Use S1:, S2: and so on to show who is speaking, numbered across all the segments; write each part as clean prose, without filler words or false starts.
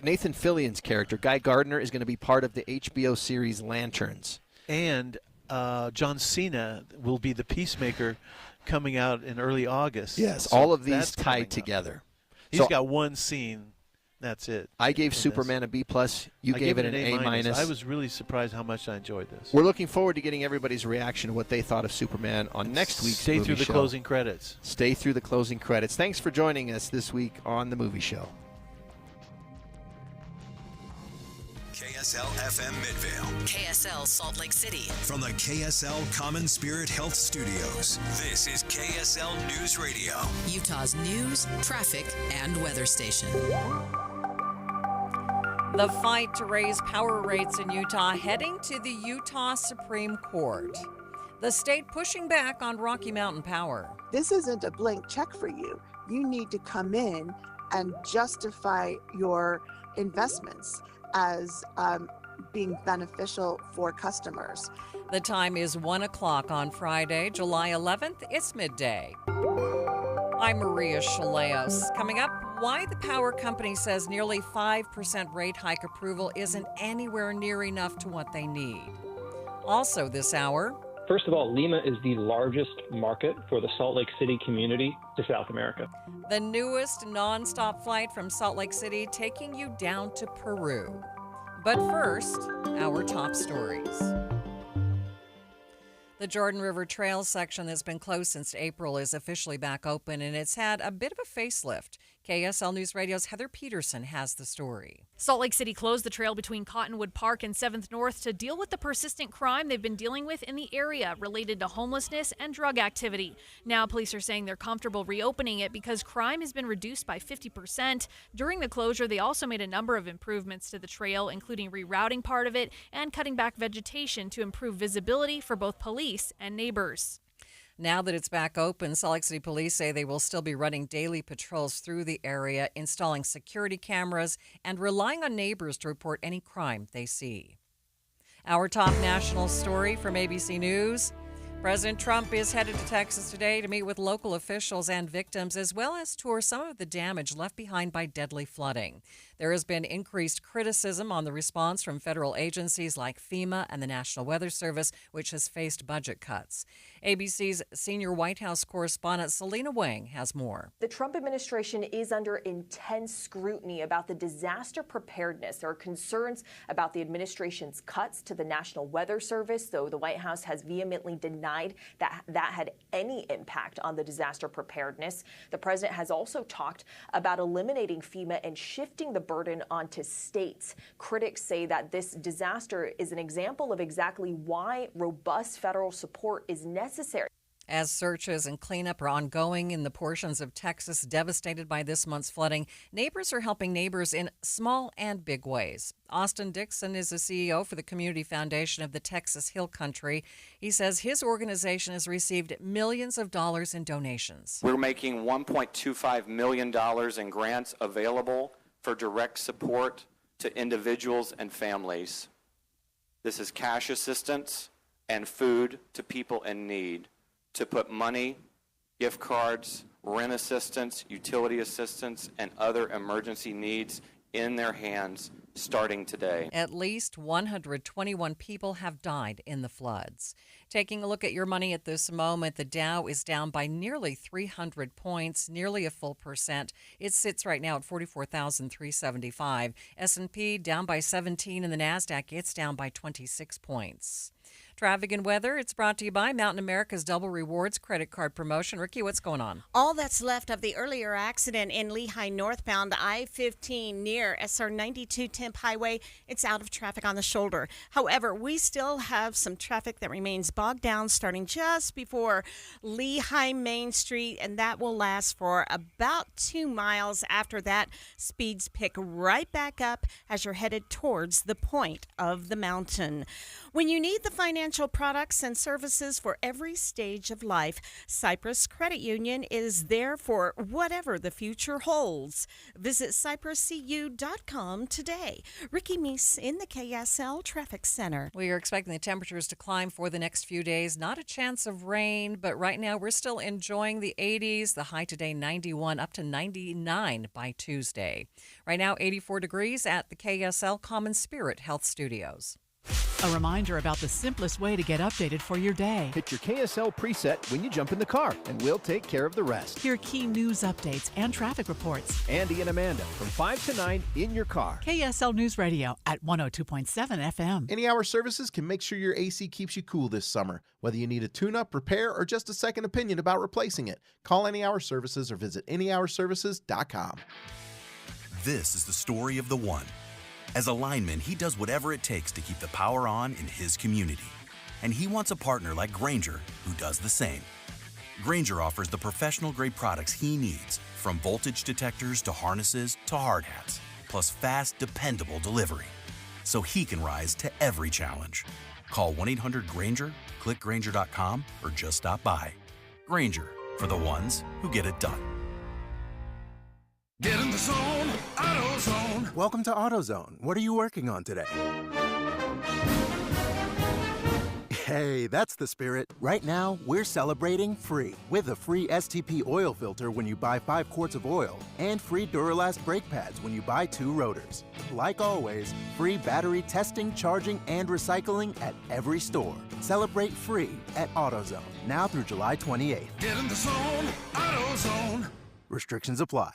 S1: Nathan Fillion's character, Guy Gardner, is going to be part of the HBO series Lanterns.
S2: And John Cena will be the Peacemaker coming out in early August.
S1: Yes,
S2: So
S1: all of these
S2: that's coming
S1: tied
S2: up.
S1: together.
S2: He's got one scene. That's it.
S1: I gave Superman a B+. You gave it an A-.
S2: I was really surprised how much I enjoyed this.
S1: We're looking forward to getting everybody's reaction to what they thought of Superman on next week's
S2: Stay
S1: movie
S2: through the
S1: show.
S2: closing credits.
S1: Stay through the closing credits. Thanks for joining us this week on The Movie Show.
S3: KSL FM Midvale.
S4: KSL Salt Lake City.
S3: From the KSL Common Spirit Health Studios, this is KSL News Radio.
S4: Utah's news, traffic, and weather station.
S5: The fight to raise power rates in Utah heading to the Utah Supreme Court. The state pushing back on Rocky Mountain Power.
S6: This isn't a blank check for you. You need to come in and justify your investments as being beneficial for customers.
S5: The time is 1 o'clock on Friday, July 11th. It's midday. I'm Maria Shilaos. Coming up, why the power company says nearly 5% rate hike approval isn't anywhere near enough to what they need. Also this hour,
S7: First of all, Lima is the largest market for the Salt Lake City community to South America.
S5: the newest nonstop flight from Salt Lake City taking you down to Peru. But first, our top stories. The Jordan River Trail section that's been closed since April is officially back open, and it's had a bit of a facelift. KSL News Radio's Heather Peterson has the story.
S8: Salt Lake City closed the trail between Cottonwood Park and 7th North to deal with the persistent crime they've been dealing with in the area related to homelessness and drug activity. Now police are saying they're comfortable reopening it because crime has been reduced by 50%. During the closure, they also made a number of improvements to the trail, including rerouting part of it and cutting back vegetation to improve visibility for both police and neighbors.
S5: Now that it's back open, Salt Lake City police say they will still be running daily patrols through the area, installing security cameras, and relying on neighbors to report any crime they see. Our top national story from ABC News. President Trump is headed to Texas today to meet with local officials and victims, as well as tour some of the damage left behind by deadly flooding. There has been increased criticism on the response from federal agencies like FEMA and the National Weather Service, which has faced budget cuts. ABC's senior White House correspondent Selena Wang has more.
S9: The Trump administration is under intense scrutiny about the disaster preparedness. There are concerns about the administration's cuts to the National Weather Service, though the White House has vehemently denied that had any impact on the disaster preparedness. The president has also talked about eliminating FEMA and shifting the burden onto states. Critics say that this disaster is an example of exactly why robust federal support is necessary.
S5: As searches and cleanup are ongoing in the portions of Texas devastated by this month's flooding, neighbors are helping neighbors in small and big ways. Austin Dixon is the CEO for the Community Foundation of the Texas Hill Country. He says his organization has received millions of dollars in donations.
S10: We're making $1.25 million in grants available for direct support to individuals and families. This is cash assistance and food to people in need, to put money, gift cards, rent assistance, utility assistance, and other emergency needs in their hands starting today.
S5: At least 121 people have died in the floods. Taking a look at your money at this moment, the Dow is down by nearly 300 points, nearly a full percent. It sits right now at 44,375. S&P down by 17, and the NASDAQ, it's down by 26 points. Traffic and weather, it's brought to you by Mountain America's Double Rewards credit card promotion. Ricky, what's going on?
S11: All that's left of the earlier accident in Lehigh northbound I-15 near SR 92 Temp Highway. It's out of traffic on the shoulder. However, we still have some traffic that remains bogged down starting just before Lehigh Main Street, and that will last for about 2 miles. After that, speeds pick right back up as you're headed towards the point of the mountain. When you need the financial financial products and services for every stage of life. Cyprus Credit Union is there for whatever the future holds. Visit cypruscu.com today. Ricky Meese in the KSL Traffic Center.
S5: We are expecting the temperatures to climb for the next few days. Not a chance of rain, but right now we're still enjoying the 80s. The high today 91 up to 99 by Tuesday. Right now 84 degrees at the KSL Common Spirit Health Studios.
S12: A reminder about the simplest way to get updated for your day.
S13: Hit your KSL preset when you jump in the car, and we'll take care of the rest.
S12: Hear key news updates and traffic reports.
S13: Andy and Amanda from 5 to 9 in your car.
S12: KSL News Radio at 102.7 FM.
S14: Any Hour Services can make sure your AC keeps you cool this summer. Whether you need a tune-up, repair, or just a second opinion about replacing it, call Any Hour Services or visit anyhourservices.com.
S15: This is the story of the one. As a lineman, he does whatever it takes to keep the power on in his community. And he wants a partner like Grainger who does the same. Grainger offers the professional-grade products he needs, from voltage detectors to harnesses to hard hats, plus fast, dependable delivery, so he can rise to every challenge. Call 1-800-GRAINGER, click Grainger.com, or just stop by. Grainger, for the ones who get it done.
S16: Get in the zone, AutoZone.
S17: Welcome to AutoZone. What are you working on today? Hey, that's the spirit. Right now, we're celebrating free with a free STP oil filter when you buy 5 quarts of oil and free Duralast brake pads when you buy 2 rotors. Like always, free battery testing, charging, and recycling at every store. Celebrate free at AutoZone, now through July 28th.
S16: Get in the zone, AutoZone.
S17: Restrictions apply.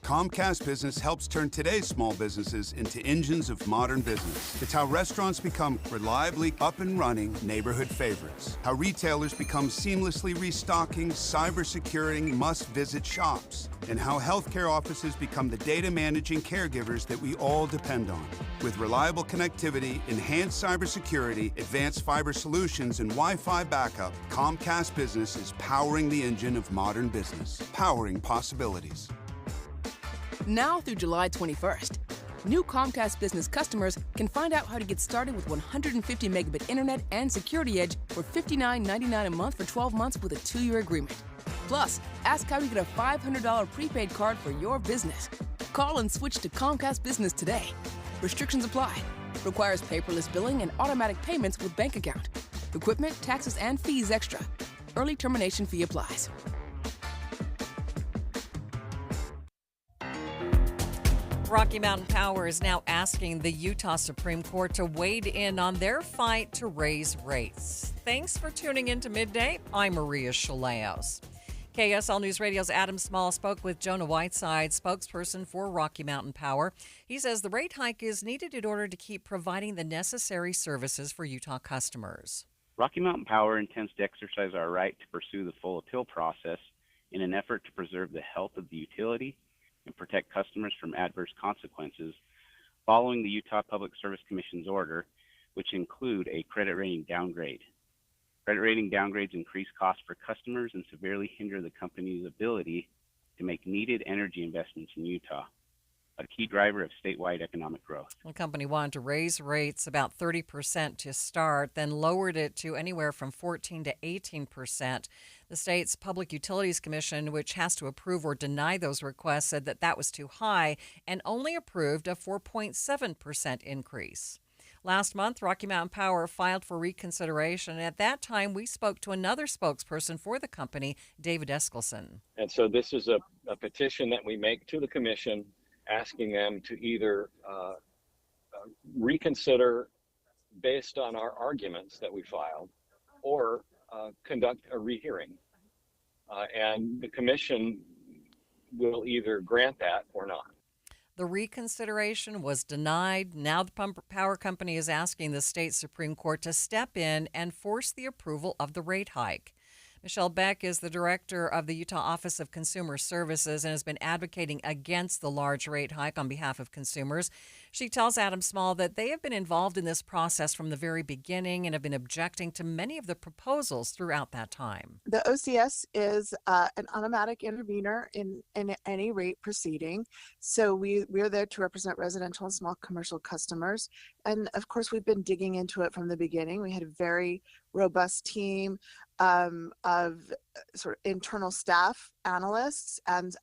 S18: Comcast Business helps turn today's small businesses into engines of modern business. It's how restaurants become reliably up and running neighborhood favorites. How retailers become seamlessly restocking, cyber-securing, must-visit shops. And how healthcare offices become the data managing caregivers that we all depend on. With reliable connectivity, enhanced cybersecurity, advanced fiber solutions, and Wi-Fi backup, Comcast Business is powering the engine of modern business, powering possibilities.
S19: Now through July 21st, new Comcast Business customers can find out how to get started with 150 megabit internet and Security Edge for $59.99 a month for 12 months with a 2-year agreement. Plus, ask how you get a $500 prepaid card for your business. Call and switch to Comcast Business today. Restrictions apply. Requires paperless billing and automatic payments with bank account. Equipment, taxes, and fees extra. Early termination fee applies.
S5: Rocky Mountain Power is now asking the Utah Supreme Court to wade in on their fight to raise rates. Thanks for tuning in to Midday. I'm Maria Shilaos. KSL News Radio's Adam Small spoke with Jonah Whiteside, spokesperson for Rocky Mountain Power. He says the rate hike is needed in order to keep providing the necessary services for Utah customers.
S20: Rocky Mountain Power intends to exercise our right to pursue the full appeal process in an effort to preserve the health of the utility and protect customers from adverse consequences following the Utah Public Service Commission's order, which include a credit rating downgrade. Credit rating downgrades increase costs for customers and severely hinder the company's ability to make needed energy investments in Utah, a key driver of statewide economic growth.
S5: The company wanted to raise rates about 30% to start, then lowered it to anywhere from 14 to 18%. The state's Public Utilities Commission, which has to approve or deny those requests, said that that was too high and only approved a 4.7% increase. Last month, Rocky Mountain Power filed for reconsideration. At that time, we spoke to another spokesperson for the company, David Eskelson.
S21: And so this is a petition that we make to the commission asking them to either reconsider based on our arguments that we filed or conduct a rehearing. And the commission will either grant that or not.
S5: The reconsideration was denied. Now the power company is asking the state Supreme Court to step in and force the approval of the rate hike. Michelle Beck is the director of the Utah Office of Consumer Services and has been advocating against the large rate hike on behalf of consumers. She tells Adam Small that they have been involved in this process from the very beginning and have been objecting to many of the proposals throughout that time.
S6: The OCS is an automatic intervener in any rate proceeding. So we are there to represent residential and small commercial customers. And of course, we've been digging into it from the beginning. We had a very robust team of sort of internal staff analysts, and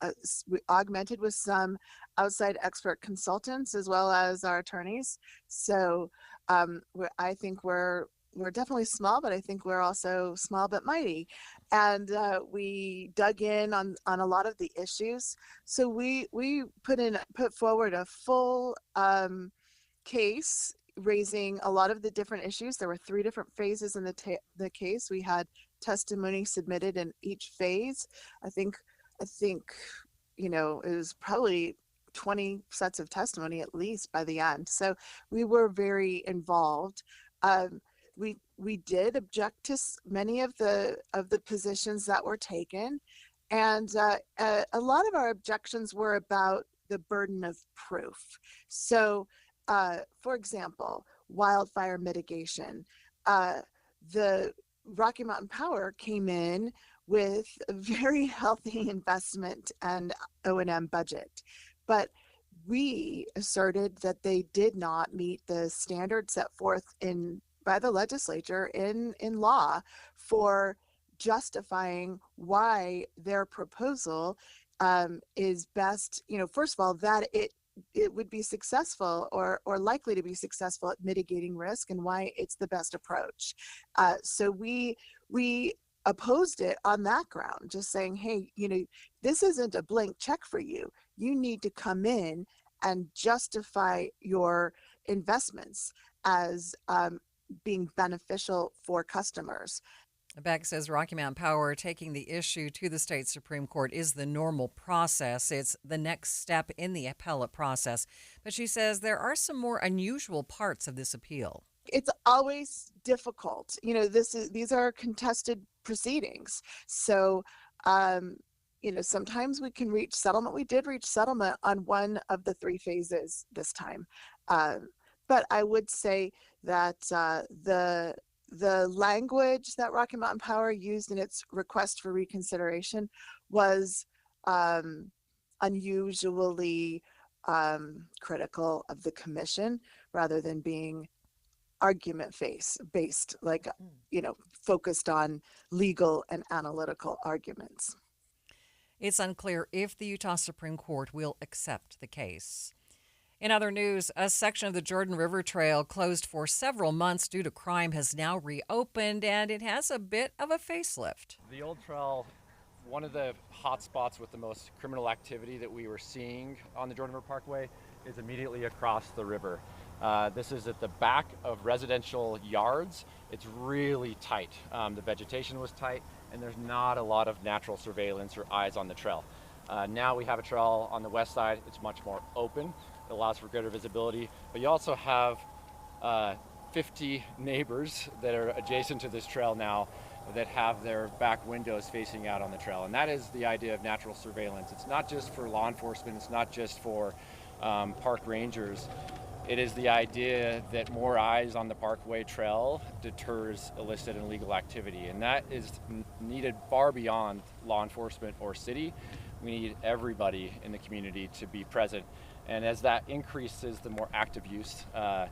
S6: we augmented with some outside expert consultants as well as our attorneys. So I think we're definitely small, but I think we're also small but mighty. And we dug in on a lot of the issues. So we put forward a full case, raising a lot of the different issues. There were 3 different phases in the case. We had testimony submitted in each phase. I think it was probably 20 sets of testimony at least by the end. So we were very involved. We did object to many of the positions that were taken, and a lot of our objections were about the burden of proof. So, for example, wildfire mitigation. The Rocky Mountain Power came in with a very healthy investment and O&M budget, but we asserted that they did not meet the standards set forth by the legislature in law for justifying why their proposal is best, first of all, that it would be successful or likely to be successful at mitigating risk, and why it's the best approach. So we opposed it on that ground, just saying, hey, this isn't a blank check for you. You need to come in and justify your investments as being beneficial for customers.
S5: Beck says Rocky Mountain Power taking the issue to the state Supreme Court is the normal process. It's the next step in the appellate process. But she says there are some more unusual parts of this appeal.
S6: It's always difficult. These are contested proceedings. So, sometimes we can reach settlement. We did reach settlement on one of the 3 phases this time. But I would say that the language that Rocky Mountain Power used in its request for reconsideration was unusually critical of the commission rather than being argument based, like, focused on legal and analytical arguments.
S5: It's unclear if the Utah Supreme Court will accept the case. In other news, a section of the Jordan River Trail closed for several months due to crime has now reopened, and it has a bit of a facelift.
S2: The old trail, one of the hot spots with the most criminal activity that we were seeing on the Jordan River Parkway is immediately across the river. This is at the back of residential yards. It's really tight. The vegetation was tight, and there's not a lot of natural surveillance or eyes on the trail. Now we have a trail on the west side. It's much more open. It allows for greater visibility, but you also have 50 neighbors that are adjacent to this trail now that have their back windows facing out on the trail. And that is the idea of natural surveillance. It's not just for law enforcement. It's not just for park rangers. It is the idea that more eyes on the Parkway Trail deters illicit and illegal activity. And that is needed far beyond law enforcement or city. We need everybody in the community to be present. And as that increases, the more active use, I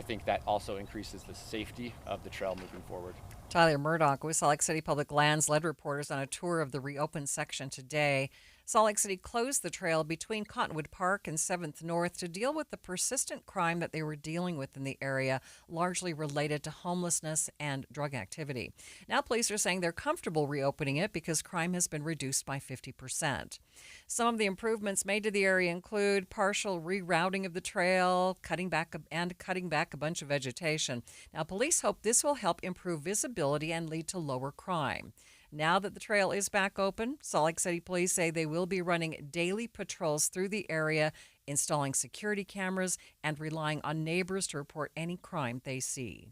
S2: think that also increases the safety of the trail moving forward.
S5: Tyler Murdoch with Salt Lake City Public Lands led reporters on a tour of the reopened section today. Salt Lake City closed the trail between Cottonwood Park and 7th North to deal with the persistent crime that they were dealing with in the area, largely related to homelessness and drug activity. Now police are saying they're comfortable reopening it because crime has been reduced by 50%. Some of the improvements made to the area include partial rerouting of the trail, cutting back a bunch of vegetation. Now police hope this will help improve visibility and lead to lower crime. Now that the trail is back open, Salt Lake City police say they will be running daily patrols through the area, installing security cameras, and relying on neighbors to report any crime they see.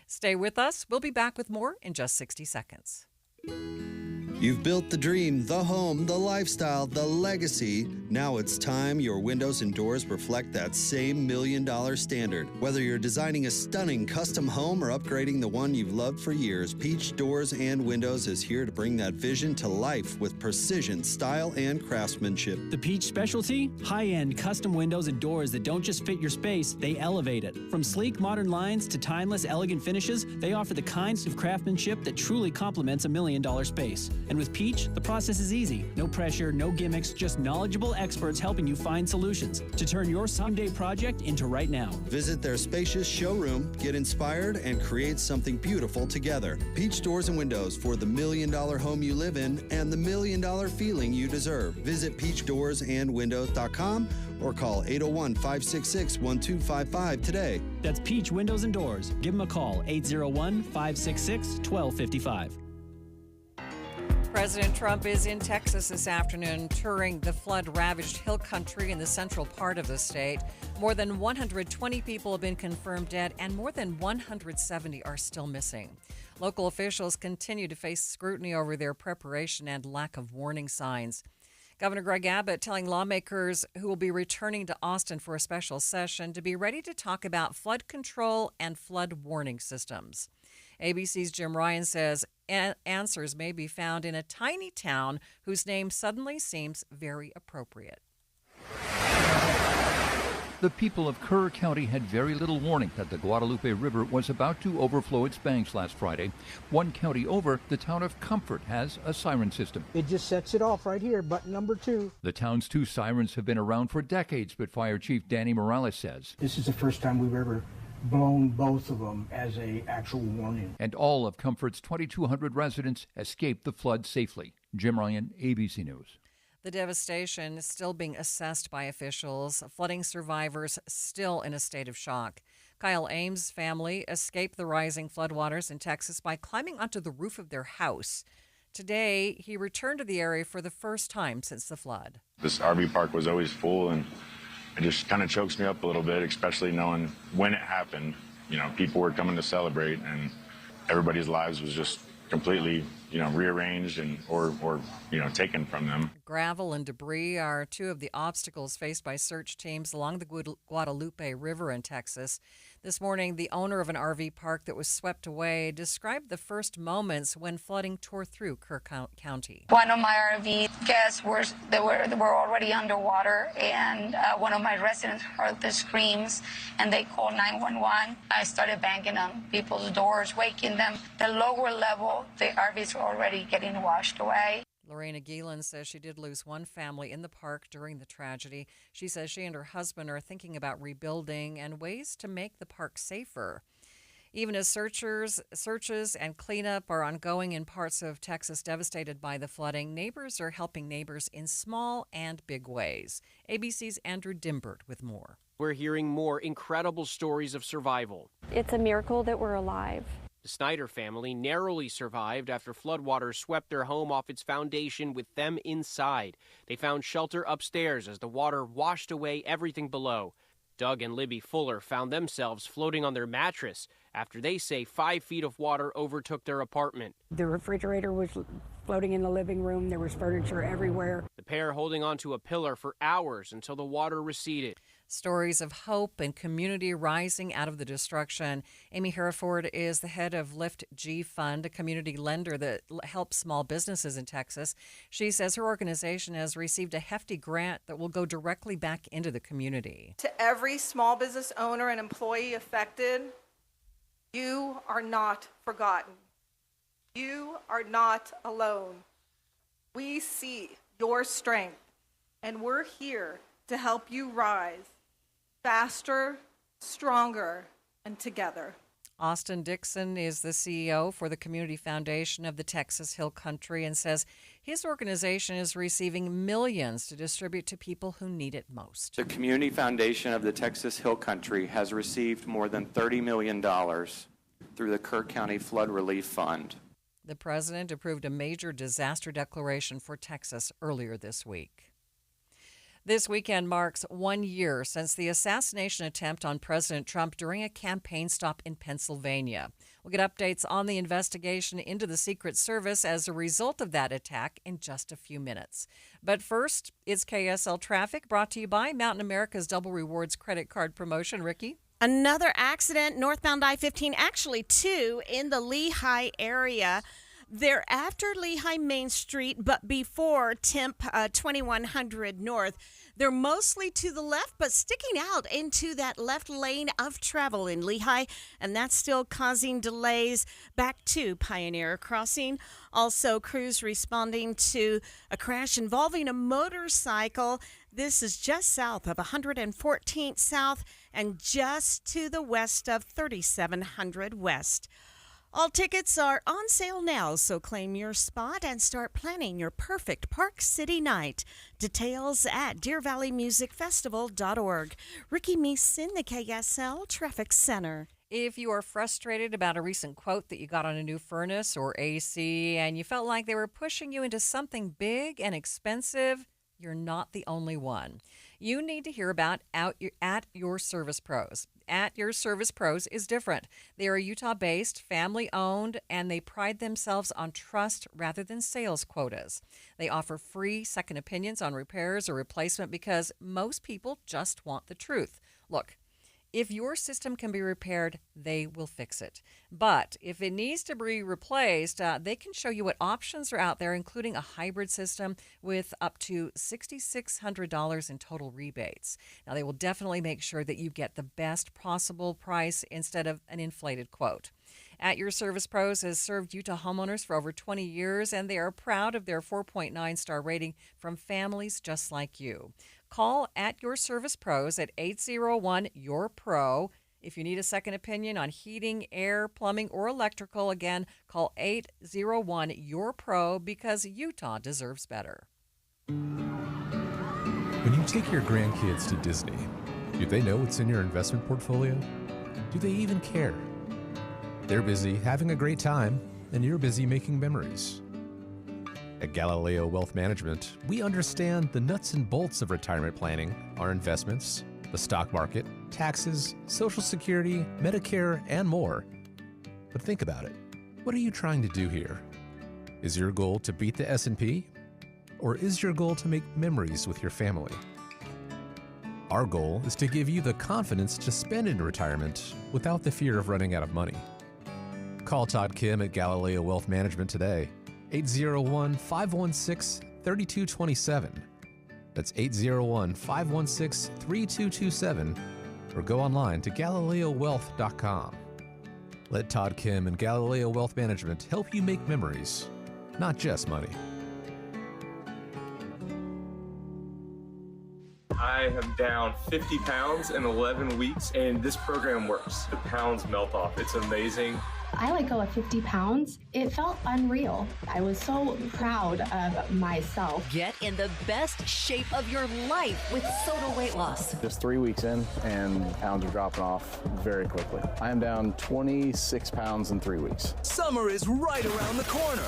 S5: Stay with us. We'll be back with more in just 60 seconds.
S1: You've built the dream, the home, the lifestyle, the legacy. Now it's time your windows and doors reflect that same $1 million standard. Whether you're designing a stunning custom home or upgrading the one you've loved for years, Peach Doors and Windows is here to bring that vision to life with precision, style, and craftsmanship.
S22: The Peach specialty? High-end custom windows and doors that don't just fit your space, they elevate it. From sleek modern lines to timeless elegant finishes, they offer the kinds of craftsmanship that truly complements a $1 million space. And with Peach, the process is easy. No pressure, no gimmicks, just knowledgeable experts helping you find solutions to turn your someday project into right now.
S1: Visit their spacious showroom, get inspired, and create something beautiful together. Peach Doors and Windows for the $1 million home you live in and the $1 million feeling you deserve. Visit peachdoorsandwindows.com or call 801-566-1255 today.
S22: That's Peach Windows and Doors. Give them a call, 801-566-1255.
S5: President Trump is in Texas this afternoon touring the flood-ravaged hill country in the central part of the state. More than 120 people have been confirmed dead, and more than 170 are still missing. Local officials continue to face scrutiny over their preparation and lack of warning signs. Governor Greg Abbott telling lawmakers who will be returning to Austin for a special session to be ready to talk about flood control and flood warning systems. ABC's Jim Ryan says answers may be found in a tiny town whose name suddenly seems very appropriate.
S23: The people of Kerr County had very little warning that the Guadalupe River was about to overflow its banks last Friday. One county over, the town of Comfort has a siren system.
S24: It just sets it off right here, button number 2.
S23: The town's 2 sirens have been around for decades, but Fire Chief Danny Morales says
S24: this is the first time we've ever blown both of them as a actual warning.
S23: And all of Comfort's 2,200 residents escaped the flood safely. Jim Ryan, ABC News.
S5: The devastation is still being assessed by officials. Flooding survivors still in a state of shock. Kyle Ames' family escaped the rising floodwaters in Texas by climbing onto the roof of their house. Today, he returned to the area for the first time since the flood.
S25: This RV park was always full, and it just kind of chokes me up a little bit, especially knowing when it happened. You know, people were coming to celebrate, and everybody's lives was just completely, rearranged and or taken from them.
S5: Gravel and debris are 2 of the obstacles faced by search teams along the Guadalupe River in Texas. This morning, the owner of an RV park that was swept away described the first moments when flooding tore through Kerr County.
S26: One of my RV guests were already underwater, and one of my residents heard the screams, and they called 911. I started banging on people's doors, waking them. The lower level, the RVs were already getting washed away.
S5: Lorena Gielan says she did lose one family in the park during the tragedy. She says she and her husband are thinking about rebuilding and ways to make the park safer. Even as searches and cleanup are ongoing in parts of Texas devastated by the flooding, neighbors are helping neighbors in small and big ways. ABC's Andrew Dimbert with more.
S27: We're hearing more incredible stories of survival.
S28: It's a miracle that we're alive.
S27: The Snyder family narrowly survived after floodwaters swept their home off its foundation with them inside. They found shelter upstairs as the water washed away everything below. Doug and Libby Fuller found themselves floating on their mattress after they say 5 feet of water overtook their apartment.
S29: The refrigerator was floating in the living room. There was furniture everywhere.
S27: The pair holding onto a pillar for hours until the water receded.
S5: Stories of hope and community rising out of the destruction. Amy Hereford is the head of Lift G Fund, a community lender that helps small businesses in Texas. She says her organization has received a hefty grant that will go directly back into the community.
S30: To every small business owner and employee affected, you are not forgotten. You are not alone. We see your strength, and we're here to help you rise faster, stronger, and together.
S5: Austin Dixon is the CEO for the Community Foundation of the Texas Hill Country and says his organization is receiving millions to distribute to people who need it most.
S10: The Community Foundation of the Texas Hill Country has received more than $30 million through the Kerr County Flood Relief Fund.
S5: The president approved a major disaster declaration for Texas earlier this week. This weekend marks 1 year since the assassination attempt on President Trump during a campaign stop in Pennsylvania. We'll get updates on the investigation into the Secret Service as a result of that attack in just a few minutes. But first, it's KSL Traffic, brought to you by Mountain America's Double Rewards credit card promotion. Ricky?
S3: Another accident northbound I-15, actually two in the Lehigh area. They're after Lehigh Main Street, but before Temp 2100 North. They're mostly to the left, but sticking out into that left lane of travel in Lehigh, and that's still causing delays back to Pioneer Crossing. Also, crews responding to a crash involving a motorcycle. This is just south of 114th South and just to the west of 3700 West. All tickets are on sale now, so claim your spot and start planning your perfect Park City night. Details at DeerValleyMusicFestival.org. Ricky Meeson, the KSL Traffic Center.
S5: If you are frustrated about a recent quote that you got on a new furnace or AC and you felt like they were pushing you into something big and expensive, you're not the only one. You need to hear about At Your Service Pros. At Your Service Pros is different. They are Utah-based, family-owned, and they pride themselves on trust rather than sales quotas. They offer free second opinions on repairs or replacement because most people just want the truth. Look, if your system can be repaired, they will fix it. But if it needs to be replaced, they can show you what options are out there, including a hybrid system with up to $6,600 in total rebates. Now, they will definitely make sure that you get the best possible price instead of an inflated quote. At Your Service Pros has served Utah homeowners for over 20 years, and they are proud of their 4.9-star rating from families just like you. Call At Your Service Pros at 801-YOUR-PRO. If you need a second opinion on heating, air, plumbing, or electrical, again, call 801-YOUR-PRO because Utah deserves better.
S4: When you take your grandkids to Disney, do they know what's in your investment portfolio? Do they even care? They're busy having a great time, and you're busy making memories. At Galileo Wealth Management, we understand the nuts and bolts of retirement planning, our investments, the stock market, taxes, Social Security, Medicare, and more. But think about it. What are you trying to do here? Is your goal to beat the S&P? Or is your goal to make memories with your family? Our goal is to give you the confidence to spend in retirement without the fear of running out of money. Call Todd Kim at Galileo Wealth Management today. 801-516-3227. That's 801-516-3227. Or go online to GalileoWealth.com. Let Todd Kim and Galileo Wealth Management help you make memories, not just money.
S7: I am down 50 pounds in 11 weeks, and this program works. The pounds melt off. It's amazing.
S8: I let go of 50 pounds. It felt unreal. I was so proud of myself.
S9: Get in the best shape of your life with Soda Weight Loss.
S11: Just 3 weeks in, and pounds are dropping off very quickly. I am down 26 pounds in 3 weeks.
S16: Summer is right around the corner.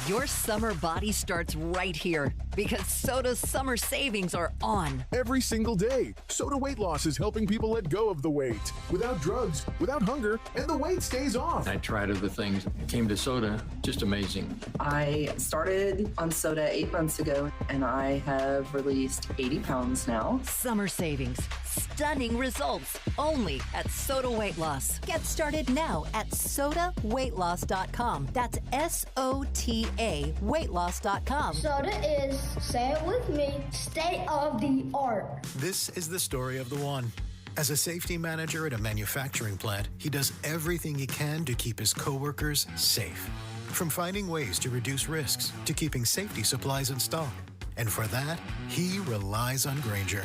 S9: Your summer body starts right here because Soda's summer savings are on.
S12: Every single day, Soda Weight Loss is helping people let go of the weight without drugs, without hunger, and the weight stays off.
S13: I tried other things, came to Soda, just amazing.
S14: I started on Soda 8 months ago, and I have released 80 pounds now.
S9: Summer savings, stunning results, only at Soda Weight Loss. Get started now at SodaWeightLoss.com. That's SOTA weightloss.com.
S15: Soda is, say it with me, state of the art.
S31: This is the story of the one. As a safety manager at a manufacturing plant, he does everything he can to keep his coworkers safe. From finding ways to reduce risks to keeping safety supplies in stock. And for that, he relies on Grainger.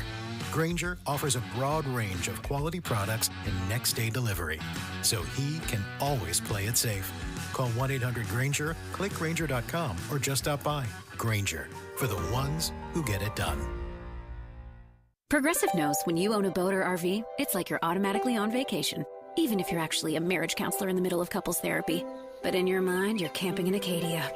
S31: Grainger offers a broad range of quality products and next-day delivery, so he can always play it safe. Call 1-800-GRAINGER, click Grainger.com, or just stop by. Grainger, for the ones who get it done.
S32: Progressive knows when you own a boat or RV, it's like you're automatically on vacation, even if you're actually a marriage counselor in the middle of couples therapy. But in your mind, you're camping in Acadia.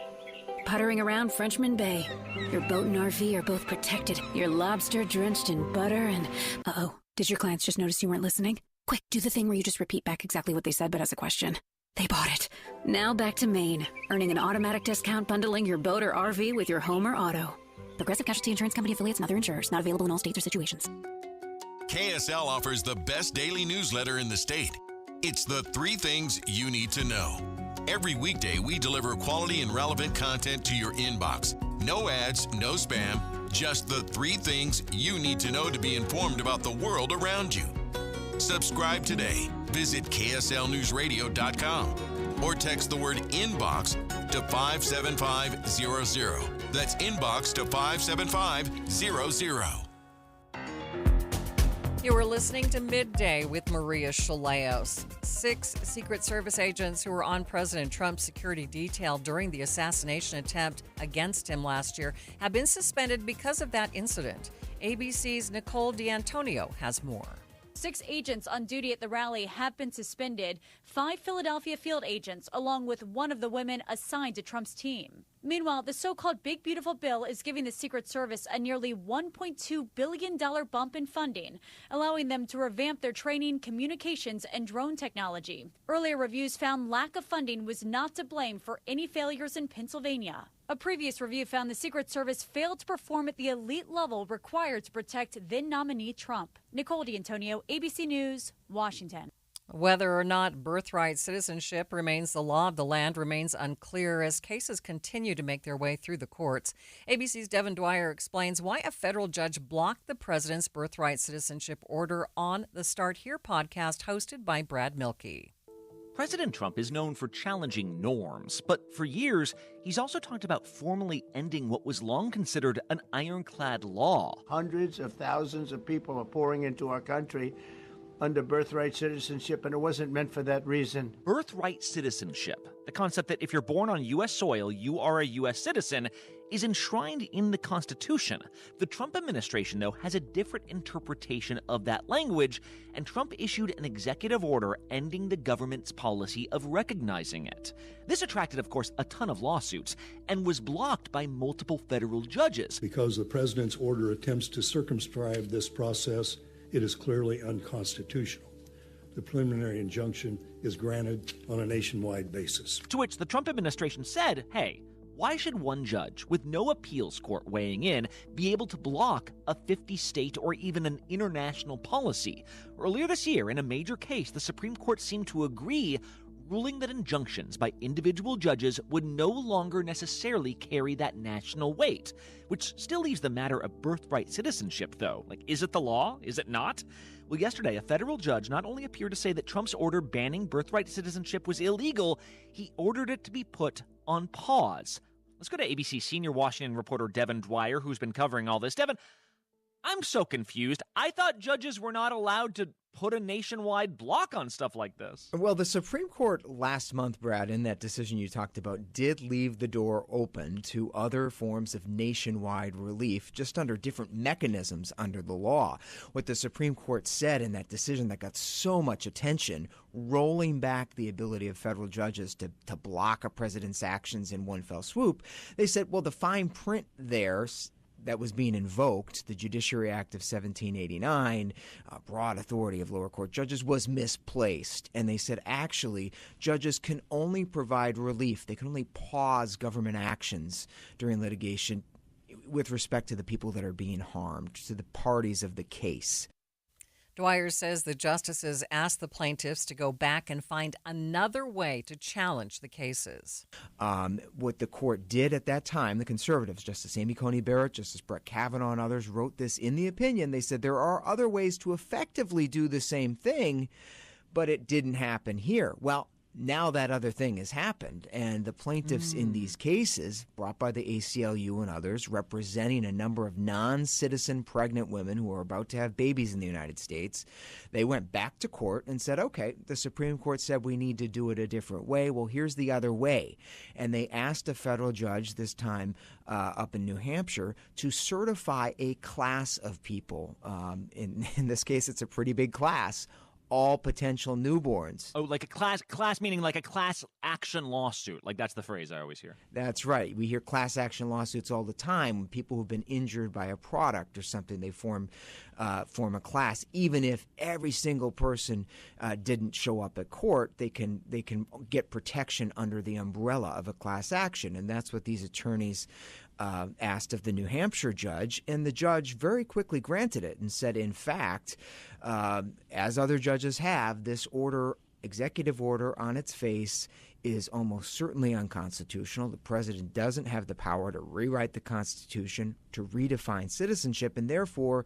S32: puttering around Frenchman Bay. Your boat and RV are both protected. Your lobster drenched in butter and... Uh-oh. Did your clients just notice you weren't listening? Quick, do the thing where you just repeat back exactly what they said but as a question. They bought it. Now back to Maine, earning an automatic discount bundling your boat or RV with your home or auto. Progressive Casualty Insurance Company affiliates and other insurers. Not available in all states or situations.
S1: KSL offers the best daily newsletter in the state. It's the 3 things you need to know. Every weekday, we deliver quality and relevant content to your inbox. No ads, no spam, just the 3 things you need to know to be informed about the world around you. Subscribe today. Visit kslnewsradio.com or text the word inbox to 57500. That's inbox to 57500.
S5: You were listening to Midday with Maria Shilaos. 6 Secret Service agents who were on President Trump's security detail during the assassination attempt against him last year have been suspended because of that incident. ABC's Nicole D'Antonio has more.
S2: 6 agents on duty at the rally have been suspended. 5 Philadelphia field agents, along with one of the women assigned to Trump's team. Meanwhile, the so-called Big Beautiful Bill is giving the Secret Service a nearly $1.2 billion bump in funding, allowing them to revamp their training, communications, and drone technology. Earlier reviews found lack of funding was not to blame for any failures in Pennsylvania. A previous review found the Secret Service failed to perform at the elite level required to protect then-nominee Trump. Nicole D'Antonio, ABC News, Washington.
S5: Whether or not birthright citizenship remains the law of the land remains unclear as cases continue to make their way through the courts. ABC's Devin Dwyer explains why a federal judge blocked the president's birthright citizenship order on the Start Here podcast hosted by Brad Milkey.
S6: President Trump is known for challenging norms, but for years, he's also talked about formally ending what was long considered an ironclad law.
S17: Hundreds of thousands of people are pouring into our country under birthright citizenship, and it wasn't meant for that reason.
S6: Birthright citizenship, the concept that if you're born on U.S. soil, you are a U.S. citizen, is enshrined in the Constitution. The Trump administration, though, has a different interpretation of that language, and Trump issued an executive order ending the government's policy of recognizing it. This attracted, of course, a ton of lawsuits and was blocked by multiple federal judges.
S18: Because the president's order attempts to circumscribe this process, it is clearly unconstitutional. The preliminary injunction is granted on a nationwide basis.
S6: To which the Trump administration said, hey, why should one judge with no appeals court weighing in be able to block a 50-state or even an international policy? Earlier this year, in a major case, the Supreme Court seemed to agree, ruling that injunctions by individual judges would no longer necessarily carry that national weight, which still leaves the matter of birthright citizenship, though. Like, is it the law? Is it not? Well, yesterday, a federal judge not only appeared to say that Trump's order banning birthright citizenship was illegal, he ordered it to be put on pause. Let's go to ABC senior Washington reporter Devin Dwyer, who's been covering all this. Devin, I'm so confused. I thought judges were not allowed to put a nationwide block on stuff like this.
S19: Well, the Supreme Court last month, Brad, in that decision you talked about, did leave the door open to other forms of nationwide relief, just under different mechanisms under the law. What the Supreme Court said in that decision that got so much attention, rolling back the ability of federal judges to block a president's actions in one fell swoop, they said, well, the fine print there that was being invoked, the Judiciary Act of 1789, broad authority of lower court judges, was misplaced. And they said, actually, judges can only provide relief. They can only pause government actions during litigation with respect to the people that are being harmed, to the parties of the case.
S5: Dwyer says the justices asked the plaintiffs to go back and find another way to challenge the cases.
S19: What the court did at that time, the conservatives, Justice Amy Coney Barrett, Justice Brett Kavanaugh, and others wrote this in the opinion. They said there are other ways to effectively do the same thing, but it didn't happen here. Well, now that other thing has happened, and the plaintiffs in these cases, brought by the ACLU and others, representing a number of non-citizen pregnant women who are about to have babies in the United States, they went back to court and said, okay, the Supreme Court said we need to do it a different way. Well, here's the other way. And they asked a federal judge, this time up in New Hampshire, to certify a class of people. In this case, it's a pretty big class, all potential newborns.
S6: Oh, like a class meaning like a class action lawsuit. Like that's the phrase I always hear.
S19: That's right. We hear class action lawsuits all the time when people who've been injured by a product or something, they form a class. Even if every single person didn't show up at court, they can get protection under the umbrella of a class action, and that's what these attorneys asked of the New Hampshire judge, and the judge very quickly granted it and said, in fact, as other judges have, this executive order on its face is almost certainly unconstitutional. The president doesn't have the power to rewrite the Constitution, to redefine citizenship, and therefore,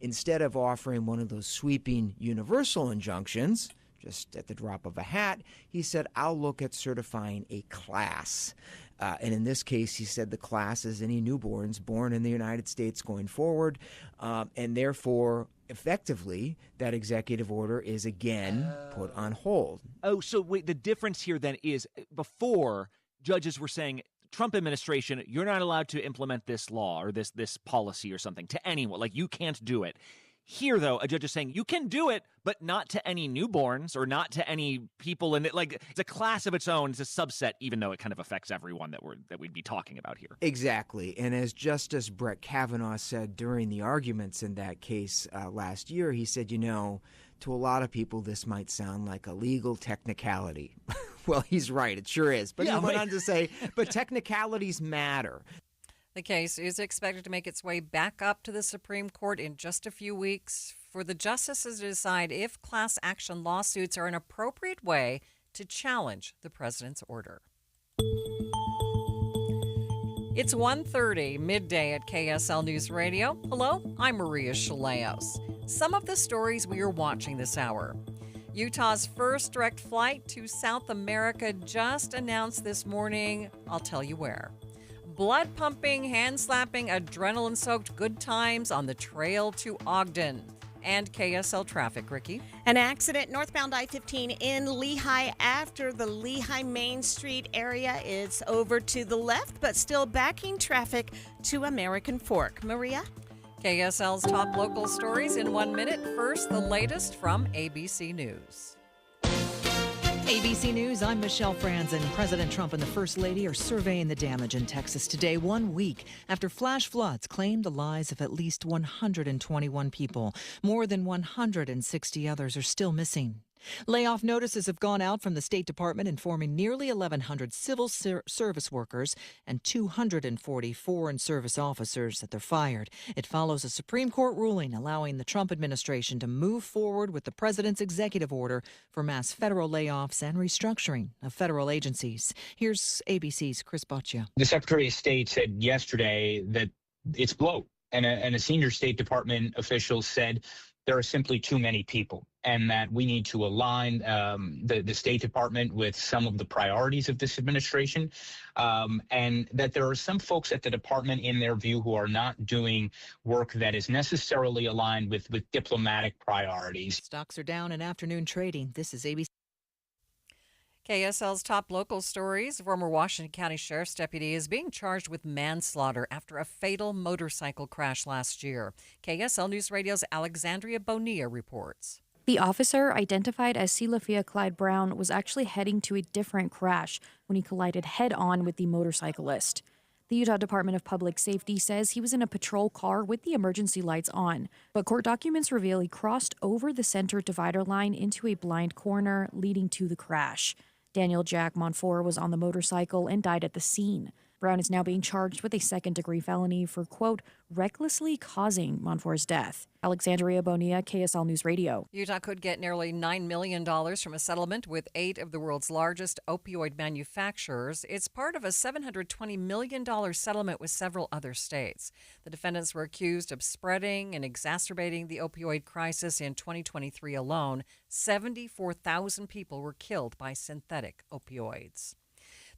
S19: instead of offering one of those sweeping universal injunctions, just at the drop of a hat, he said, I'll look at certifying a class. And in this case, he said the class is any newborns born in the United States going forward, and therefore, effectively, that executive order is again put on hold.
S6: Oh, so wait, the difference here then is before judges were saying, Trump administration, you're not allowed to implement this law or this policy or something to anyone. Like, you can't do it. Here, though, a judge is saying you can do it, but not to any newborns or not to any people. And it's a class of its own. It's a subset, even though it kind of affects everyone that we'd be talking about here.
S19: Exactly. And as Justice Brett Kavanaugh said during the arguments in that case last year, he said, to a lot of people, this might sound like a legal technicality. Well, he's right. It sure is. But he went on to say, but technicalities matter.
S5: The case is expected to make its way back up to the Supreme Court in just a few weeks for the justices to decide if class action lawsuits are an appropriate way to challenge the president's order. It's 1:30, midday at KSL News Radio. Hello, I'm Maria Shilaos. Some of the stories we are watching this hour. Utah's first direct flight to South America just announced this morning. I'll tell you where. Blood-pumping, hand-slapping, adrenaline-soaked good times on the trail to Ogden. And KSL traffic, Ricky.
S3: An accident northbound I-15 in Lehi after the Lehi Main Street area. It's over to the left, but still backing traffic to American Fork. Maria?
S5: KSL's top local stories in 1 minute. First, the latest from ABC News.
S10: ABC News, I'm Michelle Franzen. President Trump and the First Lady are surveying the damage in Texas today, 1 week after flash floods claimed the lives of at least 121 people. More than 160 others are still missing. Layoff notices have gone out from the State Department informing nearly 1,100 civil service workers and 240 foreign service officers that they're fired. It follows a Supreme Court ruling allowing the Trump administration to move forward with the president's executive order for mass federal layoffs and restructuring of federal agencies. Here's ABC's Chris Boccia.
S20: The Secretary of State said yesterday that it's bloat, and a senior State Department official said there are simply too many people, and that we need to align the State Department with some of the priorities of this administration, and that there are some folks at the department, in their view, who are not doing work that is necessarily aligned with diplomatic priorities.
S10: Stocks are down in afternoon trading. This is ABC.
S5: KSL's top local stories. Former Washington County Sheriff's deputy is being charged with manslaughter after a fatal motorcycle crash last year. KSL News Radio's Alexandria Bonilla reports.
S21: The officer, identified as Silafia Clyde Brown, was actually heading to a different crash when he collided head-on with the motorcyclist. The Utah Department of Public Safety says he was in a patrol car with the emergency lights on, but court documents reveal he crossed over the center divider line into a blind corner, leading to the crash. Daniel Jack Monfort was on the motorcycle and died at the scene. Brown is now being charged with a second-degree felony for, quote, recklessly causing Monfort's death. Alexandria Bonilla, KSL News Radio.
S5: Utah could get nearly $9 million from a settlement with 8 of the world's largest opioid manufacturers. It's part of a $720 million settlement with several other states. The defendants were accused of spreading and exacerbating the opioid crisis in 2023 alone. 74,000 people were killed by synthetic opioids.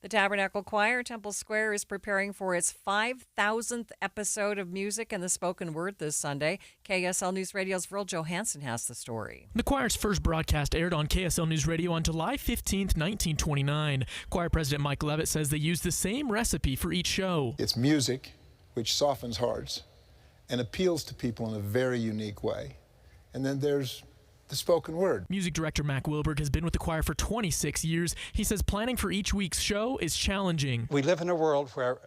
S5: The Tabernacle Choir, Temple Square, is preparing for its 5,000th episode of music and the spoken word this Sunday. KSL News Radio's Vril Johansson has the story.
S22: The choir's first broadcast aired on KSL News Radio on July 15th, 1929. Choir President Mike Levitt says they use the same recipe for each show.
S23: It's music which softens hearts and appeals to people in a very unique way. And then there's
S4: the spoken word.
S22: Music director Mac Wilberg has been with the choir for 26 years. He says planning for each week's show is challenging.
S7: We live in a world where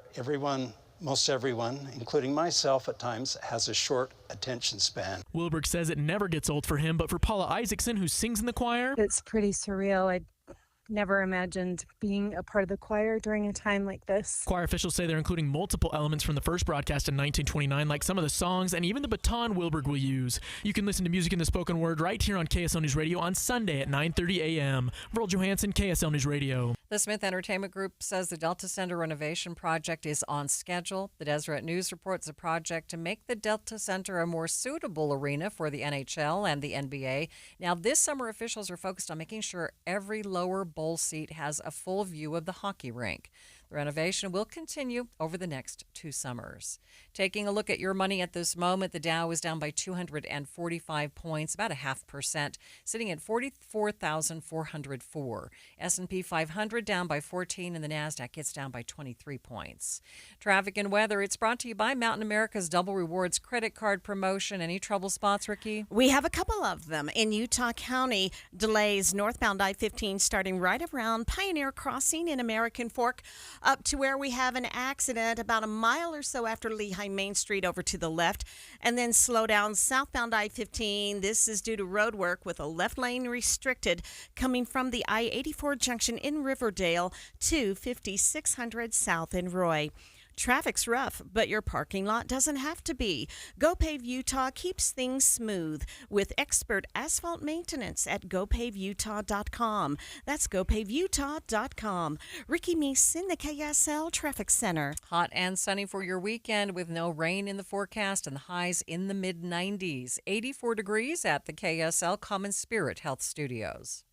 S7: most everyone, including myself at times, has a short attention span.
S22: Wilberg says it never gets old for him, but for Paula Isaacson, who sings in the choir,
S8: it's pretty surreal. I never imagined being a part of the choir during a time like this.
S22: Choir officials say they're including multiple elements from the first broadcast in 1929, like some of the songs and even the baton Wilberg will use. You can listen to music in the spoken word right here on KSL News Radio on Sunday at 9:30 a.m. Verl Johansson, KSL News Radio.
S5: The Smith Entertainment Group says the Delta Center renovation project is on schedule. The Deseret News reports a project to make the Delta Center a more suitable arena for the NHL and the NBA. Now, this summer, officials are focused on making sure every lower bowl seat has a full view of the hockey rink. The renovation will continue over the next 2 summers. Taking a look at your money at this moment, the Dow is down by 245 points, about 0.5%, sitting at 44,404. S&P 500 down by 14, and the NASDAQ gets down by 23 points. Traffic and weather, it's brought to you by Mountain America's Double Rewards credit card promotion. Any trouble spots, Ricky?
S3: We have a couple of them. In Utah County, delays northbound I-15 starting right around Pioneer Crossing in American Fork, up to where we have an accident about a mile or so after Lehigh Main Street over to the left, and then slow down southbound I-15. This is due to road work with a left lane restricted coming from the I-84 junction in Riverdale to 5600 South in Roy. Traffic's rough, but your parking lot doesn't have to be. GoPave Utah keeps things smooth with expert asphalt maintenance at GoPaveUtah.com. That's GoPaveUtah.com. Ricky Meese in the KSL Traffic Center.
S5: Hot and sunny for your weekend with no rain in the forecast and the highs in the mid-90s. 84 degrees at the KSL Common Spirit Health Studios.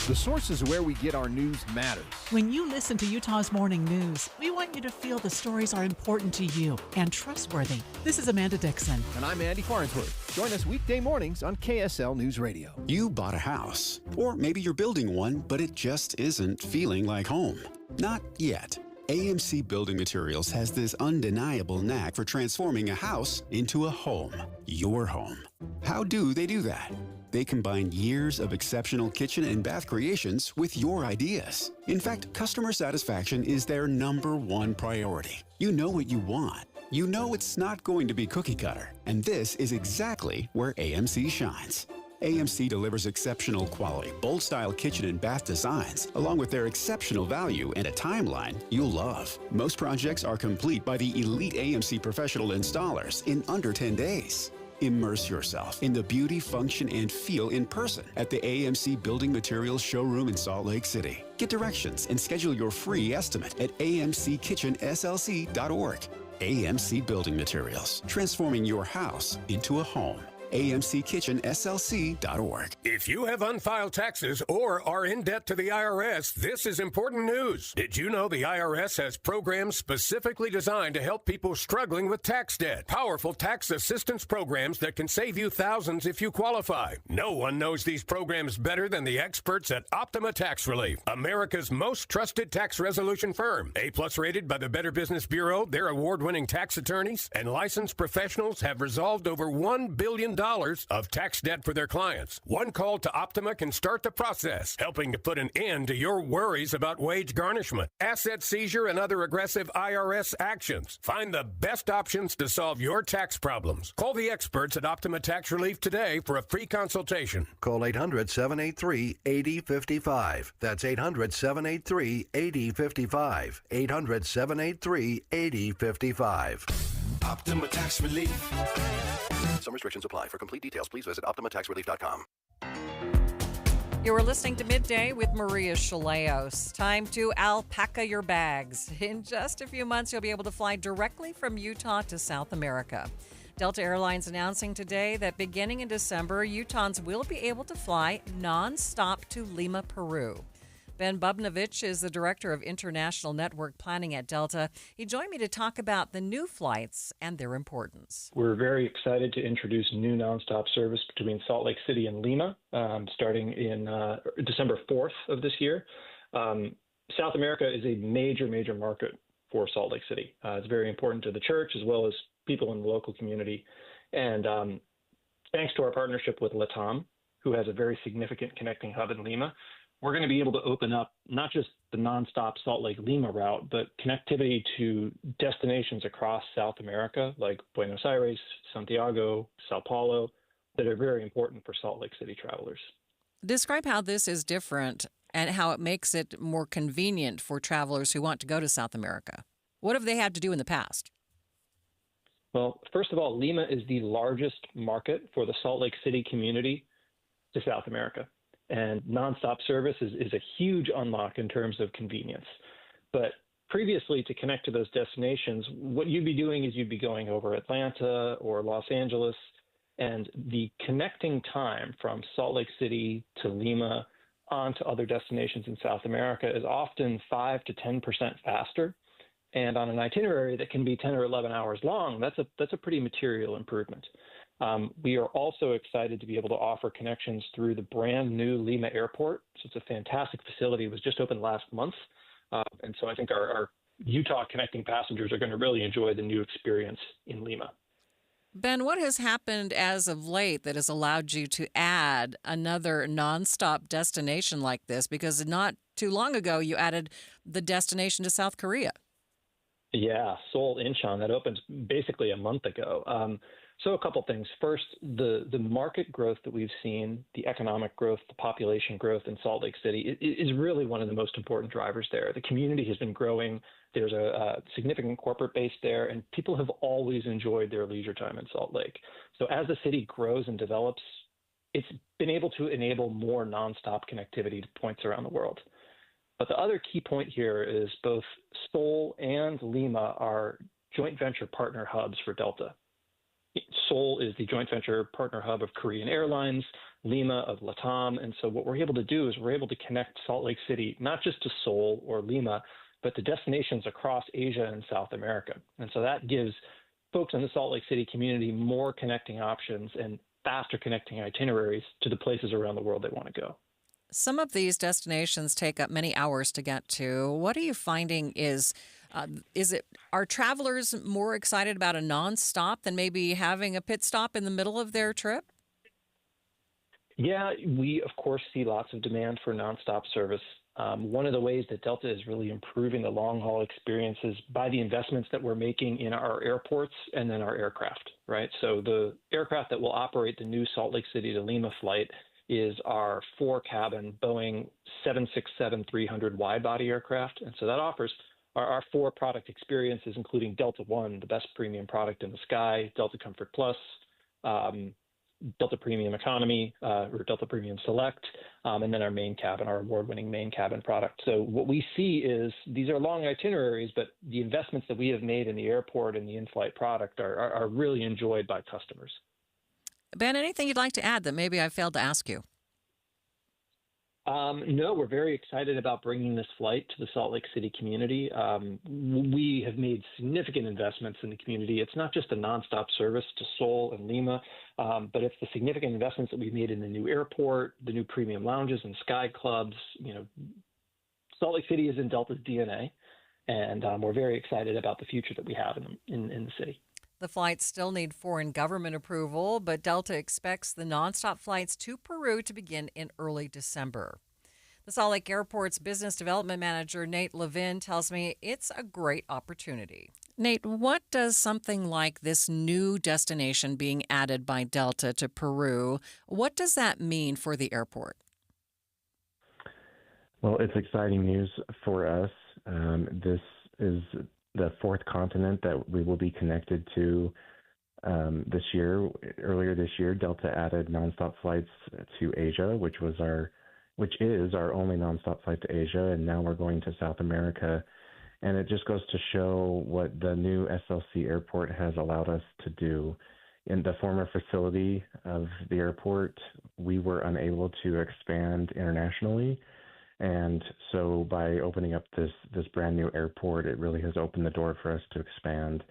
S11: The sources where we get our news matters.
S23: When you listen to Utah's Morning News, we want you to feel the stories are important to you and trustworthy. This is Amanda Dixon.
S11: And I'm Andy Farnsworth. Join us weekday mornings on KSL News Radio.
S24: You bought a house, or maybe you're building one, but it just isn't feeling like home. Not yet. AMC Building Materials has this undeniable knack for transforming a house into a home. Your home. How do they do that? They combine years of exceptional kitchen and bath creations with your ideas. In fact, customer satisfaction is their #1 priority. You know what you want. You know it's not going to be cookie cutter. And this is exactly where AMC shines. AMC delivers exceptional quality, bold-style kitchen and bath designs, along with their exceptional value and a timeline you'll love. Most projects are complete by the elite AMC professional installers in under 10 days. Immerse yourself in the beauty, function, and feel in person at the AMC Building Materials showroom in Salt Lake City. Get directions and schedule your free estimate at amckitchenslc.org. AMC Building Materials, transforming your house into a home. amckitchenslc.org.
S25: If you have unfiled taxes or are in debt to the IRS, this is important news. Did you know the IRS has programs specifically designed to help people struggling with tax debt? Powerful tax assistance programs that can save you thousands if you qualify. No one knows these programs better than the experts at Optima Tax Relief, America's most trusted tax resolution firm. A+ rated by the Better Business Bureau, their award-winning tax attorneys and licensed professionals have resolved over $1 billion of tax debt for their clients. One call to Optima can start the process, helping to put an end to your worries about wage garnishment, asset seizure, and other aggressive IRS actions. Find the best options to solve your tax problems. Call the experts at Optima Tax Relief today for a free consultation.
S26: Call 800-783-8055. That's 800-783-8055. 800-783-8055.
S16: Optima Tax Relief. Some restrictions apply. For complete details, please visit OptimaTaxRelief.com.
S5: You were listening to Midday with Maria Shilaos. Time to alpaca your bags. In just a few months, you'll be able to fly directly from Utah to South America. Delta Airlines announcing today that beginning in December, Utahns will be able to fly nonstop to Lima, Peru. Ben Bubnovich is the Director of International Network Planning at Delta. He joined me to talk about the new flights and their importance.
S27: We're very excited to introduce new nonstop service between Salt Lake City and Lima, starting in December 4th of this year. South America is a major market for Salt Lake City. It's very important to the church as well as people in the local community. And thanks to our partnership with LATAM, who has a very significant connecting hub in Lima, we're going to be able to open up not just the nonstop Salt Lake Lima route, but connectivity to destinations across South America, like Buenos Aires, Santiago, Sao Paulo, that are very important for Salt Lake City travelers.
S5: Describe how this is different and how it makes it more convenient for travelers who want to go to South America. What have they had to do in the past?
S27: Well, first of all, Lima is the largest market for the Salt Lake City community to South America. And nonstop service is a huge unlock in terms of convenience. But previously, to connect to those destinations, what you'd be doing is you'd be going over Atlanta or Los Angeles, and the connecting time from Salt Lake City to Lima on to other destinations in South America is often 5 to 10% faster. And on an itinerary that can be 10 or 11 hours long, that's a pretty material improvement. We are also excited to be able to offer connections through the brand new Lima Airport. So it's a fantastic facility. It was just opened last month. And so I think our Utah connecting passengers are going to really enjoy the new experience in Lima.
S5: Ben, what has happened as of late that has allowed you to add another nonstop destination like this? Because not too long ago, you added the destination to South Korea.
S27: Yeah, Seoul Incheon, that opened basically a month ago. So a couple things. First, the market growth that we've seen, the economic growth, the population growth in Salt Lake City is really one of the most important drivers there. The community has been growing. There's a significant corporate base there, and people have always enjoyed their leisure time in Salt Lake. So as the city grows and develops, it's been able to enable more nonstop connectivity to points around the world. But the other key point here is both Seoul and Lima are joint venture partner hubs for Delta. Seoul is the joint venture partner hub of Korean Airlines, Lima of LATAM. And so what we're able to do is we're able to connect Salt Lake City, not just to Seoul or Lima, but to destinations across Asia and South America. And so that gives folks in the Salt Lake City community more connecting options and faster connecting itineraries to the places around the world they want to go.
S5: Some of these destinations take up many hours to get to. What are you finding are travelers more excited about a nonstop than maybe having a pit stop in the middle of their trip?
S27: Yeah, we, of course, see lots of demand for nonstop service. One of the ways that Delta is really improving the long-haul experience is by the investments that we're making in our airports and then our aircraft, right? So the aircraft that will operate the new Salt Lake City to Lima flight is our 4-cabin Boeing 767-300 wide-body aircraft. And so that offers our 4 product experiences, including Delta One, the best premium product in the sky, Delta Comfort Plus, Delta Premium Economy, or Delta Premium Select, and then our main cabin, our award-winning main cabin product. So what we see is these are long itineraries, but the investments that we have made in the airport and the in-flight product are really enjoyed by customers.
S5: Ben, anything you'd like to add that maybe I failed to ask you?
S27: No, we're very excited about bringing this flight to the Salt Lake City community. We have made significant investments in the community. It's not just a nonstop service to Seoul and Lima, but it's the significant investments that we've made in the new airport, the new premium lounges and sky clubs. You know, Salt Lake City is in Delta's DNA, and we're very excited about the future that we have in the city.
S5: The flights still need foreign government approval, but Delta expects the nonstop flights to Peru to begin in early December. The Salt Lake Airport's business development manager, Nate Levin, tells me it's a great opportunity. Nate, what does something like this new destination being added by Delta to Peru, what does that mean for the airport?
S1: Well, it's exciting news for us. This is the 4th continent that we will be connected to this year. Earlier this year, Delta added nonstop flights to Asia, which is our only nonstop flight to Asia, and now we're going to South America. And it just goes to show what the new SLC airport has allowed us to do. In the former facility of the airport, we were unable to expand internationally. And so by opening up this brand new airport, it really has opened the door for us to expand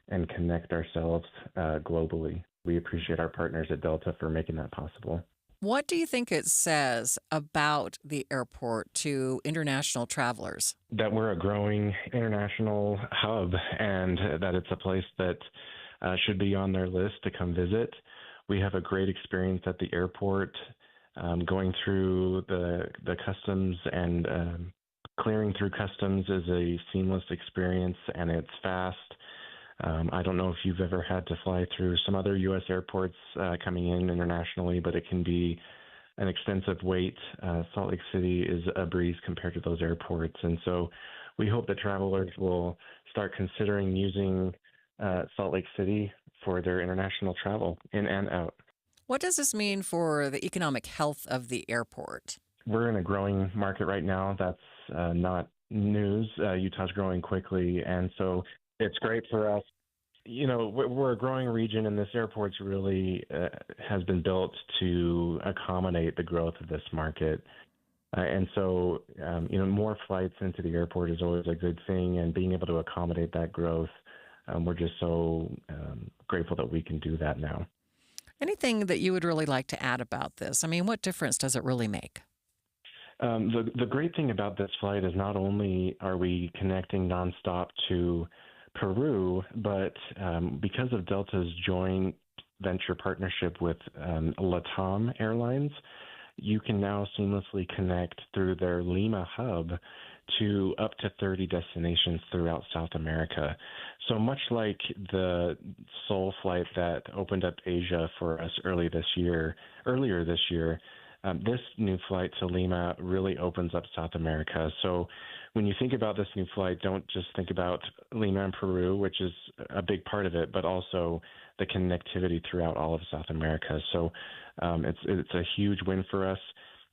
S1: and connect ourselves globally. We appreciate our partners at Delta for making that possible.
S5: What do you think it says about the airport to international travelers?
S1: That we're a growing international hub and that it's a place that should be on their list to come visit. We have a great experience at the airport. Going through the customs and clearing through customs is a seamless experience, and it's fast. I don't know if you've ever had to fly through some other U.S. airports coming in internationally, but it can be an extensive wait. Salt Lake City is a breeze compared to those airports. And so we hope that travelers will start considering using Salt Lake City for their international travel in and out.
S5: What does this mean for the economic health of the airport?
S1: We're in a growing market right now. That's not news. Utah's growing quickly, and so it's great for us. You know, we're a growing region, and this airport's really has been built to accommodate the growth of this market. And so, more flights into the airport is always a good thing, and being able to accommodate that growth, we're just so grateful that we can do that now.
S5: Anything that you would really like to add about this? I mean, what difference does it really make?
S1: The great thing about this flight is not only are we connecting nonstop to Peru, but because of Delta's joint venture partnership with LATAM Airlines, you can now seamlessly connect through their Lima hub to up to 30 destinations throughout South America. So much like the Seoul flight that opened up Asia for us earlier this year, this new flight to Lima really opens up South America. So when you think about this new flight, don't just think about Lima and Peru, which is a big part of it, but also the connectivity throughout all of South America. So it's a huge win for us.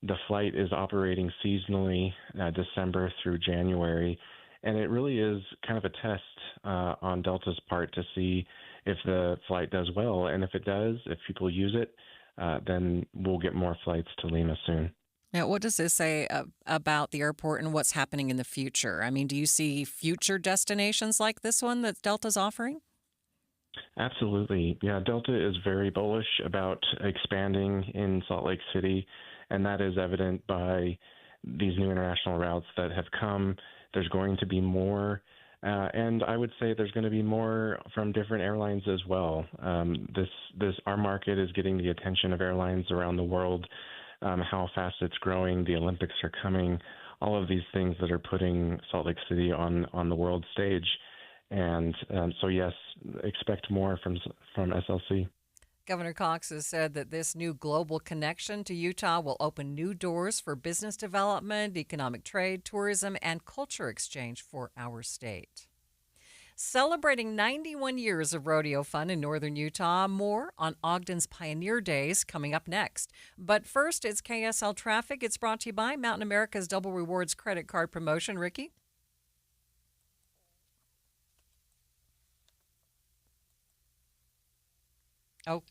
S1: The flight is operating seasonally December through January, and it really is kind of a test on Delta's part to see if the flight does well. And if it does, if people use it, then we'll get more flights to Lima soon.
S5: Now, what does this say about the airport and what's happening in the future? I mean, do you see future destinations like this one that Delta's offering?
S1: Absolutely. Yeah, Delta is very bullish about expanding in Salt Lake City, and that is evident by these new international routes that have come. There's going to be more, and I would say there's going to be more from different airlines as well. Our market is getting the attention of airlines around the world. How fast it's growing, the Olympics are coming, all of these things that are putting Salt Lake City on the world stage. And so, yes, expect more from SLC.
S5: Governor Cox has said that this new global connection to Utah will open new doors for business development, economic trade, tourism, and culture exchange for our state. Celebrating 91 years of rodeo fun in northern Utah. More on Ogden's Pioneer Days coming up next. But first, it's KSL Traffic. It's brought to you by Mountain America's Double Rewards credit card promotion. Ricky? Oh,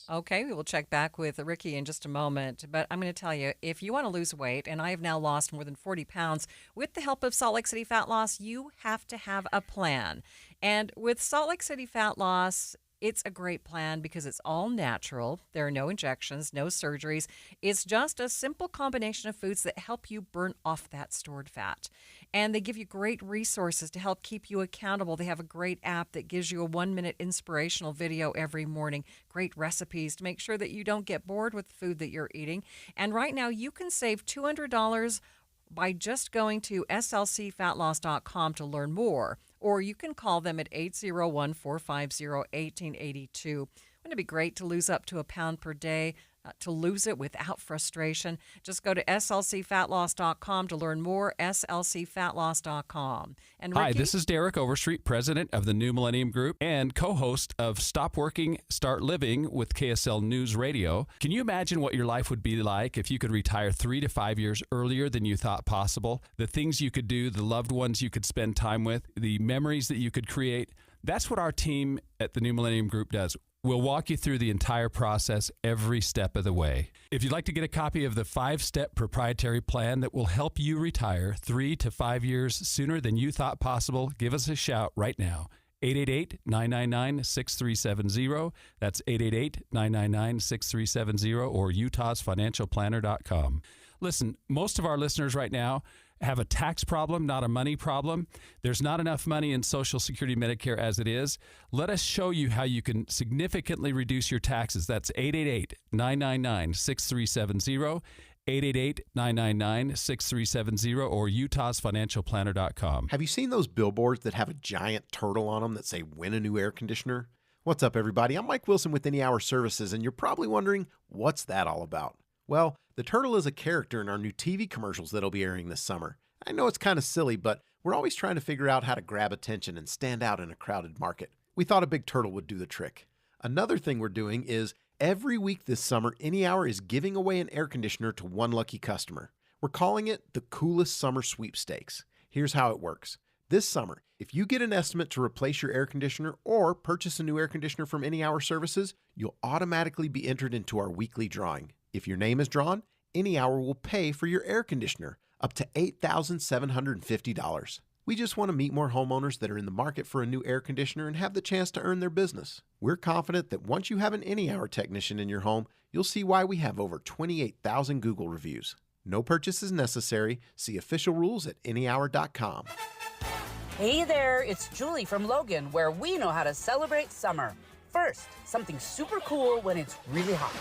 S5: okay. We will check back with Ricky in just a moment. But I'm going to tell you, if you want to lose weight, and I have now lost more than 40 pounds with the help of Salt Lake City Fat Loss, you have to have a plan. And with Salt Lake City Fat Loss, it's a great plan because it's all natural. There are no injections, no surgeries. It's just a simple combination of foods that help you burn off that stored fat. And they give you great resources to help keep you accountable. They have a great app that gives you a 1-minute inspirational video every morning, great recipes to make sure that you don't get bored with the food that you're eating. And right now you can save $200 by just going to slcfatloss.com to learn more. Or you can call them at 801-450-1882. Wouldn't it be great to lose up to a pound per day, to lose it without frustration? Just go to slcfatloss.com to learn more, slcfatloss.com. And Ricky?
S2: Hi, this is Derek Overstreet, president of the New Millennium Group and co-host of Stop Working, Start Living with KSL News Radio. Can you imagine what your life would be like if you could retire 3 to 5 years earlier than you thought possible? The things you could do, the loved ones you could spend time with, the memories that you could create. That's what our team at the New Millennium Group does. We'll walk you through the entire process every step of the way. If you'd like to get a copy of the 5-step proprietary plan that will help you retire 3 to 5 years sooner than you thought possible, give us a shout right now. 888-999-6370. That's 888-999-6370 or utahsfinancialplanner.com. Listen, most of our listeners right now, have a tax problem, not a money problem. There's not enough money in Social Security, Medicare as it is. Let us show you how you can significantly reduce your taxes. That's 888-999-6370, 888-999-6370, or utahsfinancialplanner.com.
S4: Have you seen those billboards that have a giant turtle on them that say, win a new air conditioner? What's up, everybody? I'm Mike Wilson with Any Hour Services, and you're probably wondering, what's that all about? Well, the turtle is a character in our new TV commercials that'll be airing this summer. I know it's kind of silly, but we're always trying to figure out how to grab attention and stand out in a crowded market. We thought a big turtle would do the trick. Another thing we're doing is every week this summer, Any Hour is giving away an air conditioner to one lucky customer. We're calling it the Coolest Summer Sweepstakes. Here's how it works. This summer, if you get an estimate to replace your air conditioner or purchase a new air conditioner from Any Hour Services, you'll automatically be entered into our weekly drawing. If your name is drawn, Any Hour will pay for your air conditioner, up to $8,750. We just want to meet more homeowners that are in the market for a new air conditioner and have the chance to earn their business. We're confident that once you have an Any Hour technician in your home, you'll see why we have over 28,000 Google reviews. No purchase is necessary. See official rules at anyhour.com.
S9: Hey there, it's Julie from Logan, where we know how to celebrate summer. First, something super cool when it's really hot.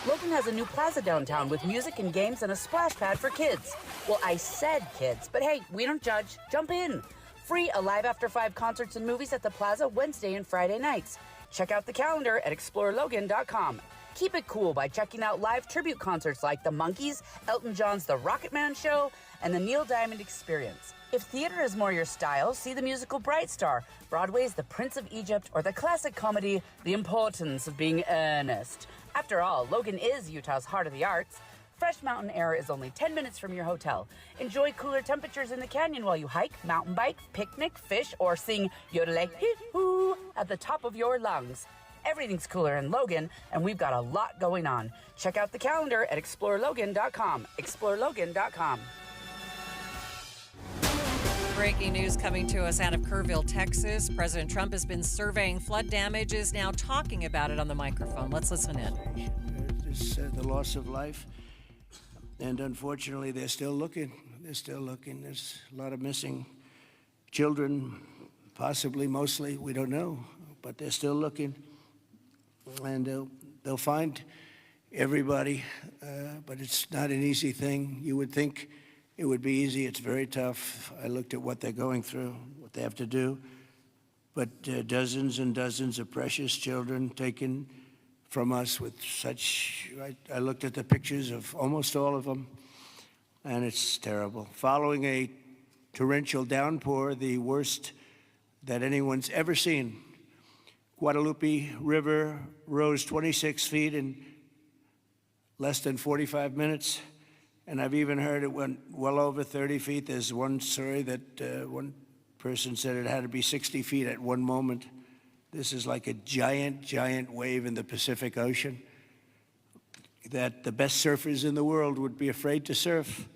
S9: Logan has a new plaza downtown with music and games and a splash pad for kids. Well, I said kids, but hey, we don't judge. Jump in. Free Alive After 5 concerts and movies at the plaza Wednesday and Friday nights. Check out the calendar at explorelogan.com. Keep it cool by checking out live tribute concerts like The Monkees, Elton John's The Rocket Man Show, and the Neil Diamond Experience. If theater is more your style, see the musical Bright Star, Broadway's The Prince of Egypt, or the classic comedy The Importance of Being Earnest. After all, Logan is Utah's heart of the arts. Fresh mountain air is only 10 minutes from your hotel. Enjoy cooler temperatures in the canyon while you hike, mountain bike, picnic, fish, or sing yodelay-hee-hoo at the top of your lungs. Everything's cooler in Logan, and we've got a lot going on. Check out the calendar at explorelogan.com. explorelogan.com.
S5: Breaking news coming to us out of Kerrville, Texas. President Trump has been surveying flood damage, is now talking about it on the microphone. Let's listen in.
S12: The loss of life, and unfortunately, they're still looking. There's a lot of missing children, possibly, mostly, we don't know, but they're still looking, and they'll find everybody, but it's not an easy thing. You would think it would be easy. It's very tough. I looked at what they're going through, what they have to do. But dozens and dozens of precious children taken from us with such... I looked at the pictures of almost all of them, and it's terrible. Following a torrential downpour, the worst that anyone's ever seen, Guadalupe River rose 26 feet in less than 45 minutes. And I've even heard it went well over 30 feet. There's one story that one person said it had to be 60 feet at one moment. This is like a giant, giant wave in the Pacific Ocean that the best surfers in the world would be afraid to surf.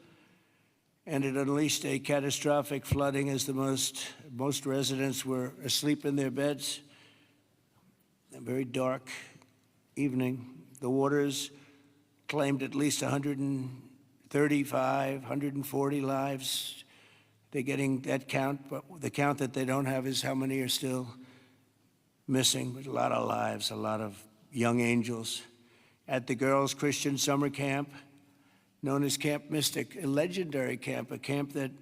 S12: And it unleashed a catastrophic flooding as most residents were asleep in their beds. A very dark evening. The waters claimed at least 135, 140 lives. They're getting that count, but the count that they don't have is how many are still missing. But a lot of lives, a lot of young angels. At the Girls Christian Summer Camp, known as Camp Mystic, a legendary camp, a camp that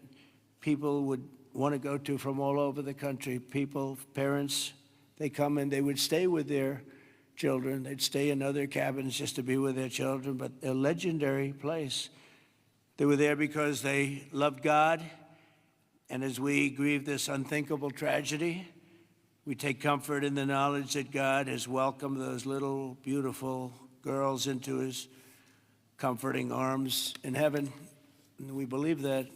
S12: people would want to go to from all over the country. People, parents, they come and they would stay with their children. They'd stay in other cabins just to be with their children, but a legendary place. They were there because they loved God, and as we grieve this unthinkable tragedy, we take comfort in the knowledge that God has welcomed those little, beautiful girls into his comforting arms in heaven. And we believe that,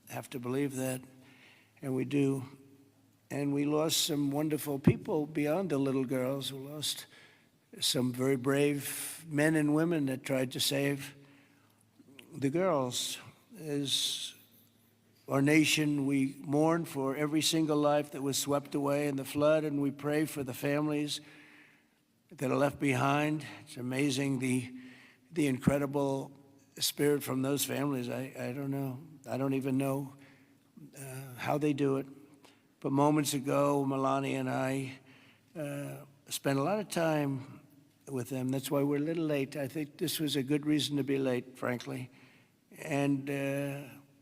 S12: have to believe that, and we do. And we lost some wonderful people beyond the little girls. We lost some very brave men and women that tried to save the girls. As our nation, we mourn for every single life that was swept away in the flood, and we pray for the families that are left behind. It's amazing the incredible spirit from those families, I don't know. I don't even know how they do it. But moments ago, Melania and I spent a lot of time with them. That's why we're a little late. I think this was a good reason to be late, frankly. And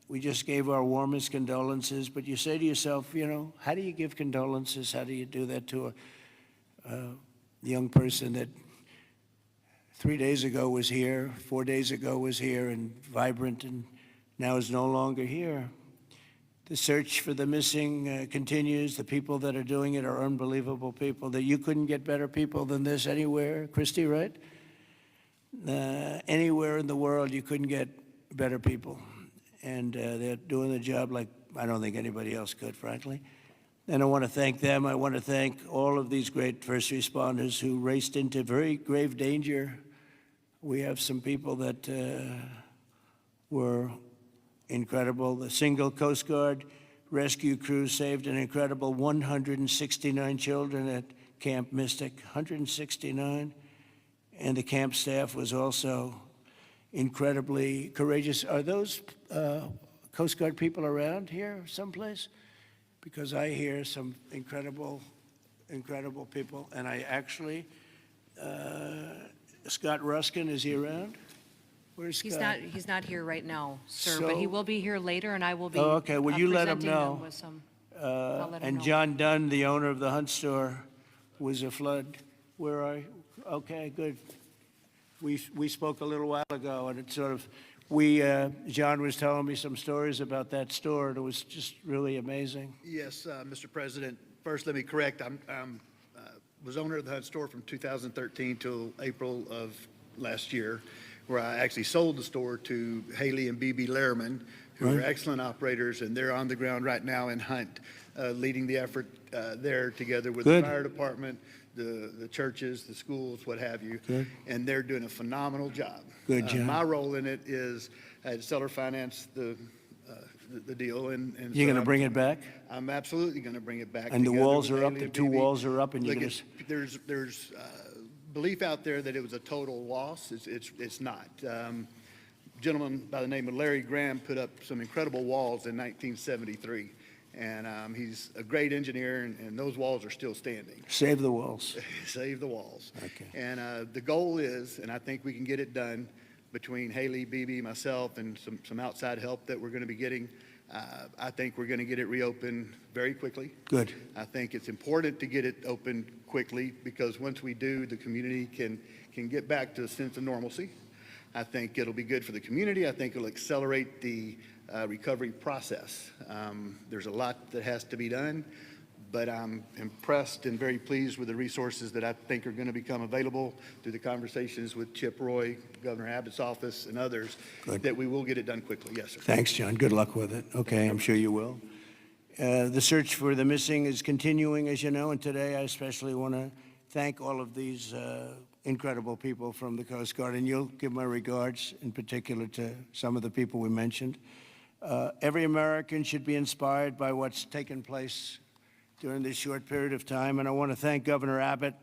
S12: we just gave our warmest condolences. But you say to yourself, you know, how do you give condolences? How do you do that to a young person that 3 days ago was here, 4 days ago was here and vibrant, and now is no longer here? The search for the missing continues. The people that are doing it are unbelievable people. That you couldn't get better people than this anywhere, Christy, right? Anywhere in the world, you couldn't get better people. And they're doing the job like I don't think anybody else could, frankly. And I want to thank them. I want to thank all of these great first responders who raced into very grave danger. We have some people that were incredible. The single Coast Guard rescue crew saved an incredible 169 children at Camp Mystic, 169. And the camp staff was also incredibly courageous. Are those Coast Guard people around here someplace? Because I hear some incredible people. And I actually, Scott Ruskin, is he around? Where's Scott?
S6: He's not here right now, sir, but he will be here later, and I will be.
S12: Oh, okay. Well, you let him know.
S6: With some, I'll let him
S12: and
S6: know.
S12: John Dunn, the owner of the Hunt store, was a flood. Where are you? Okay, good. We spoke a little while ago, and it sort of John was telling me some stories about that store, and it was just really amazing.
S13: Yes, Mr. President. First, let me correct. I was owner of the Hunt store from 2013 till April of last year, where I actually sold the store to Haley and BB Lehrman, who are excellent operators, and they're on the ground right now in Hunt, leading the effort there together with the fire department, the churches, the schools, what have you.
S12: Good.
S13: And they're doing a phenomenal job.
S12: Good job.
S13: My role in it is I had seller finance the deal. And
S12: You're going to bring it back?
S13: I'm absolutely going to bring it back.
S12: And the walls are up, the two walls are up, and you're going to...
S13: There's belief out there that it was a total loss. It's not. A gentleman by the name of Larry Graham put up some incredible walls in 1973. And he's a great engineer, and those walls are still standing.
S12: Save the walls.
S13: Save the walls.
S12: Okay.
S13: And the goal is, and I think we can get it done between Haley, BB, myself, and some outside help that we're going to be getting. I think we're going to get it reopened very quickly.
S12: Good.
S13: I think it's important to get it opened quickly because once we do, the community can get back to a sense of normalcy. I think it'll be good for the community. I think it'll accelerate the recovery process. There's a lot that has to be done, but I'm impressed and very pleased with the resources that I think are going to become available through the conversations with Chip Roy, Governor Abbott's office, and others, that we will get it done quickly. Yes, sir.
S12: Thanks, John. Good luck with it. Okay, I'm sure you will. The search for the missing is continuing, as you know, and today I especially want to thank all of these incredible people from the Coast Guard, and you'll give my regards in particular to some of the people we mentioned. Every American should be inspired by what's taken place during this short period of time, and I want to thank Governor Abbott.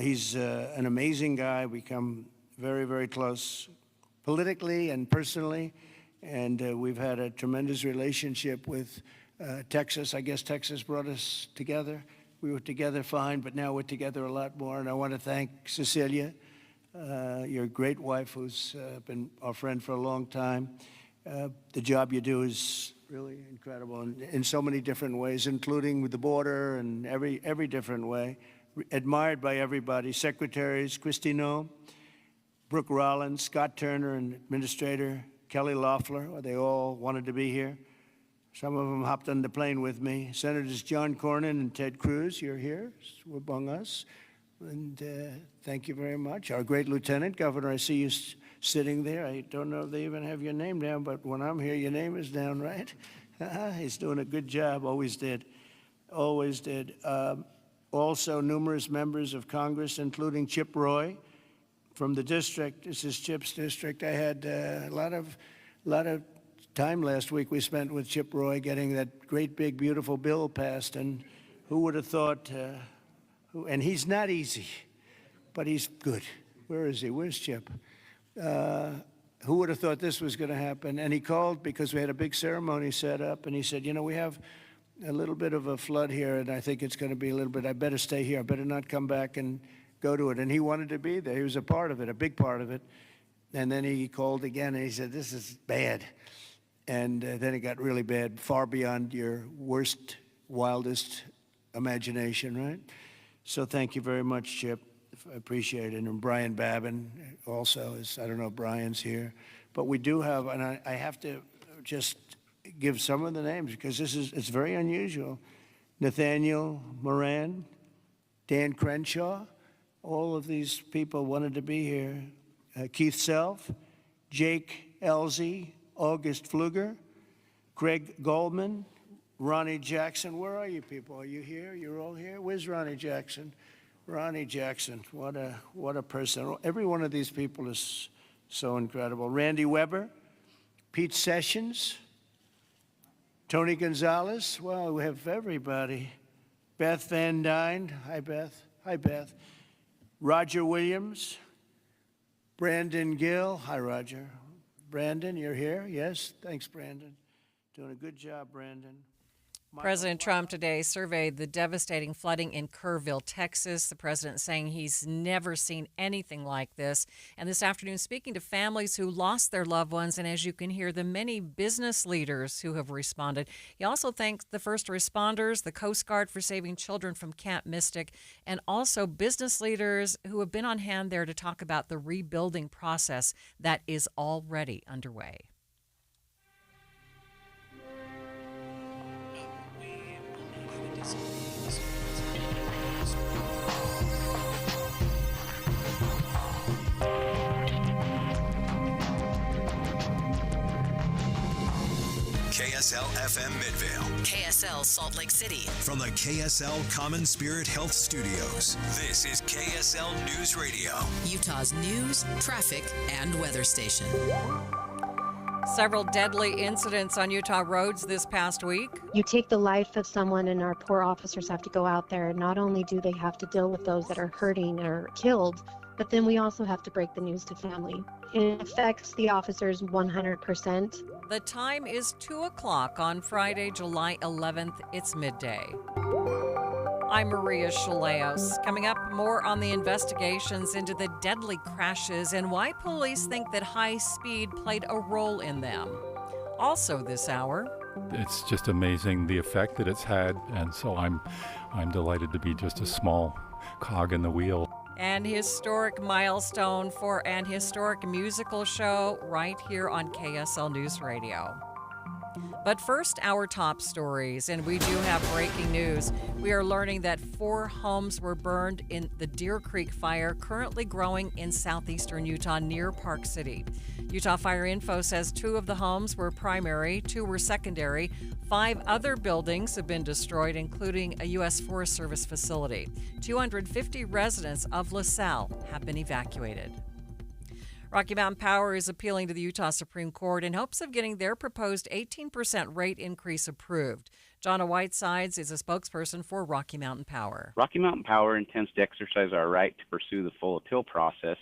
S12: He's an amazing guy. We come very, very close politically and personally, and we've had a tremendous relationship with Texas. I guess Texas brought us together. We were together fine, but now we're together a lot more, and I want to thank Cecilia, your great wife, who's been our friend for a long time. The job you do is really incredible in so many different ways, including with the border and every different way. Admired by everybody. Secretaries, Christine, Brooke Rollins, Scott Turner, and Administrator Kelly Loeffler, they all wanted to be here. Some of them hopped on the plane with me. Senators John Cornyn and Ted Cruz, you're here among us. And thank you very much. Our great Lieutenant Governor, I see you sitting there. I don't know if they even have your name down, but when I'm here, your name is down, right? He's doing a good job, always did. Always did. Also, numerous members of Congress, including Chip Roy from the district. This is Chip's district. I had a lot of time last week we spent with Chip Roy getting that great, big, beautiful bill passed. And who would have thought, and he's not easy, but he's good. Where is he? Where's Chip? who would have thought this was going to happen? And he called because we had a big ceremony set up, and he said, we have a little bit of a flood here, and I think it's going to be a little bit, I better stay here. I better not come back and go to it. And he wanted to be there. He was a part of it, a big part of it. And then he called again, and he said, this is bad. And then it got really bad, far beyond your worst, wildest imagination, right? So thank you very much, Chip. I appreciate it. And Brian Babin also is, I don't know if Brian's here. But we do have, and I have to just give some of the names because it's very unusual. Nathaniel Moran, Dan Crenshaw, all of these people wanted to be here. Keith Self, Jake Elzey, August Pfluger, Greg Goldman, Ronnie Jackson. Where are you people? Are you here? You're all here? Where's Ronnie Jackson? Ronnie Jackson, what a person. Every one of these people is so incredible. Randy Weber, Pete Sessions, Tony Gonzalez. Well, we have everybody. Beth Van Dyne. Hi, Beth. Hi, Beth. Roger Williams. Brandon Gill. Hi, Roger. Brandon, you're here? Yes. Thanks, Brandon. Doing a good job, Brandon.
S5: President Trump today surveyed the devastating flooding in Kerrville, Texas. The president saying he's never seen anything like this. And this afternoon, speaking to families who lost their loved ones, and as you can hear, the many business leaders who have responded. He also thanked the first responders, the Coast Guard for saving children from Camp Mystic, and also business leaders who have been on hand there to talk about the rebuilding process that is already underway.
S10: KSL FM Midvale.
S14: KSL Salt Lake City.
S10: From the KSL Common Spirit Health Studios, this is KSL News Radio.
S14: Utah's news, traffic, and weather station.
S5: Several deadly incidents on Utah roads this past week.
S15: You take the life of someone, and our poor officers have to go out there. Not only do they have to deal with those that are hurting or killed, but then we also have to break the news to family. It affects the officers 100%.
S5: The time is 2 o'clock on Friday, July 11th. It's midday. I'm Maria Shilaos. Coming up, more on the investigations into the deadly crashes and why police think that high speed played a role in them. Also this hour,
S17: it's just amazing the effect that it's had, and so I'm delighted to be just a small cog in the wheel.
S5: An historic milestone for an historic musical show right here on KSL News Radio. But first, our top stories, and we do have breaking news. We are learning that 4 homes were burned in the Deer Creek fire currently growing in southeastern Utah near Park City. Utah Fire Info says 2 of the homes were primary, 2 were secondary. 5 other buildings have been destroyed, including a U.S. Forest Service facility. 250 residents of LaSalle have been evacuated. Rocky Mountain Power is appealing to the Utah Supreme Court in hopes of getting their proposed 18% rate increase approved. Jonna Whitesides is a spokesperson for Rocky Mountain Power.
S18: Rocky Mountain Power intends to exercise our right to pursue the full appeal process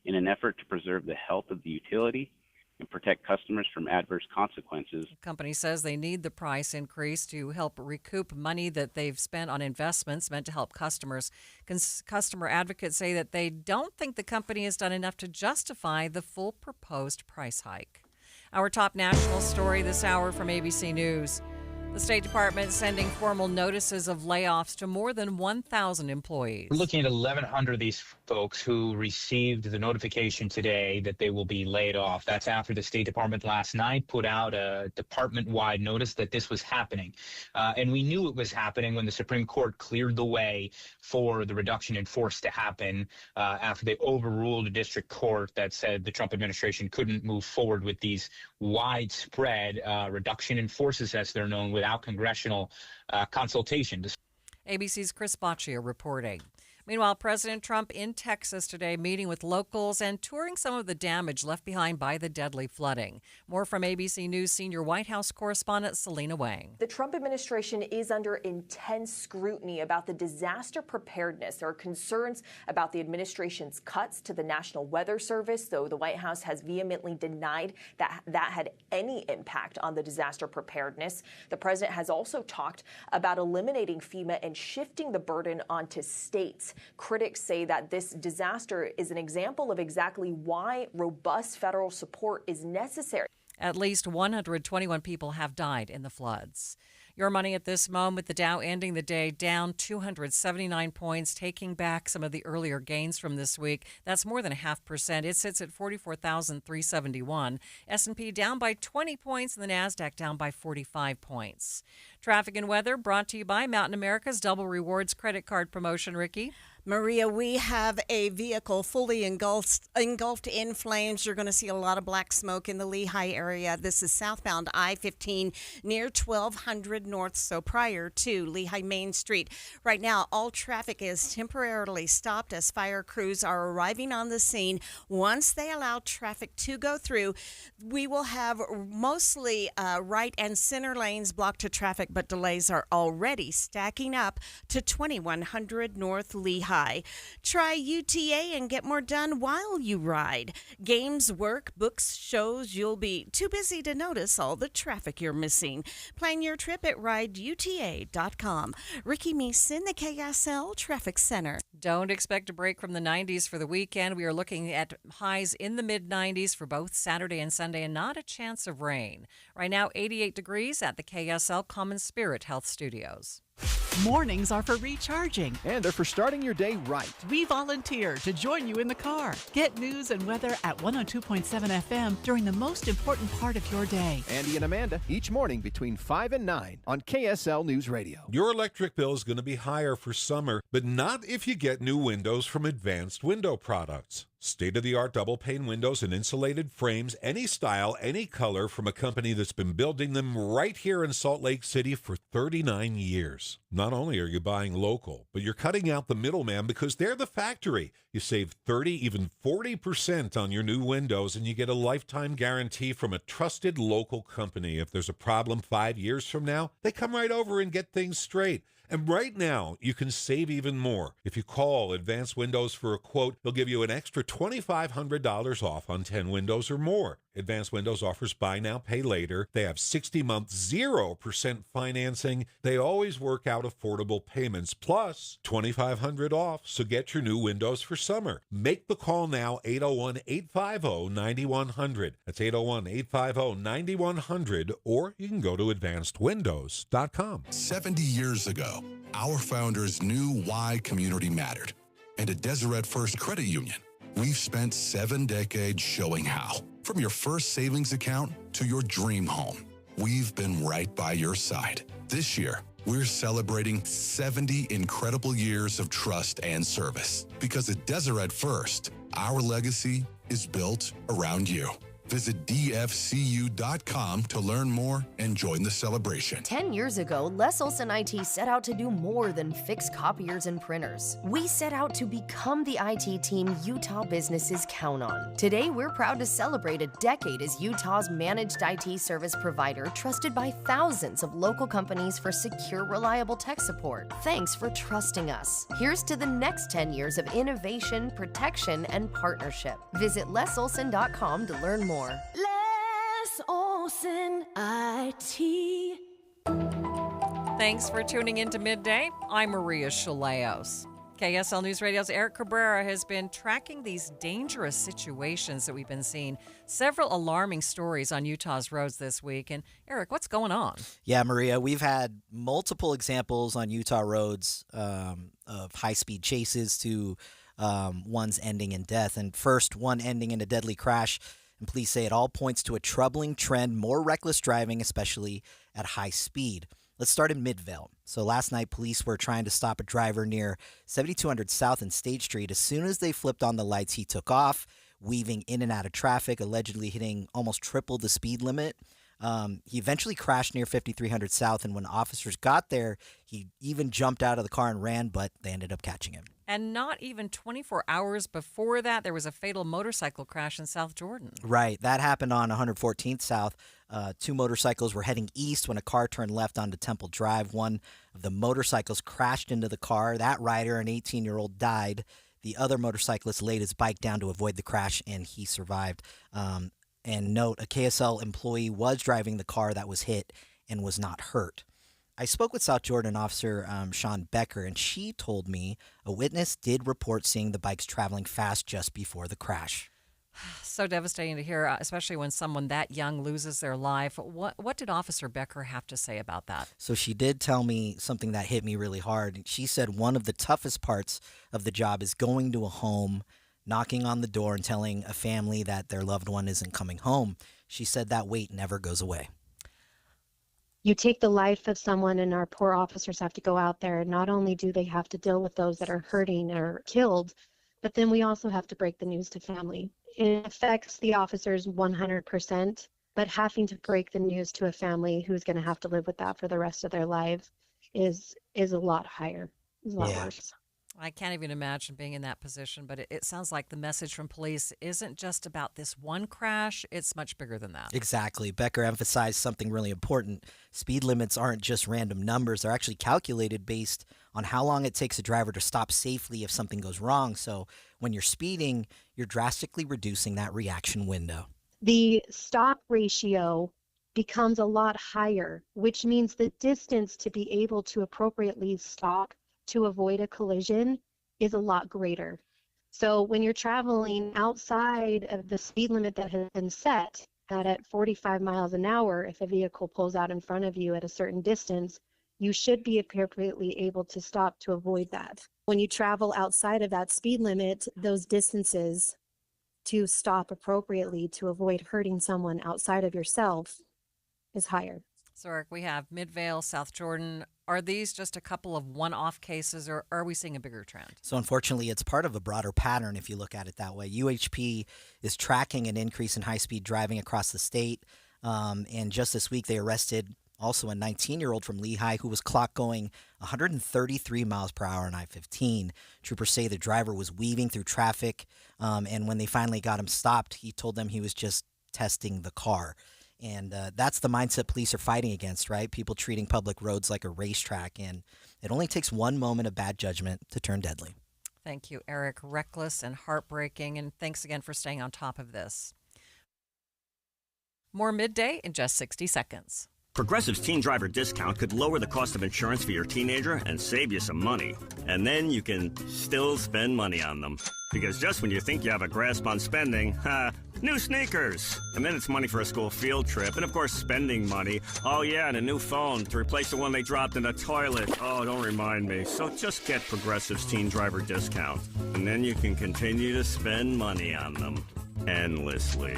S18: in an effort to preserve the health of the utility and protect customers from adverse consequences.
S5: The company says they need the price increase to help recoup money that they've spent on investments meant to help customers. Customer advocates say that they don't think the company has done enough to justify the full proposed price hike. Our top national story this hour from ABC News. The State Department sending formal notices of layoffs to more than 1,000 employees.
S19: We're looking at 1,100 of these folks who received the notification today that they will be laid off. That's after the State Department last night put out a department-wide notice that this was happening. And we knew it was happening when the Supreme Court cleared the way for the reduction in force to happen after they overruled a district court that said the Trump administration couldn't move forward with these widespread reduction in forces, as they're known, without congressional consultation.
S5: ABC's Chris Boccia reporting. Meanwhile, President Trump in Texas today meeting with locals and touring some of the damage left behind by the deadly flooding. More from ABC News senior White House correspondent Selena Wang.
S3: The Trump administration is under intense scrutiny about the disaster preparedness. There are concerns about the administration's cuts to the National Weather Service, though the White House has vehemently denied that that had any impact on the disaster preparedness. The president has also talked about eliminating FEMA and shifting the burden onto states. Critics say that this disaster is an example of exactly why robust federal support is necessary.
S5: At least 121 people have died in the floods. Your money at this moment, the Dow ending the day down 279 points, taking back some of the earlier gains from this week. That's more than 0.5%. It sits at 44,371. S&P down by 20 points and the NASDAQ down by 45 points. Traffic and weather brought to you by Mountain America's Double Rewards credit card promotion. Ricky?
S7: Maria, we have a vehicle fully engulfed in flames. You're going to see a lot of black smoke in the Lehigh area. This is southbound I-15 near 1200 North, so prior to Lehigh Main Street. Right now, all traffic is temporarily stopped as fire crews are arriving on the scene. Once they allow traffic to go through, we will have mostly right and center lanes blocked to traffic, but delays are already stacking up to 2100 North Lehigh. Try UTA and get more done while you ride. Games, work, books, shows, you'll be too busy to notice all the traffic you're missing. Plan your trip at rideuta.com. Ricky Meeson, the KSL Traffic Center.
S5: Don't expect a break from the 90s for the weekend. We are looking at highs in the mid-90s for both Saturday and Sunday and not a chance of rain. Right now, 88 degrees at the KSL Common Spirit Health Studios.
S8: Mornings are for recharging.
S11: And they're for starting your day right.
S8: We volunteer to join you in the car. Get news and weather at 102.7 FM during the most important part of your day.
S11: Andy and Amanda, each morning between 5 and 9 on KSL News Radio.
S20: Your electric bill is going to be higher for summer, but not if you get new windows from Advanced Window Products. State-of-the-art double-pane windows and insulated frames, any style, any color, from a company that's been building them right here in Salt Lake City for 39 years. Not only are you buying local, but you're cutting out the middleman because they're the factory. You save 30, even 40% on your new windows, and you get a lifetime guarantee from a trusted local company. If there's a problem 5 years from now, they come right over and get things straight. And right now, you can save even more. If you call Advanced Windows for a quote, they'll give you an extra $2,500 off on 10 windows or more. Advanced Windows offers buy now, pay later. They have 60-month 0% financing. They always work out affordable payments, plus $2,500 off. So get your new windows for summer. Make the call now, 801-850-9100. That's 801-850-9100, or you can go to advancedwindows.com.
S21: 70 years ago, our founders knew why community mattered. And at Deseret First Credit Union, we've spent 7 decades showing how. From your first savings account to your dream home, we've been right by your side. This year, we're celebrating 70 incredible years of trust and service. Because at Deseret First, our legacy is built around you. Visit dfcu.com to learn more and join the celebration.
S22: 10 years ago, Les Olson IT set out to do more than fix copiers and printers. We set out to become the IT team Utah businesses count on. Today, we're proud to celebrate a decade as Utah's managed IT service provider, trusted by thousands of local companies for secure, reliable tech support. Thanks for trusting us. Here's to the next 10 years of innovation, protection, and partnership. Visit lesolson.com to learn more.
S23: Les Olson IT.
S5: Thanks for tuning in to Midday. I'm Maria Shilaos. KSL News Radio's Eric Cabrera has been tracking these dangerous situations that we've been seeing. Several alarming stories on Utah's roads this week. And Eric, what's going on?
S28: Yeah, Maria, we've had multiple examples on Utah roads of high-speed chases to ones ending in death. And first, one ending in a deadly crash. And police say it all points to a troubling trend, more reckless driving, especially at high speed. Let's start in Midvale. So last night, police were trying to stop a driver near 7200 South and State Street. As soon as they flipped on the lights, he took off, weaving in and out of traffic, allegedly hitting almost triple the speed limit. He eventually crashed near 5300 South, and when officers got there, he even jumped out of the car and ran, but they ended up catching him.
S5: And not even 24 hours before that, there was a fatal motorcycle crash in South Jordan.
S28: Right. That happened on 114th South. Two motorcycles were heading east when a car turned left onto Temple Drive. One of the motorcycles crashed into the car. That rider, an 18-year-old, died. The other motorcyclist laid his bike down to avoid the crash, and he survived. And note, a KSL employee was driving the car that was hit and was not hurt. I spoke with South Jordan officer Sean Becker, and she told me a witness did report seeing the bikes traveling fast just before the crash.
S5: So devastating to hear, especially when someone that young loses their life. What did Officer Becker have to say about that?
S28: So she did tell me something that hit me really hard. She said one of the toughest parts of the job is going to a home, knocking on the door and telling a family that their loved one isn't coming home. She said that weight never goes away.
S15: You take the life of someone, and our poor officers have to go out there. Not only do they have to deal with those that are hurting or killed, but then we also have to break the news to family. It affects the officers 100%, but having to break the news to a family who's going to have to live with that for the rest of their life is a lot higher, a lot worse.
S5: I can't even imagine being in that position, but it sounds like the message from police isn't just about this one crash. It's much bigger than that.
S28: Exactly. Becker emphasized something really important. Speed limits aren't just random numbers. They're actually calculated based on how long it takes a driver to stop safely if something goes wrong. So when you're speeding, you're drastically reducing that reaction window.
S15: The stop ratio becomes a lot higher, which means the distance to be able to appropriately stop to avoid a collision is a lot greater. So when you're traveling outside of the speed limit that has been set, that at 45 miles an hour, if a vehicle pulls out in front of you at a certain distance, you should be appropriately able to stop to avoid that. When you travel outside of that speed limit, those distances to stop appropriately to avoid hurting someone outside of yourself is higher.
S5: So, Eric, we have Midvale, South Jordan. Are these just a couple of one-off cases, or are we seeing a bigger trend?
S28: So, unfortunately, it's part of a broader pattern if you look at it that way. UHP is tracking an increase in high-speed driving across the state. And just this week, they arrested also a 19-year-old from Lehigh who was clocked going 133 miles per hour on I-15. Troopers say the driver was weaving through traffic, and when they finally got him stopped, he told them he was just testing the car. And that's the mindset police are fighting against, right? People treating public roads like a racetrack. And it only takes one moment of bad judgment to turn deadly.
S5: Thank you, Eric. Reckless and heartbreaking. And thanks again for staying on top of this. More Midday in just 60 seconds.
S1: Progressive's Teen Driver discount could lower the cost of insurance for your teenager and save you some money. And then you can still spend money on them. Because just when you think you have a grasp on spending, new sneakers. And then it's money for a school field trip. And of course, spending money. Oh yeah, and a new phone to replace the one they dropped in the toilet. Oh, don't remind me. So just get Progressive's Teen Driver discount. And then you can continue to spend money on them. Endlessly.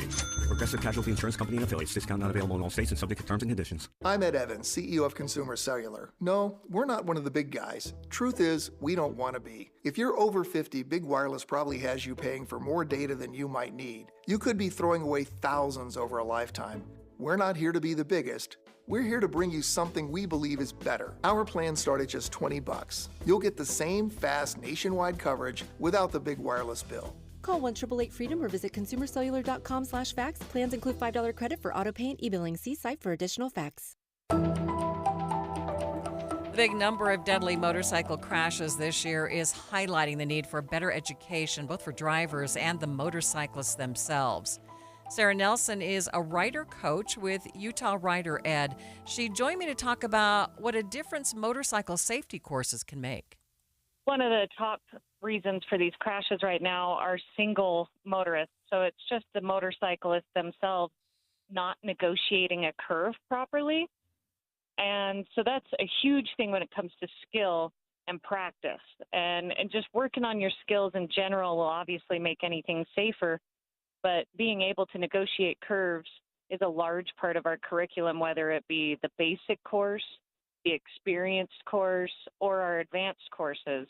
S1: Progressive Casualty Insurance Company and affiliates. Discount not available in all states and subject to terms and conditions.
S2: I'm Ed Evans, CEO of Consumer Cellular. No, we're not one of the big guys. Truth is, we don't want to be. If you're over 50, Big Wireless probably has you paying for more data than you might need. You could be throwing away thousands over a lifetime. We're not here to be the biggest. We're here to bring you something we believe is better. Our plans start at just $20. You'll get the same fast nationwide coverage without the big wireless bill.
S4: Call 1-888-FREEDOM or visit consumercellular.com/facts. Plans include $5 credit for auto pay and e-billing. See site for additional facts.
S5: The big number of deadly motorcycle crashes this year is highlighting the need for better education, both for drivers and the motorcyclists themselves. Sarah Nelson is a rider coach with Utah Rider Ed. She joined me to talk about what a difference motorcycle safety courses can make.
S16: One of the top reasons for these crashes right now are single motorists. So it's just the motorcyclists themselves not negotiating a curve properly. And so that's a huge thing when it comes to skill and practice. And just working on your skills in general will obviously make anything safer. But being able to negotiate curves is a large part of our curriculum, whether it be the basic course, the experienced course, or our advanced courses.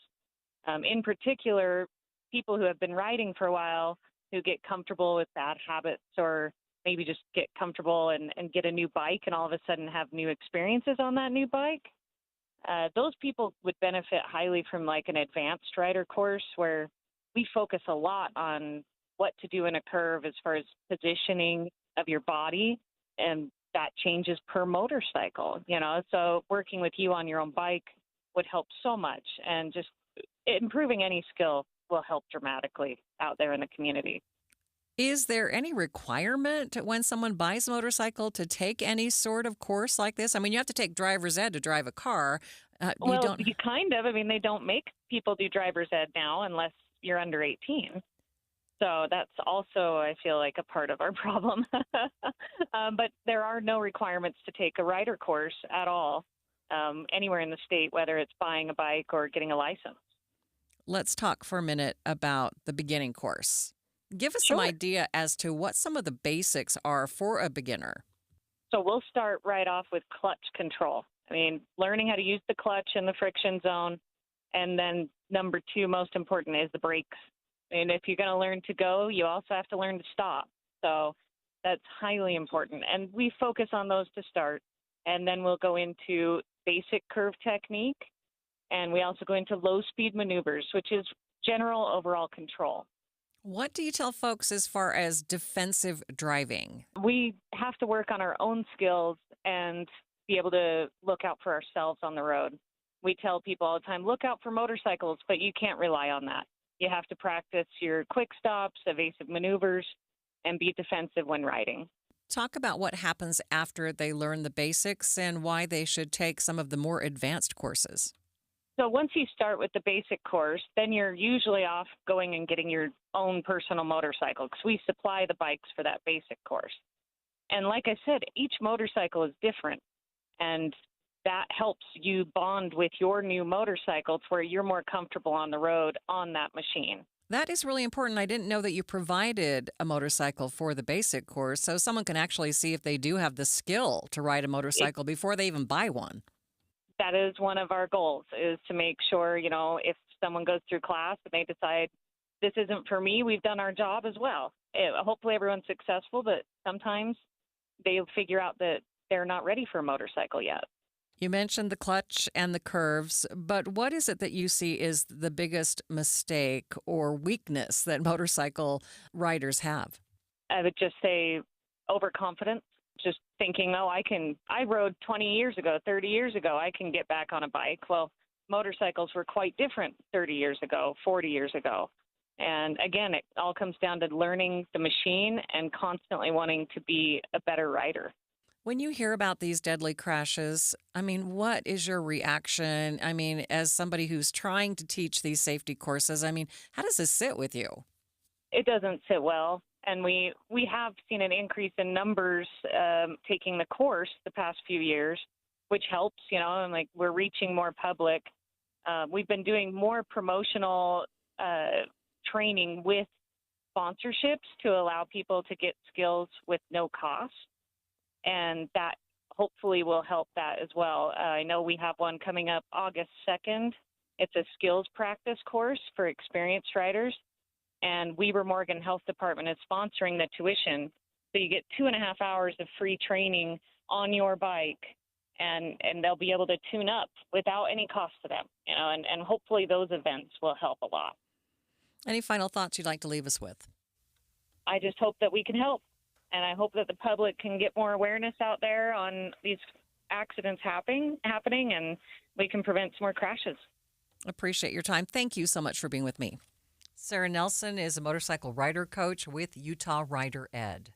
S16: In particular, people who have been riding for a while who get comfortable with bad habits or maybe just get comfortable and get a new bike and all of a sudden have new experiences on that new bike. Those people would benefit highly from like an advanced rider course where we focus a lot on what to do in a curve as far as positioning of your body, and that changes per motorcycle, so working with you on your own bike would help so much, and just improving any skill will help dramatically out there in the community.
S5: Is there any requirement when someone buys a motorcycle to take any sort of course like this? I mean, you have to take driver's ed to drive a car.
S16: You kind of. I mean, they don't make people do driver's ed now unless you're under 18. So that's also, I feel like, a part of our problem. But there are no requirements to take a rider course at all anywhere in the state, whether it's buying a bike or getting a license.
S5: Let's talk for a minute about the beginning course. Give us some idea as to what some of the basics are for a beginner.
S16: So we'll start right off with clutch control. I mean, learning how to use the clutch in the friction zone. And then number 2, most important, is the brakes. And if you're going to learn to go, you also have to learn to stop. So that's highly important. And we focus on those to start. And then we'll go into basic curve technique. And we also go into low-speed maneuvers, which is general overall control.
S5: What do you tell folks as far as defensive driving?
S16: We have to work on our own skills and be able to look out for ourselves on the road. We tell people all the time, look out for motorcycles, but you can't rely on that. You have to practice your quick stops, evasive maneuvers, and be defensive when riding.
S5: Talk about what happens after they learn the basics and why they should take some of the more advanced courses.
S16: So once you start with the basic course, then you're usually off going and getting your own personal motorcycle because we supply the bikes for that basic course. And like I said, each motorcycle is different, and that helps you bond with your new motorcycle to where you're more comfortable on the road on that machine.
S5: That is really important. I didn't know that you provided a motorcycle for the basic course, so someone can actually see if they do have the skill to ride a motorcycle before they even buy one.
S16: That is one of our goals, is to make sure, if someone goes through class and they decide this isn't for me, we've done our job as well. Hopefully everyone's successful, but sometimes they'll figure out that they're not ready for a motorcycle yet.
S5: You mentioned the clutch and the curves, but what is it that you see is the biggest mistake or weakness that motorcycle riders have?
S16: I would just say overconfidence. Just thinking, I rode 20 years ago, 30 years ago, I can get back on a bike. Well, motorcycles were quite different 30 years ago, 40 years ago. And again, it all comes down to learning the machine and constantly wanting to be a better rider.
S5: When you hear about these deadly crashes, what is your reaction? As somebody who's trying to teach these safety courses, how does this sit with you?
S16: It doesn't sit well. And we have seen an increase in numbers taking the course the past few years, which helps, and we're reaching more public. We've been doing more promotional training with sponsorships to allow people to get skills with no cost. And that hopefully will help that as well. I know we have one coming up August 2nd. It's a skills practice course for experienced riders. And Weber Morgan Health Department is sponsoring the tuition. So you get 2.5 hours of free training on your bike, and they'll be able to tune up without any cost to them, and hopefully those events will help a lot.
S5: Any final thoughts you'd like to leave us with?
S16: I just hope that we can help, and I hope that the public can get more awareness out there on these accidents happening, and we can prevent some more crashes.
S5: Appreciate your time. Thank you so much for being with me. Sarah Nelson is a motorcycle rider coach with Utah Rider Ed.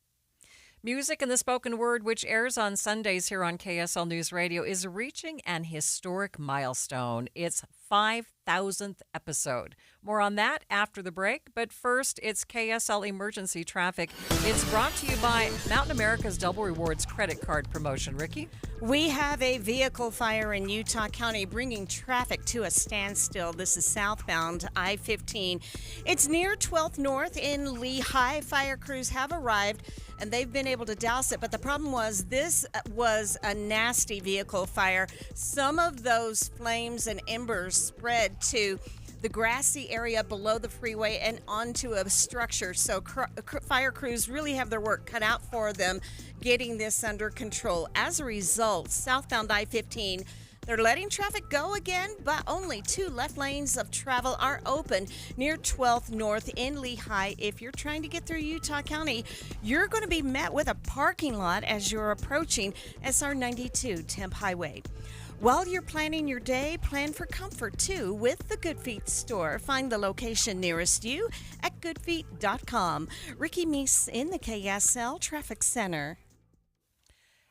S5: Music and the Spoken Word, which airs on Sundays here on KSL News Radio, is reaching an historic milestone. Its 5,000th episode. More on that after the break, but first, it's KSL Emergency Traffic. It's brought to you by Mountain America's Double Rewards credit card promotion. Ricky?
S7: We have a vehicle fire in Utah County bringing traffic to a standstill. This is southbound I-15. It's near 12th North in Lehigh. Fire crews have arrived and they've been able to douse it. But the problem was this was a nasty vehicle fire. Some of those flames and embers spread to the grassy area below the freeway and onto a structure. So fire crews really have their work cut out for them getting this under control. As a result, southbound I-15, they're letting traffic go again, but only 2 left lanes of travel are open near 12th North in Lehigh. If you're trying to get through Utah County, you're going to be met with a parking lot as you're approaching SR 92 Temp Highway. While you're planning your day, plan for comfort too with the Good Feet store. Find the location nearest you at goodfeet.com. Ricky Meese in the KSL Traffic Center.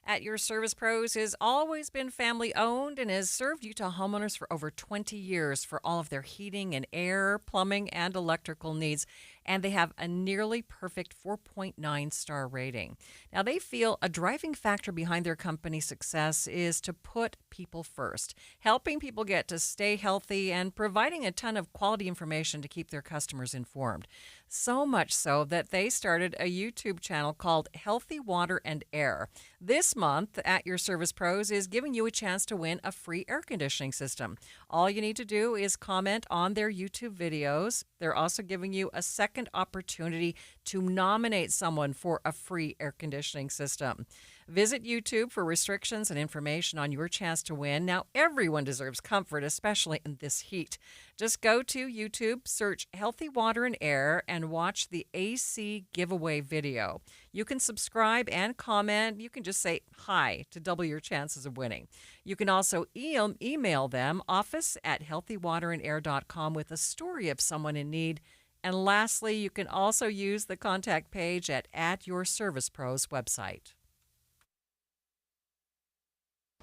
S5: At Your Service Pros has always been family owned and has served Utah homeowners for over 20 years for all of their heating and air, plumbing, and electrical needs. And they have a nearly perfect 4.9 star rating. Now, they feel a driving factor behind their company's success is to put people first, helping people get to stay healthy and providing a ton of quality information to keep their customers informed. So much so that they started a YouTube channel called Healthy Water and Air. This month, At Your Service Pros is giving you a chance to win a free air conditioning system. All you need to do is comment on their YouTube videos. They're also giving you a second opportunity to nominate someone for a free air conditioning system. Visit YouTube for restrictions and information on your chance to win. Now, everyone deserves comfort, especially in this heat. Just go to YouTube, search Healthy Water and Air, and watch the AC giveaway video. You can subscribe and comment. You can just say hi to double your chances of winning. You can also email them, office@healthywaterandair.com, with a story of someone in need. And lastly, you can also use the contact page at Your Service Pros website.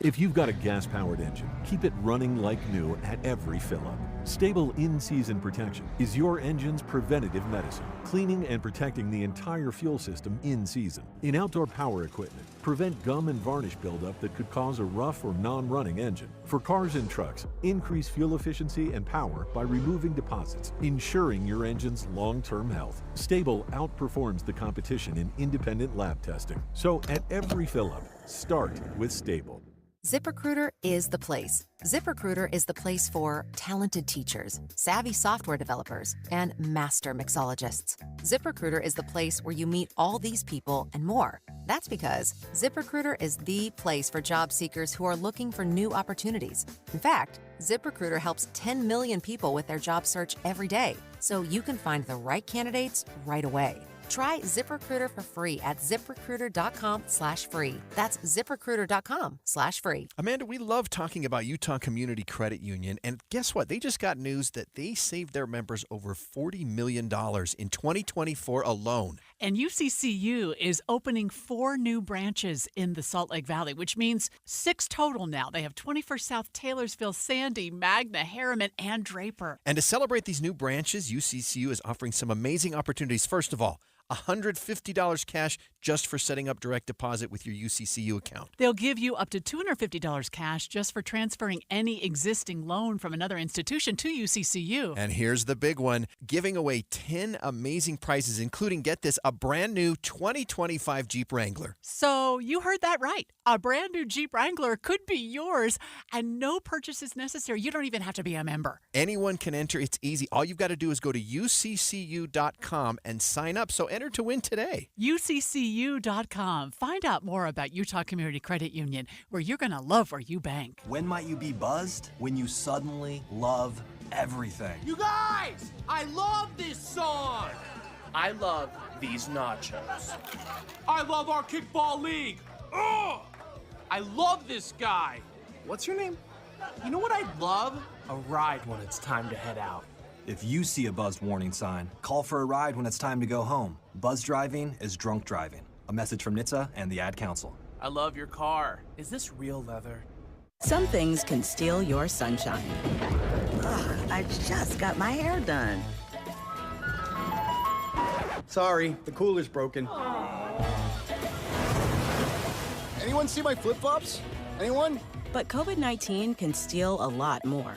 S6: If you've got a gas-powered engine, keep it running like new at every fill-up. Stable in-season protection is your engine's preventative medicine, cleaning and protecting the entire fuel system in season. In outdoor power equipment, prevent gum and varnish buildup that could cause a rough or non-running engine. For cars and trucks, increase fuel efficiency and power by removing deposits, ensuring your engine's long-term health. Stable outperforms the competition in independent lab testing. So at every fill-up, start with Stable.
S9: ZipRecruiter is the place. ZipRecruiter is the place for talented teachers, savvy software developers, and master mixologists. ZipRecruiter is the place where you meet all these people and more. That's because ZipRecruiter is the place for job seekers who are looking for new opportunities. In fact, ZipRecruiter helps 10 million people with their job search every day, so you can find the right candidates right away. Try ZipRecruiter for free at ZipRecruiter.com/free. That's ZipRecruiter.com/free.
S11: Amanda, we love talking about Utah Community Credit Union, and guess what? They just got news that they saved their members over $40 million in 2024 alone.
S8: And UCCU is opening 4 new branches in the Salt Lake Valley, which means 6 total now. They have 21st South, Taylorsville, Sandy, Magna, Harriman, and Draper.
S11: And to celebrate these new branches, UCCU is offering some amazing opportunities. First of all, $150 cash just for setting up direct deposit with your UCCU account.
S8: They'll give you up to $250 cash just for transferring any existing loan from another institution to UCCU.
S11: And here's the big one, giving away 10 amazing prizes, including, get this, a brand new 2025 Jeep Wrangler.
S8: So you heard that right. A brand new Jeep Wrangler could be yours, and no purchase is necessary. You don't even have to be a member.
S11: Anyone can enter. It's easy. All you've got to do is go to uccu.com and sign up. So enter to win today.
S8: UCCU.com. Find out more about Utah Community Credit Union, where you're going to love where you bank.
S12: When might you be buzzed? When you suddenly love everything.
S13: You guys, I love this song. I love these nachos. I love our kickball league. Ugh! I love this guy. What's your name? You know what I'd love? A ride when it's time to head out.
S12: If you see a buzzed warning sign, call for a ride when it's time to go home. Buzz driving is drunk driving. A message from NHTSA and the Ad Council.
S13: I love your car. Is this real leather?
S24: Some things can steal your sunshine. Ugh, I just got my hair done.
S25: Sorry, the cooler's broken. Anyone see my flip-flops? Anyone?
S24: But COVID-19 can steal a lot more.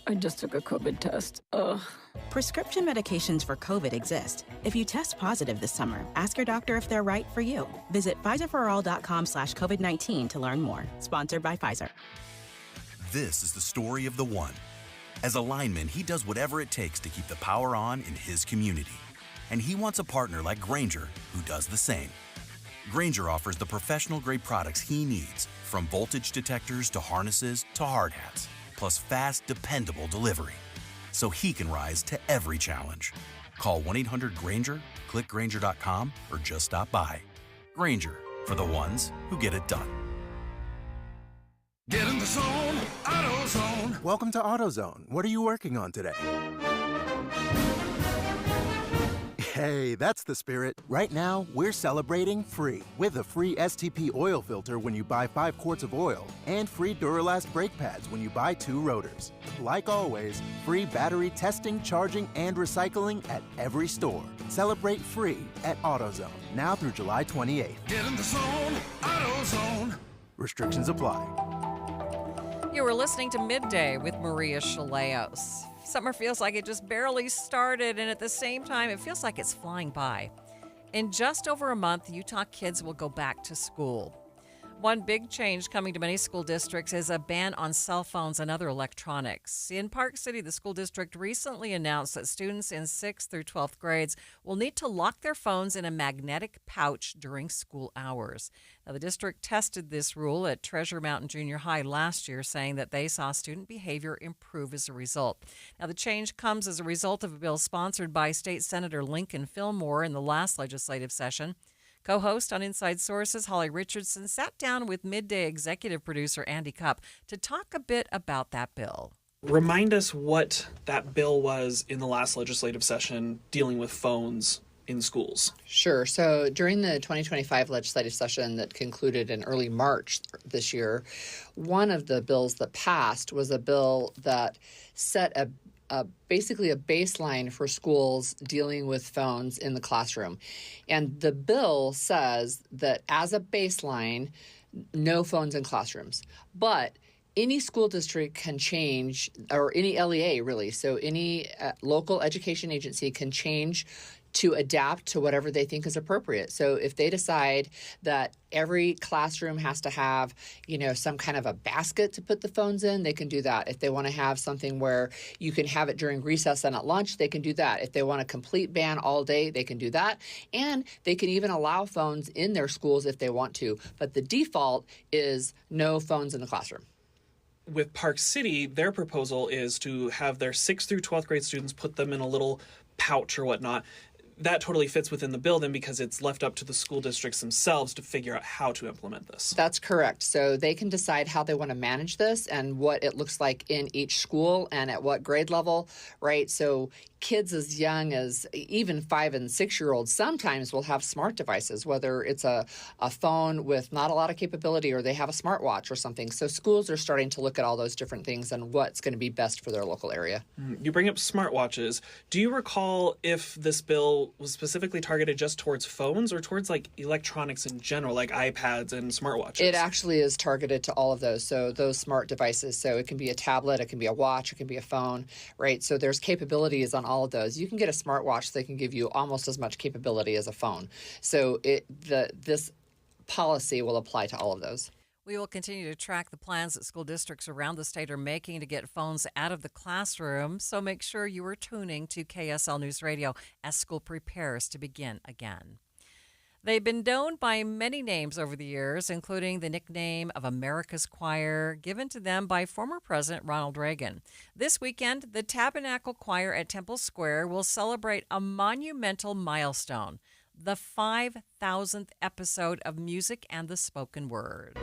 S26: I just took a COVID test. Ugh.
S24: Prescription medications for COVID exist. If you test positive this summer, ask your doctor if they're right for you. Visit PfizerForAll.com/COVID-19 to learn more. Sponsored by Pfizer.
S27: This is the story of the one.
S3: As a lineman, he does whatever it takes to keep the power on in his community. And he wants a partner like Grainger who does the same. Grainger offers the professional-grade products he needs, from voltage detectors to harnesses to hard hats, plus fast, dependable delivery, so he can rise to every challenge. Call 1-800-GRAINGER, click Grainger.com, or just stop by. Grainger, for the ones who get it done.
S10: Get in the zone, AutoZone. Welcome to AutoZone. What are you working on today? Hey, that's the spirit. Right now, we're celebrating free with a free STP oil filter when you buy 5 quarts of oil and free Duralast brake pads when you buy 2 rotors. Like always, free battery testing, charging, and recycling at every store. Celebrate free at AutoZone, now through July 28th. Get in the zone, AutoZone. Restrictions apply.
S5: You were listening to Midday with Maria Shilaos. Summer feels like it just barely started, and at the same time, it feels like it's flying by. In just over a month, Utah kids will go back to school. One big change coming to many school districts is a ban on cell phones and other electronics. In Park City, the school district recently announced that students in 6th through 12th grades will need to lock their phones in a magnetic pouch during school hours. Now, the district tested this rule at Treasure Mountain Junior High last year, saying that they saw student behavior improve as a result. Now, the change comes as a result of a bill sponsored by State Senator Lincoln Fillmore in the last legislative session. Co-host on Inside Sources, Holly Richardson, sat down with Midday executive producer Andy Cupp to talk a bit about that bill.
S14: Remind us what that bill was in the last legislative session dealing with phones in schools.
S17: Sure. So during the 2025 legislative session that concluded in early March this year, one of the bills that passed was a bill that set basically a baseline for schools dealing with phones in the classroom. And the bill says that as a baseline, no phones in classrooms. But any school district can change, or any LEA really, so any local education agency can change to adapt to whatever they think is appropriate. So if they decide that every classroom has to have, some kind of a basket to put the phones in, they can do that. If they want to have something where you can have it during recess and at lunch, they can do that. If they want a complete ban all day, they can do that. And they can even allow phones in their schools if they want to. But the default is no phones in the classroom.
S14: With Park City, their proposal is to have their 6th through 12th grade students put them in a little pouch or whatnot. That totally fits within the bill then, because it's left up to the school districts themselves to figure out how to implement this.
S17: That's correct. So they can decide how they want to manage this and what it looks like in each school and at what grade level, right? So kids as young as even 5 and 6-year-olds sometimes will have smart devices, whether it's a phone with not a lot of capability or they have a smartwatch or something. So schools are starting to look at all those different things and what's going to be best for their local area.
S14: You bring up smartwatches. Do you recall if this bill was specifically targeted just towards phones or towards like electronics in general, like iPads and smartwatches?
S17: It actually is targeted to all of those. So those smart devices. So it can be a tablet, it can be a watch, it can be a phone, right? So there's capabilities on all of those. You can get a smartwatch that can give you almost as much capability as a phone. So this policy will apply to all of those.
S5: We will continue to track the plans that school districts around the state are making to get phones out of the classroom, so make sure you are tuning to KSL News Radio as school prepares to begin again. They've been known by many names over the years, including the nickname of America's Choir, given to them by former President Ronald Reagan. This weekend, the Tabernacle Choir at Temple Square will celebrate a monumental milestone, the 5,000th episode of Music and the Spoken Word.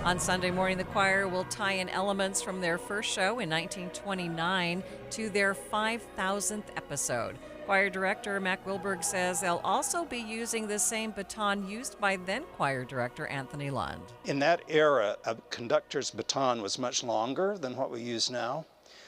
S5: On Sunday morning, the choir will tie in elements from their first show in 1929 to their 5,000th episode. Choir director Mac Wilberg says they'll also be using the same baton used by then choir director Anthony Lund.
S18: In that era, a conductor's baton was much longer than what we use now.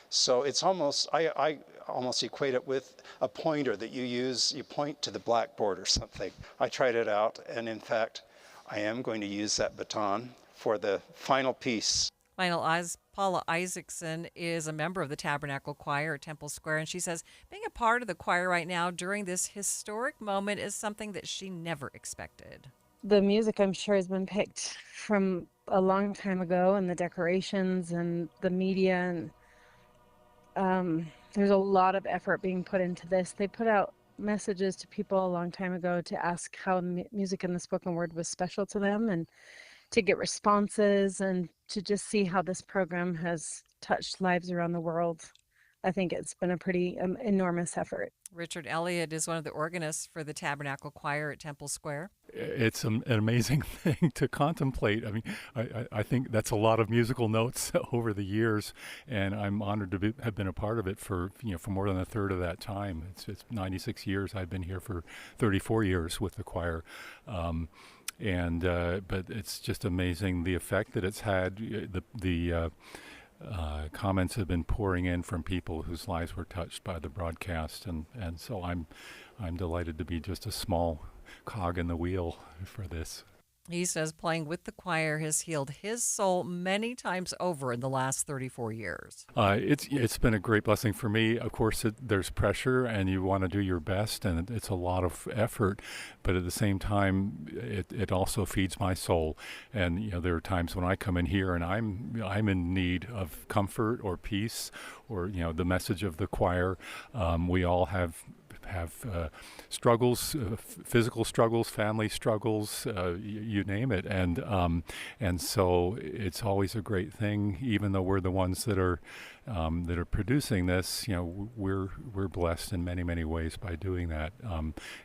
S18: So it's almost, I almost equate it with a pointer that you use, you point to the blackboard or something. I tried it out, and in fact, I am going to use that baton for the final piece.
S5: Paula Isaacson is a member of the Tabernacle Choir at Temple Square, and she says being a part of the choir right now during this historic moment is something that she never expected.
S15: The music, I'm sure, has been picked from a long time ago, and the decorations and the media, and there's a lot of effort being put into this. They put out messages to people a long time ago to ask how music and the spoken word was special to them, and to get responses, and to just see how this program has touched lives around the world. I think it's been a pretty enormous effort.
S5: Richard Elliott is one of the organists for the Tabernacle Choir at Temple Square.
S19: It's an amazing thing to contemplate. I mean, I think that's a lot of musical notes over the years, and I'm honored to have been a part of it for more than a third of that time. It's 96 years. I've been here for 34 years with the choir. But it's just amazing the effect that it's had. The comments have been pouring in from people whose lives were touched by the broadcast, and so I'm delighted to be just a small cog in the wheel for this.
S5: He says playing with the choir has healed his soul many times over in the last 34 years.
S19: It's been a great blessing for me. Of course, there's pressure, and you want to do your best, and it's a lot of effort. But at the same time, it also feeds my soul. And there are times when I come in here and I'm in need of comfort or peace, or the message of the choir. We all have struggles, physical struggles, family struggles, you name it, and so it's always a great thing. Even though we're the ones that are producing this, we're blessed in many ways by doing that.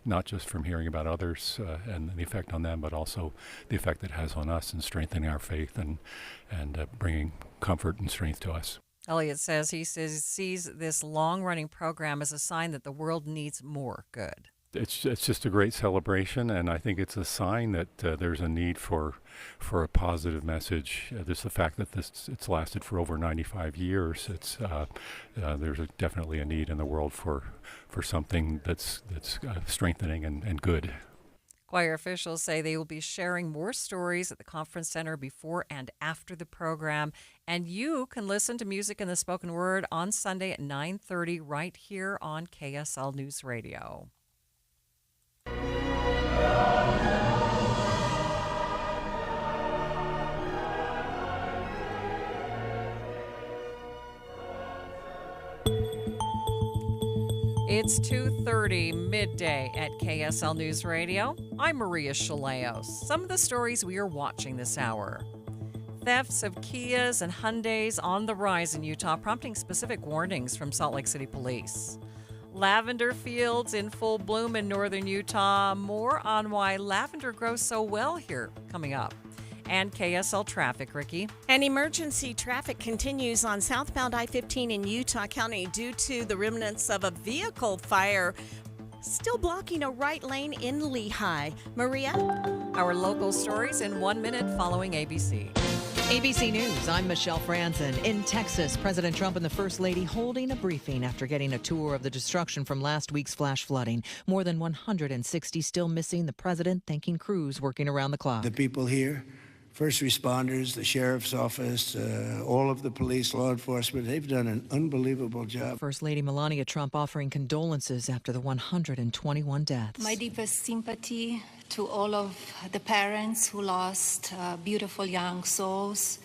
S19: Not just from hearing about others and the effect on them, but also the effect it has on us in strengthening our faith and bringing comfort and strength to us.
S5: Elliott says he sees this long-running program as a sign that the world needs more good.
S19: It's just a great celebration, and I think it's a sign that there's a need for a positive message. There's the fact that it's lasted for over 95 years. There's definitely a need in the world for something that's strengthening and good.
S5: Choir officials say they will be sharing more stories at the conference center before and after the program. And you can listen to Music in the Spoken Word on Sunday at 9:30 right here on KSL News Radio. It's 2:30 midday at KSL News Radio. I'm Maria Shilaos. Some of the stories we are watching this hour. Thefts of Kias and Hyundais on the rise in Utah, prompting specific warnings from Salt Lake City Police. Lavender fields in full bloom in northern Utah. More on why lavender grows so well here coming up. And KSL traffic, Ricky.
S7: And emergency traffic continues on southbound I-15 in Utah County due to the remnants of a vehicle fire still blocking a right lane in Lehigh. Maria?
S5: Our local stories in 1 minute following ABC.
S20: ABC News, I'm Michelle Franzen. In Texas, President Trump and the First Lady holding a briefing after getting a tour of the destruction from last week's flash flooding. More than 160 still missing. The president thanking crews working around the clock.
S21: The people here, first responders, the sheriff's office, all of the police, law enforcement, they've done an unbelievable job.
S20: First Lady Melania Trump offering condolences after the 121 deaths.
S22: My deepest sympathy to all of the parents who lost beautiful young souls.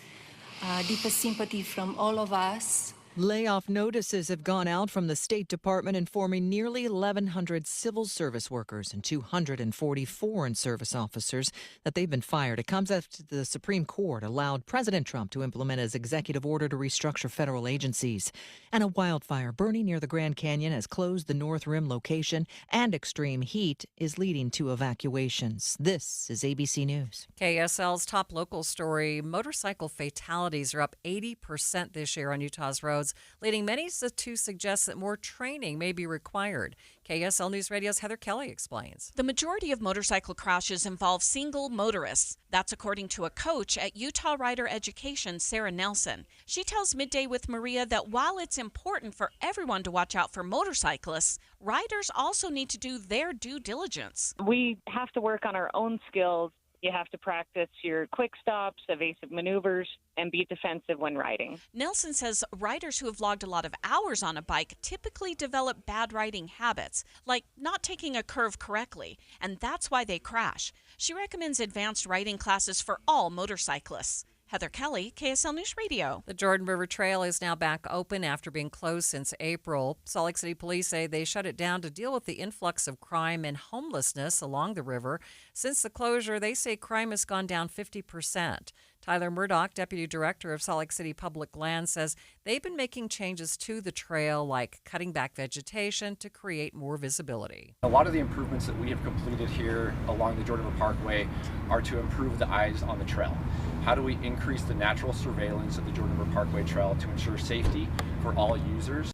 S22: Deepest sympathy from all of us.
S20: Layoff notices have gone out from the State Department informing nearly 1,100 civil service workers and 240 foreign service officers that they've been fired. It comes after the Supreme Court allowed President Trump to implement his executive order to restructure federal agencies. And a wildfire burning near the Grand Canyon has closed the North Rim location, and extreme heat is leading to evacuations. This is ABC News.
S5: KSL's top local story, motorcycle fatalities are up 80% this year on Utah's roads, leading many to suggest that more training may be required. KSL News Radio's Heather Kelly explains.
S23: The majority of motorcycle crashes involve single motorists. That's according to a coach at Utah Rider Education, Sarah Nelson. She tells Midday with Maria that while it's important for everyone to watch out for motorcyclists, riders also need to do their due diligence.
S16: We have to work on our own skills You have to practice your quick stops, evasive maneuvers, and be defensive when riding.
S23: Nelson says riders who have logged a lot of hours on a bike typically develop bad riding habits, like not taking a curve correctly, and that's why they crash. She recommends advanced riding classes for all motorcyclists. Heather Kelly, KSL News Radio.
S5: The Jordan River Trail is now back open after being closed since April. Salt Lake City police say they shut it down to deal with the influx of crime and homelessness along the river. Since the closure, they say crime has gone down 50%. Tyler Murdoch, Deputy Director of Salt Lake City Public Lands, says they've been making changes to the trail, like cutting back vegetation to create more visibility.
S1: A lot of the improvements that we have completed here along the Jordan River Parkway are to improve the eyes on the trail. How do we increase the natural surveillance of the Jordan River Parkway Trail to ensure safety for all users?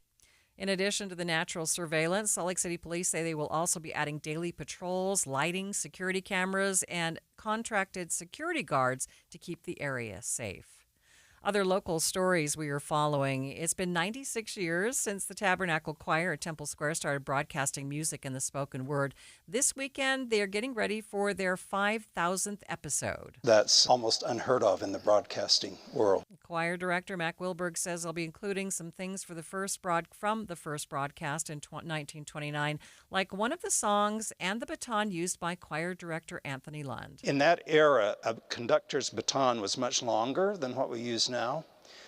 S5: In addition to the natural surveillance, Salt Lake City police say they will also be adding daily patrols, lighting, security cameras, and contracted security guards to keep the area safe. Other local stories we are following. It's been 96 years since the Tabernacle Choir at Temple Square started broadcasting music in the spoken word. This weekend, they are getting ready for their 5,000th episode.
S18: That's almost unheard of in the broadcasting world.
S5: Choir director Mac Wilberg says they'll be including some things for the first broadcast in 1929, like one of the songs and the baton used by choir director Anthony Lund.
S18: In that era, a conductor's baton was much longer than what we use now.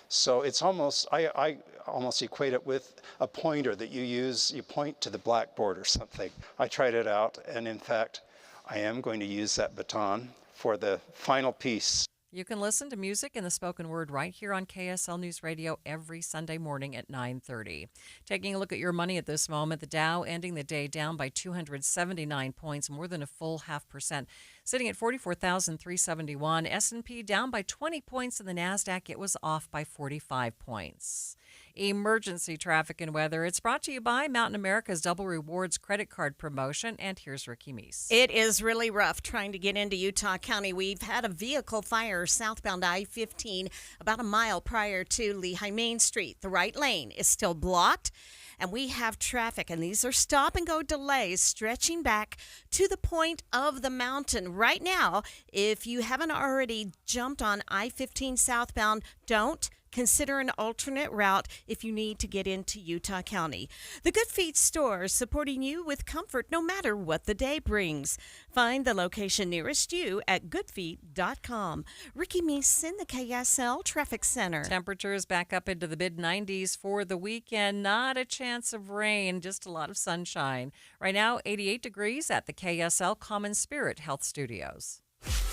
S18: So it's almost, I almost equate it with a pointer that you use, you point to the blackboard or something. I tried it out, and in fact, I am going to use that baton for the final piece.
S5: You can listen to music in the spoken word right here on KSL News Radio every Sunday morning at 9:30. Taking a look at your money at this moment, the Dow ending the day down by 279 points, more than a full 0.5%, sitting at 44,371. S&P down by 20 points, and the NASDAQ, it was off by 45 points. Emergency traffic and weather. It's brought to you by Mountain America's Double Rewards credit card promotion. And here's Ricky Meese.
S7: It is really rough trying to get into Utah County. We've had a vehicle fire southbound I-15 about a mile prior to Lehigh Main Street. The right lane is still blocked, and we have traffic, and these are stop-and-go delays stretching back to the point of the mountain. Right now, if you haven't already jumped on I-15 southbound, don't. Consider an alternate route if you need to get into Utah County. The Good Feet store, supporting you with comfort no matter what the day brings. Find the location nearest you at goodfeet.com. Ricky Meese in the KSL Traffic Center.
S5: Temperatures back up into the mid-90s for the weekend. Not a chance of rain, just a lot of sunshine. Right now, 88 degrees at the KSL Common Spirit Health Studios.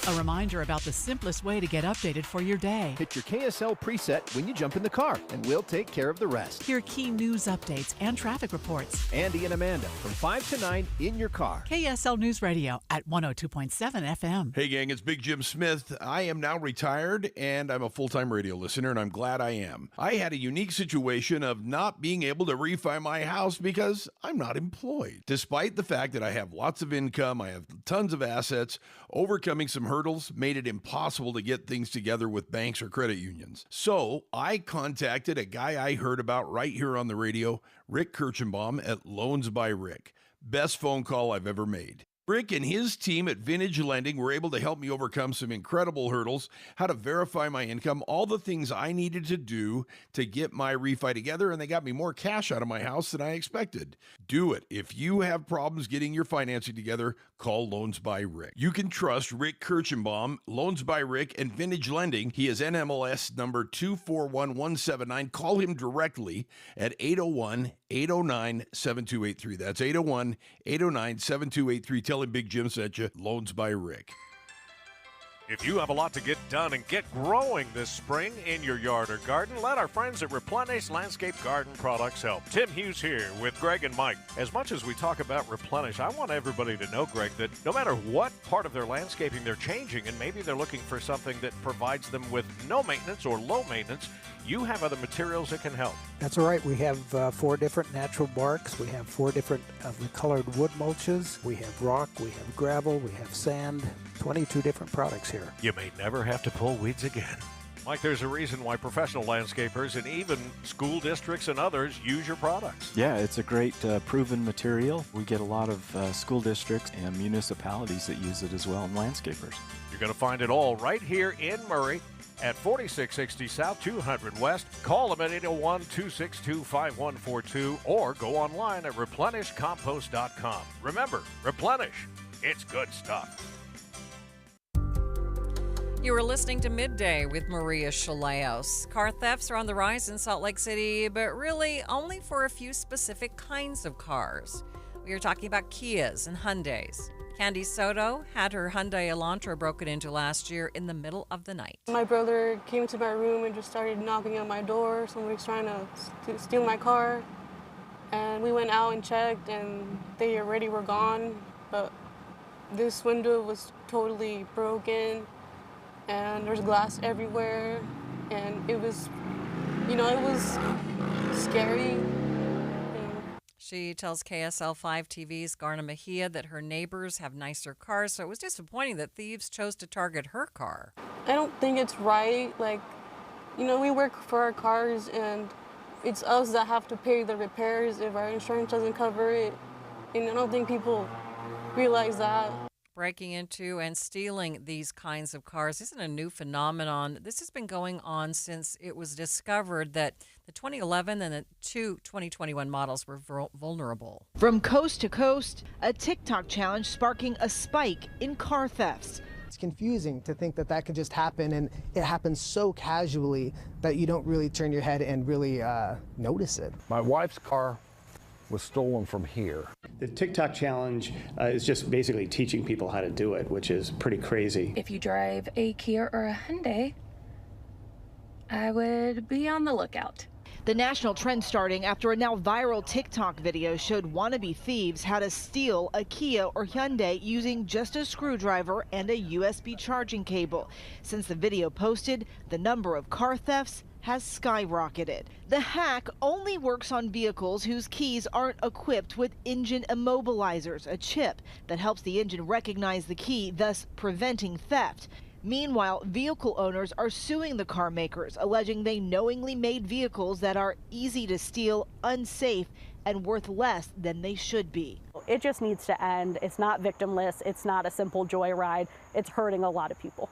S8: A reminder about the simplest way to get updated for your day.
S2: Hit your KSL preset when you jump in the car, and we'll take care of the rest.
S8: Hear key news updates and traffic reports.
S2: Andy and Amanda from 5 to 9 in your car.
S8: KSL News Radio at 102.7 FM.
S4: Hey, gang, it's Big Jim Smith. I am now retired, and I'm a full-time radio listener, and I'm glad I am. I had a unique situation of not being able to refi my house because I'm not employed. Despite the fact that I have lots of income, I have tons of assets, overcoming some hurdles made it impossible to get things together with banks or credit unions. So I contacted a guy I heard about right here on the radio, Rick Kirchenbaum at Loans by Rick. Best phone call I've ever made. Rick and his team at Vintage Lending were able to help me overcome some incredible hurdles, how to verify my income, all the things I needed to do to get my refi together, and they got me more cash out of my house than I expected. Do it. If you have problems getting your financing together, call Loans by Rick. You can trust Rick Kirchenbaum, Loans by Rick, and Vintage Lending. He is NMLS number 241179. Call him directly at 801-809-7283. That's 801-809-7283. Tell him Big Jim sent you. Loans by Rick.
S6: If you have a lot to get done and get growing this spring in your yard or garden, let our friends at Replenish Landscape Garden Products help. Tim Hughes here with Greg and Mike. As much as we talk about Replenish, I want everybody to know, Greg, that no matter what part of their landscaping they're changing, and maybe they're looking for something that provides them with no maintenance or low maintenance, you have other materials that can help.
S9: That's all right. We have 4 different natural barks. We have 4 different of the colored wood mulches. We have rock, we have gravel, we have sand, 22 different products here.
S6: You may never have to pull weeds again. Mike, there's a reason why professional landscapers and even school districts and others use your products.
S11: Yeah, it's a great proven material. We get a lot of school districts and municipalities that use it as well, and landscapers.
S6: You're going to find it all right here in Murray at 4660 South 200 West. Call them at 801-262-5142 or go online at replenishcompost.com. Remember, Replenish. It's good stuff.
S5: You are listening to Midday with Maria Shilaos. Car thefts are on the rise in Salt Lake City, but really only for a few specific kinds of cars. We are talking about Kias and Hyundais. Candy Soto had her Hyundai Elantra broken into last year in the middle of the night.
S12: My brother came to my room and just started knocking on my door. Somebody was trying to steal my car. And we went out and checked, and they already were gone. But this window was totally broken, and there's glass everywhere. And it was, it was scary.
S5: She tells KSL5 TV's Garna Mejia that her neighbors have nicer cars, so it was disappointing that thieves chose to target her car.
S12: I don't think it's right. We work for our cars, and it's us that have to pay the repairs if our insurance doesn't cover it. And I don't think people realize that.
S5: Breaking into and stealing these kinds of cars isn't a new phenomenon. This has been going on since it was discovered that the 2011 and the two 2021 models were vulnerable.
S13: From coast to coast, a TikTok challenge sparking a spike in car thefts.
S24: It's confusing to think that that could just happen, and it happens so casually that you don't really turn your head and really notice it.
S25: My wife's car was stolen from here.
S26: The TikTok challenge is just basically teaching people how to do it, which is pretty crazy.
S27: If you drive a Kia or a Hyundai, I would be on the lookout.
S13: The national trend starting after a now viral TikTok video showed wannabe thieves how to steal a Kia or Hyundai using just a screwdriver and a USB charging cable. Since the video posted, the number of car thefts has skyrocketed. The hack only works on vehicles whose keys aren't equipped with engine immobilizers, a chip that helps the engine recognize the key, thus preventing theft. Meanwhile, vehicle owners are suing the car makers, alleging they knowingly made vehicles that are easy to steal, unsafe, and worth less than they should be.
S28: It just needs to end. It's not victimless. It's not a simple joyride. It's hurting a lot of people.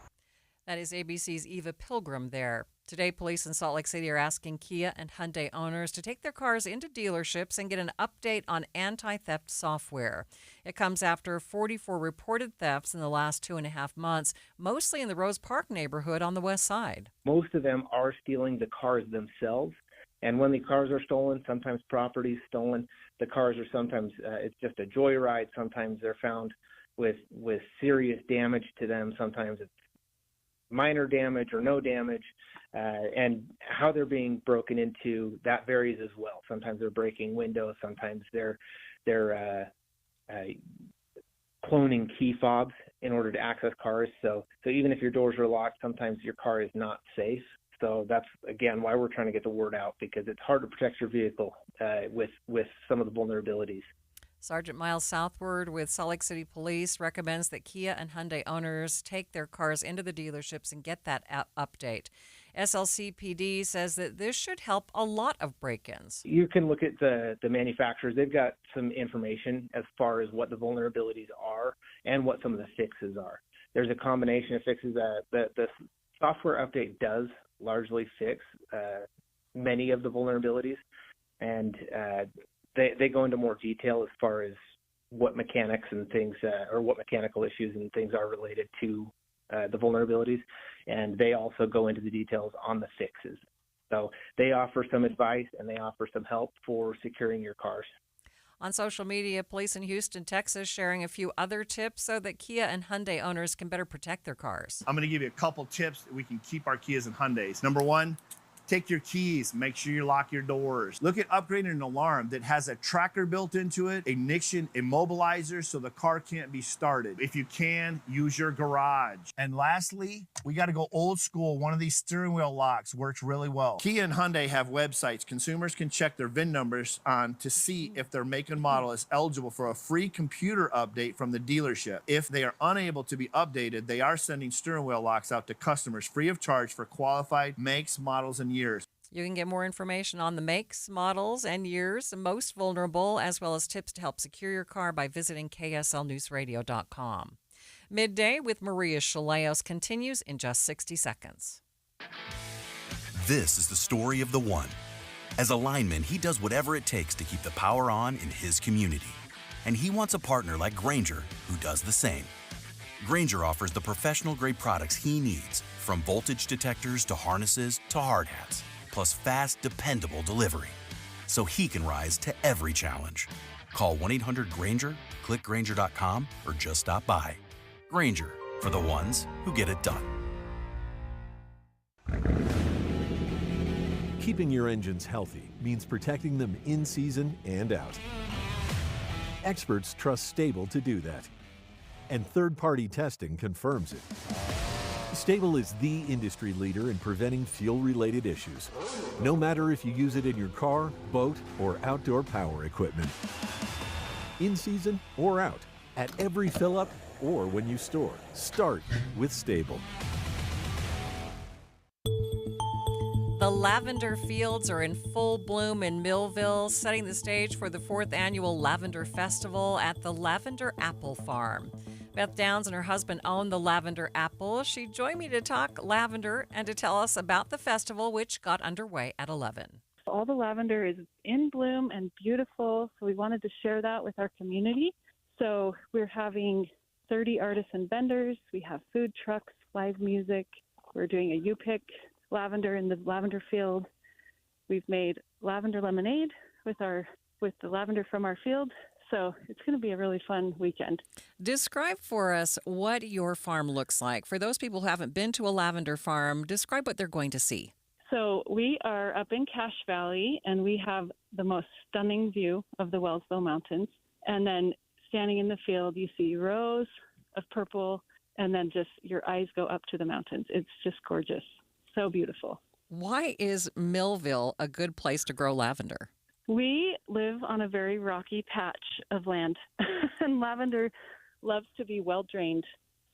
S5: That is ABC's Eva Pilgrim there. Today, police in Salt Lake City are asking Kia and Hyundai owners to take their cars into dealerships and get an update on anti-theft software. It comes after 44 reported thefts in the last 2.5 months, mostly in the Rose Park neighborhood on the west side.
S29: Most of them are stealing the cars themselves. And when the cars are stolen, sometimes property is stolen. The cars are sometimes, it's just a joyride. Sometimes they're found with serious damage to them. Sometimes it's minor damage or no damage. And how they're being broken into, that varies as well. Sometimes they're breaking windows. Sometimes they're cloning key fobs in order to access cars. So even if your doors are locked, sometimes your car is not safe. So that's, again, why we're trying to get the word out, because it's hard to protect your vehicle with some of the vulnerabilities.
S5: Sergeant Miles Southward with Salt Lake City Police recommends that Kia and Hyundai owners take their cars into the dealerships and get that update. SLCPD says that this should help a lot of break-ins.
S29: You can look at the manufacturers. They've got some information as far as what the vulnerabilities are and what some of the fixes are. There's a combination of fixes that the software update does largely fix many of the vulnerabilities, and they go into more detail as far as what mechanics and things or what mechanical issues and things are related to the vulnerabilities, and they also go into the details on the fixes. So they offer some advice and they offer some help for securing your cars.
S5: On social media, police in Houston, Texas, sharing a few other tips so that Kia and Hyundai owners can better protect their cars.
S30: I'm going to give you a couple tips that we can keep our Kias and Hyundais. Number one,
S3: Take your keys, make sure you lock your doors. Look at upgrading an alarm that has a tracker built into it, ignition immobilizer so the car can't be started. If you can, use your garage. And lastly, we got to go old school. One of these steering wheel locks works really well. Kia and Hyundai have websites consumers can check their VIN numbers on to see if their make and model is eligible for a free computer update from the dealership. If they are unable to be updated, they are sending steering wheel locks out to customers free of charge for qualified makes, models, and years.
S5: You can get more information on the makes, models, and years most vulnerable, as well as tips to help secure your car by visiting kslnewsradio.com. Midday with Maria Shilaos continues in just 60 seconds.
S10: This is the story of the one. As a lineman, he does whatever it takes to keep the power on in his community. And he wants a partner like Grainger who does the same. Grainger offers the professional-grade products he needs, from voltage detectors to harnesses to hard hats, plus fast, dependable delivery, so he can rise to every challenge. Call 1-800-GRAINGER, click Grainger.com, or just stop by. Grainger, for the ones who get it done.
S14: Keeping your engines healthy means protecting them in season and out. Experts trust Stable to do that. And third-party testing confirms it. Stable is the industry leader in preventing fuel-related issues, no matter if you use it in your car, boat, or outdoor power equipment. In season or out, at every fill-up or when you store, start with Stable.
S5: The lavender fields are in full bloom in Millville, setting the stage for the 4th annual Lavender Festival at the Lavender Apple Farm. Beth Downs and her husband own the Lavender Apple. She joined me to talk lavender and to tell us about the festival, which got underway at 11.
S15: All the lavender is in bloom and beautiful, so we wanted to share that with our community. So we're having 30 artists and vendors. We have food trucks, live music. We're doing a U-Pick lavender in the lavender field. We've made lavender lemonade with the lavender from our field. So it's going to be a really fun weekend.
S5: Describe for us what your farm looks like. For those people who haven't been to a lavender farm, describe what they're going to see.
S15: So we are up in Cache Valley, and we have the most stunning view of the Wellsville Mountains. And then standing in the field, you see rows of purple, and then just your eyes go up to the mountains. It's just gorgeous. So beautiful.
S5: Why is Millville a good place to grow lavender?
S15: We live on a very rocky patch of land, and lavender loves to be well-drained.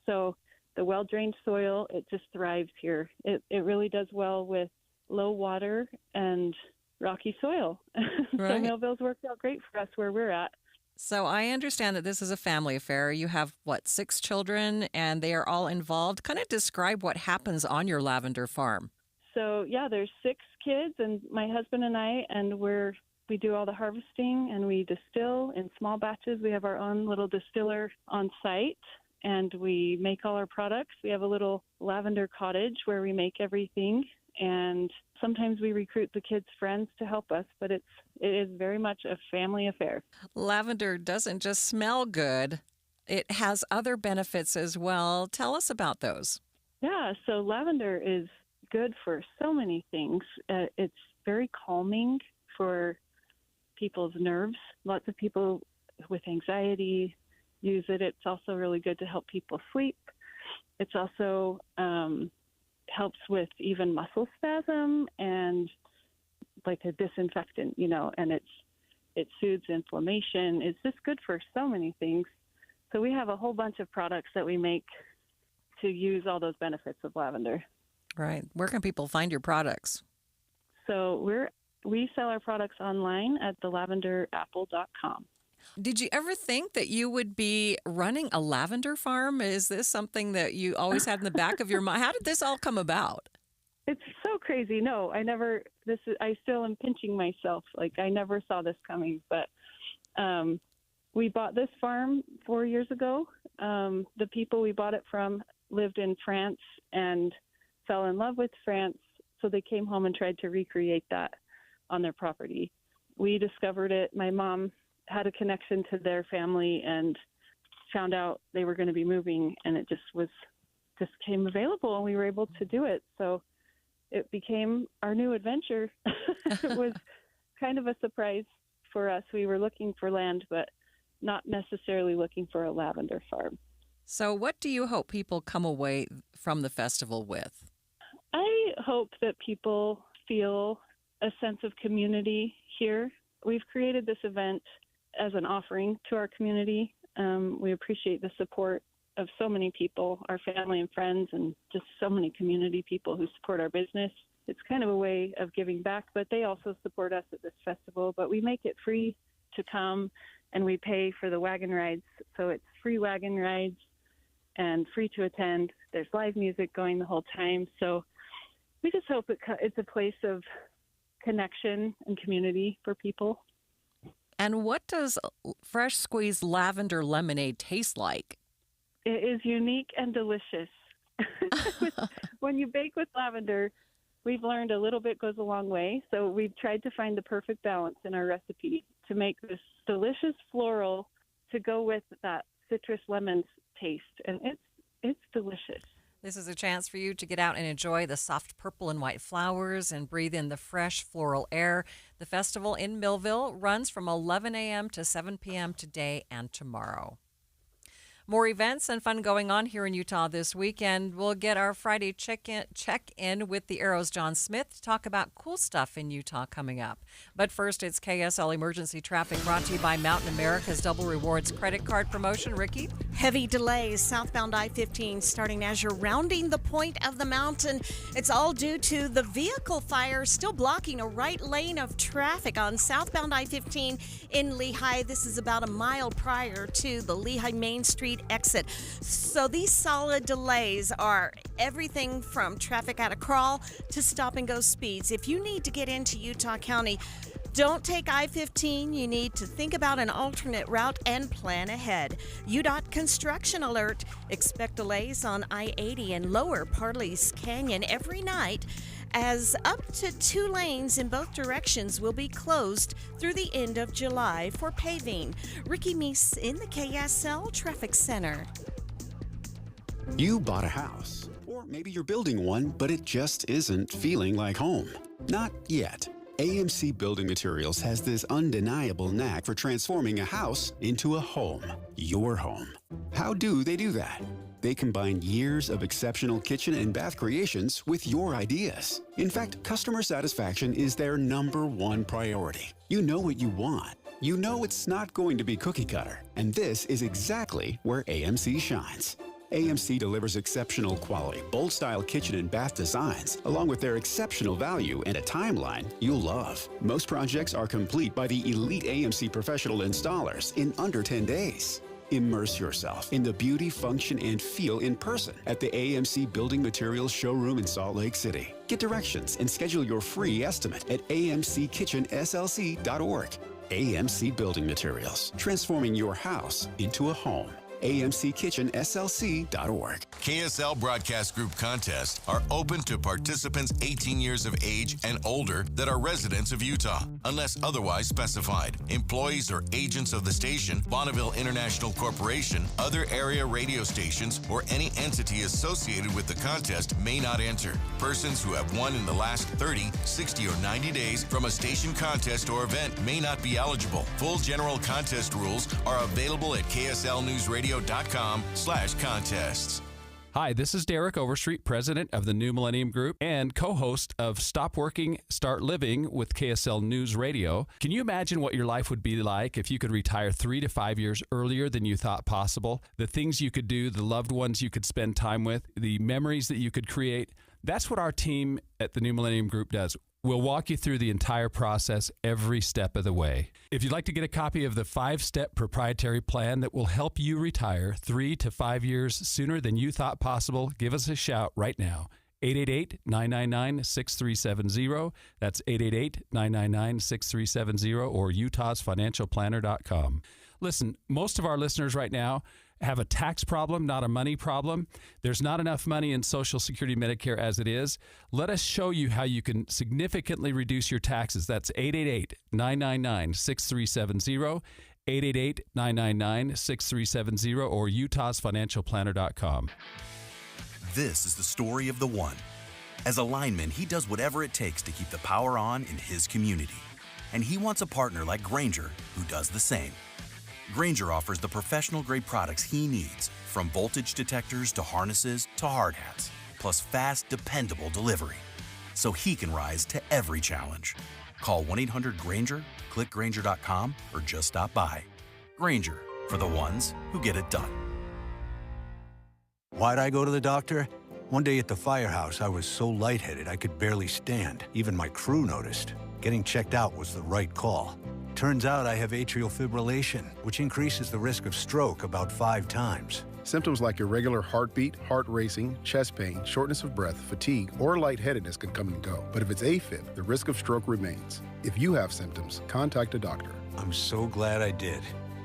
S15: So the well-drained soil, it just thrives here. It really does well with low water and rocky soil.
S5: Right.
S15: So Millville's worked out great for us where we're at.
S5: So I understand that this is a family affair. You have, 6 children, and they are all involved. Kind of describe what happens on your lavender farm.
S15: So, yeah, there's 6 kids, and my husband and I, and we do all the harvesting, and we distill in small batches. We have our own little distiller on site, and we make all our products. We have a little lavender cottage where we make everything, and sometimes we recruit the kids' friends to help us, but it is very much a family affair.
S5: Lavender doesn't just smell good. It has other benefits as well. Tell us about those.
S15: Yeah, so lavender is good for so many things. It's very calming for people's nerves. Lots of people with anxiety use it. It's also really good to help people sleep. It's also helps with even muscle spasm and like a disinfectant, and it soothes inflammation. It's just good for so many things. So we have a whole bunch of products that we make to use all those benefits of lavender.
S5: Right. Where can people find your products?
S15: So we sell our products online at thelavenderapple.com.
S5: Did you ever think that you would be running a lavender farm? Is this something that you always had in the back of your mind? How did this all come about?
S15: It's so crazy. No, I still am pinching myself. Like, I never saw this coming, but we bought this farm 4 years ago. The people we bought it from lived in France and fell in love with France, so they came home and tried to recreate that on their property. We discovered it. My mom had a connection to their family and found out they were going to be moving, and it just came available, and we were able to do it. So it became our new adventure. It was kind of a surprise for us. We were looking for land, but not necessarily looking for a lavender farm.
S5: So what do you hope people come away from the festival with?
S15: I hope that people feel a sense of community here. We've created this event as an offering to our community. We appreciate the support of so many people, our family and friends, and just so many community people who support our business. It's kind of a way of giving back, but they also support us at this festival. But we make it free to come, and we pay for the wagon rides. So it's free wagon rides and free to attend. There's live music going the whole time. So we just hope it's a place of connection and community for people.
S5: And what does fresh squeezed lavender lemonade taste like?
S15: It is unique and delicious. When you bake with lavender, we've learned a little bit goes a long way. So we've tried to find the perfect balance in our recipe to make this delicious floral to go with that citrus lemon taste. And it's delicious.
S5: This is a chance for you to get out and enjoy the soft purple and white flowers and breathe in the fresh floral air. The festival in Millville runs from 11 a.m. to 7 p.m. today and tomorrow. More events and fun going on here in Utah this weekend. We'll get our Friday check-in with the Arrow's John Smith to talk about cool stuff in Utah coming up. But first, it's KSL Emergency Traffic brought to you by Mountain America's Double Rewards credit card promotion. Ricky?
S7: Heavy delays southbound I-15 starting as you're rounding the point of the mountain. It's all due to the vehicle fire still blocking a right lane of traffic on southbound I-15 in Lehigh. This is about a mile prior to the Lehigh Main Street exit. So these solid delays are everything from traffic at a crawl to stop and go speeds. If you need to get into Utah County, don't take I-15. You need to think about an alternate route and plan ahead. UDOT construction alert. Expect delays on I-80 and lower Parley's Canyon every night, as up to 2 lanes in both directions will be closed through the end of July for paving. Ricky Meese in the KSL Traffic Center.
S1: You bought a house, or maybe you're building one, but it just isn't feeling like home. Not yet. AMC Building Materials has this undeniable knack for transforming a house into a home, your home. How do they do that? They combine years of exceptional kitchen and bath creations with your ideas. In fact, customer satisfaction is their #1 priority. You know what you want. You know it's not going to be cookie cutter. And this is exactly where AMC shines. AMC delivers exceptional quality, bold-style kitchen and bath designs, along with their exceptional value and a timeline you'll love. Most projects are complete by the elite AMC professional installers in under 10 days. Immerse yourself in the beauty, function, and feel in person at the AMC Building Materials showroom in Salt Lake City. Get directions and schedule your free estimate at amckitchenslc.org. AMC Building Materials, transforming your house into a home. amckitchenslc.org.
S16: KSL Broadcast Group contests are open to participants 18 years of age and older that are residents of Utah, unless otherwise specified. Employees or agents of the station, Bonneville International Corporation, other area radio stations, or any entity associated with the contest may not enter. Persons who have won in the last 30, 60, or 90 days from a station contest or event may not be eligible. Full general contest rules are available at kslnewsradio.com/contests.
S17: Hi, this is Derek Overstreet, president of the New Millennium Group and co-host of Stop Working, Start Living with KSL News Radio. Can you imagine what your life would be like if you could retire 3 to 5 years earlier than you thought possible? The things you could do, the loved ones you could spend time with, the memories that you could create. That's what our team at the New Millennium Group does. We'll walk you through the entire process every step of the way. If you'd like to get a copy of the 5-step proprietary plan that will help you retire 3 to 5 years sooner than you thought possible, give us a shout right now. 888-999-6370. That's 888-999-6370 or utahsfinancialplanner.com. Listen, most of our listeners right now have a tax problem, not a money problem. There's not enough money in Social Security Medicare as it is. Let us show you how you can significantly reduce your taxes. That's 888-999-6370, 888-999-6370, or utahsfinancialplanner.com.
S10: This is the story of the one. As a lineman, he does whatever it takes to keep the power on in his community. And he wants a partner like Grainger who does the same. Grainger offers the professional-grade products he needs, from voltage detectors to harnesses to hard hats, plus fast, dependable delivery, so he can rise to every challenge. Call 1-800-GRAINGER, click Grainger.com, or just stop by. Grainger, for the ones who get it done.
S2: Why'd I go to the doctor? One day at the firehouse, I was so lightheaded I could barely stand. Even my crew noticed. Getting checked out was the right call. Turns out I have atrial fibrillation, which increases the risk of stroke about 5 times.
S4: Symptoms like irregular heartbeat, heart racing, chest pain, shortness of breath, fatigue, or lightheadedness can come and go. But if it's AFib, the risk of stroke remains. If you have symptoms, contact a doctor.
S2: I'm so glad I did.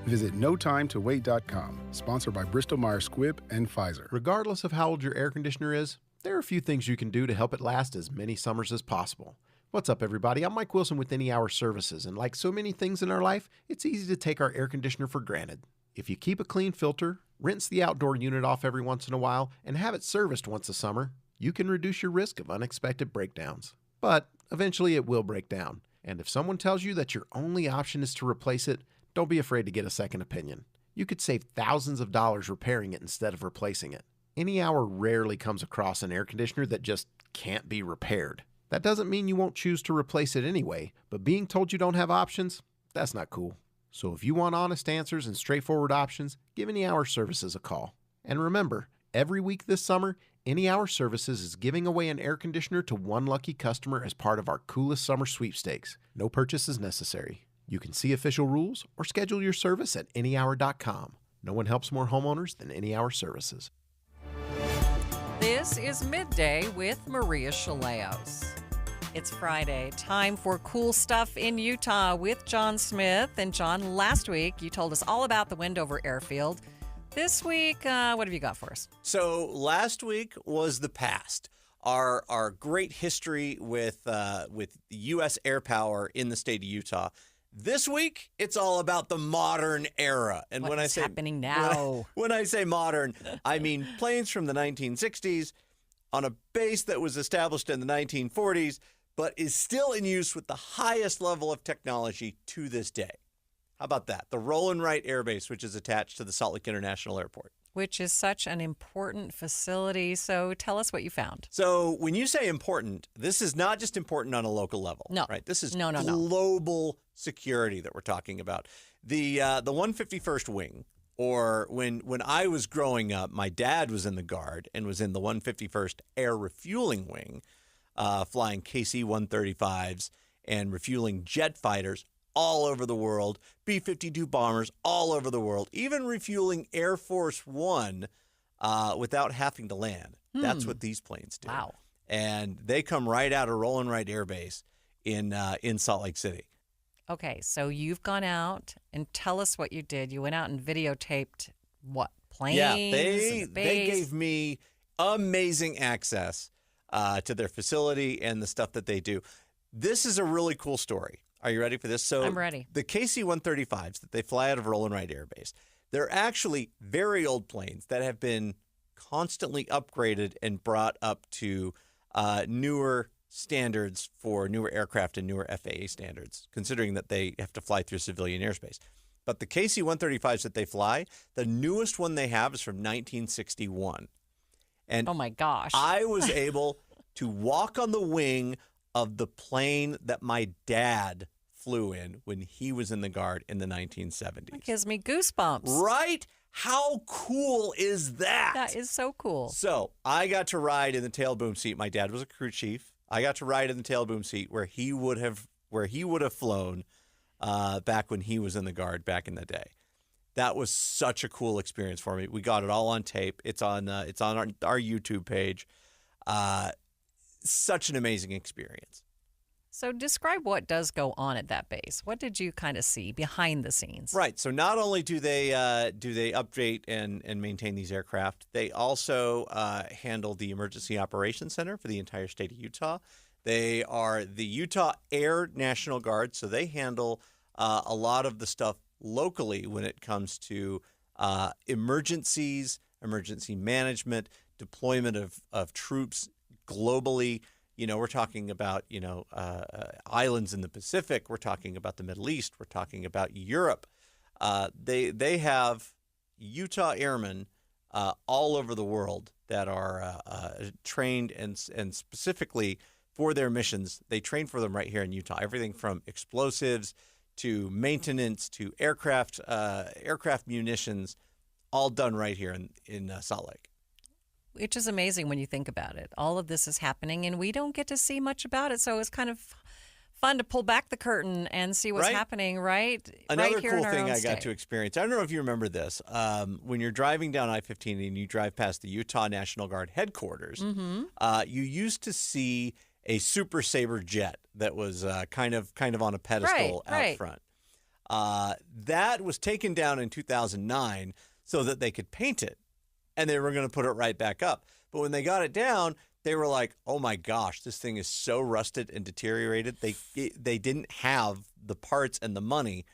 S4: Visit NoTimeToWait.com, sponsored by Bristol-Myers Squibb and Pfizer.
S8: Regardless of how old your air conditioner is, there are a few things you can do to help it last as many summers as possible. What's up, everybody? I'm Mike Wilson with Any Hour Services, and like so many things in our life, it's easy to take our air conditioner for granted. If you keep a clean filter, rinse the outdoor unit off every once in a while, and have it serviced once a summer, you can reduce your risk of unexpected breakdowns. But eventually it will break down, and if someone tells you that your only option is to replace it, don't be afraid to get a second opinion. You could save thousands of dollars repairing it instead of replacing it. Any Hour rarely comes across an air conditioner that just can't be repaired. That doesn't mean you won't choose to replace it anyway, but being told you don't have options, that's not cool. So if you want honest answers and straightforward options, give Any Hour Services a call. And remember, every week this summer, Any Hour Services is giving away an air conditioner to one lucky customer as part of our Coolest Summer Sweepstakes. No purchase is necessary. You can see official rules or schedule your service at anyhour.com. No one helps more homeowners than Any Hour Services.
S5: This is Midday with Maria Shilaos. It's Friday, time for cool stuff in Utah with John Smith. And John, last week you told us all about the Wendover Airfield. This week, what have you got for us?
S18: So last week was the past. Our great history with U.S. air power in the state of Utah. This week, it's all about the modern era. And
S5: What's happening now?
S18: When I say modern, I mean planes from the 1960s on a base that was established in the 1940s, but is still in use with the highest level of technology to this day. How about that? The Roland Wright Air Base, which is attached to the Salt Lake International Airport.
S5: Which is such an important facility. So tell us what you found.
S18: So when you say important, this is not just important on a local level.
S5: No.
S18: Right? This is
S5: No.
S18: global security that we're talking about. The 151st Wing, or when I was growing up, my dad was in the Guard and was in the 151st Air Refueling Wing, flying KC-135s and refueling jet fighters all over the world, B-52 bombers all over the world, even refueling Air Force One without having to land. That's what these planes do.
S5: Wow.
S18: And they come right out of Roland Wright Air Base in Salt Lake City.
S5: Okay, so you've gone out and tell us what you did. You went out and videotaped what? Planes?
S18: Yeah,
S5: and
S18: they
S5: the base?
S18: gave me amazing access to their facility and the stuff that they do. This is a really cool story. Are you ready for this? So
S5: I'm ready.
S18: The KC-135s that they fly out of Roland Wright Air Base, they're actually very old planes that have been constantly upgraded and brought up to newer standards for newer aircraft and newer FAA standards, considering that they have to fly through civilian airspace. But the KC-135s that they fly, the newest one they have is from 1961. And
S5: oh my gosh.
S18: I was able to walk on the wing of the plane that my dad flew in when he was in the Guard in the 1970s.
S5: That gives me goosebumps.
S18: Right? How cool is that?
S5: That is so cool.
S18: So I got to ride in the tail boom seat. My dad was a crew chief. I got to ride in the tail boom seat where he would have flown back when he was in the Guard back in the day. That was such a cool experience for me. We got it all on tape. It's on our YouTube page. Such an amazing experience.
S5: So describe what does go on at that base. What did you kind of see behind the scenes?
S18: Right. So not only do they update and maintain these aircraft, they also handle the Emergency Operations Center for the entire state of Utah. They are the Utah Air National Guard, so they handle a lot of the stuff locally when it comes to emergencies, emergency management, deployment of troops, globally. We're talking about, islands in the Pacific. We're talking about the Middle East. We're talking about Europe. They have Utah airmen all over the world that are trained and specifically for their missions. They train for them right here in Utah. Everything from explosives to maintenance to aircraft munitions, all done right here in Salt Lake.
S5: Which is amazing when you think about it. All of this is happening, and we don't get to see much about it. So it's kind of fun to pull back the curtain and see what's happening right
S18: Another
S5: here
S18: cool
S5: in our
S18: thing
S5: own
S18: I
S5: state.
S18: got to experience. I don't know if you remember this. When you're driving down I-15 and you drive past the Utah National Guard headquarters, you used to see a Super Sabre jet that was kind of on a pedestal out front. That was taken down in 2009 so that they could paint it, and they were going to put it right back up. But when they got it down, they were like, oh my gosh, this thing is so rusted and deteriorated. They didn't have the parts and the money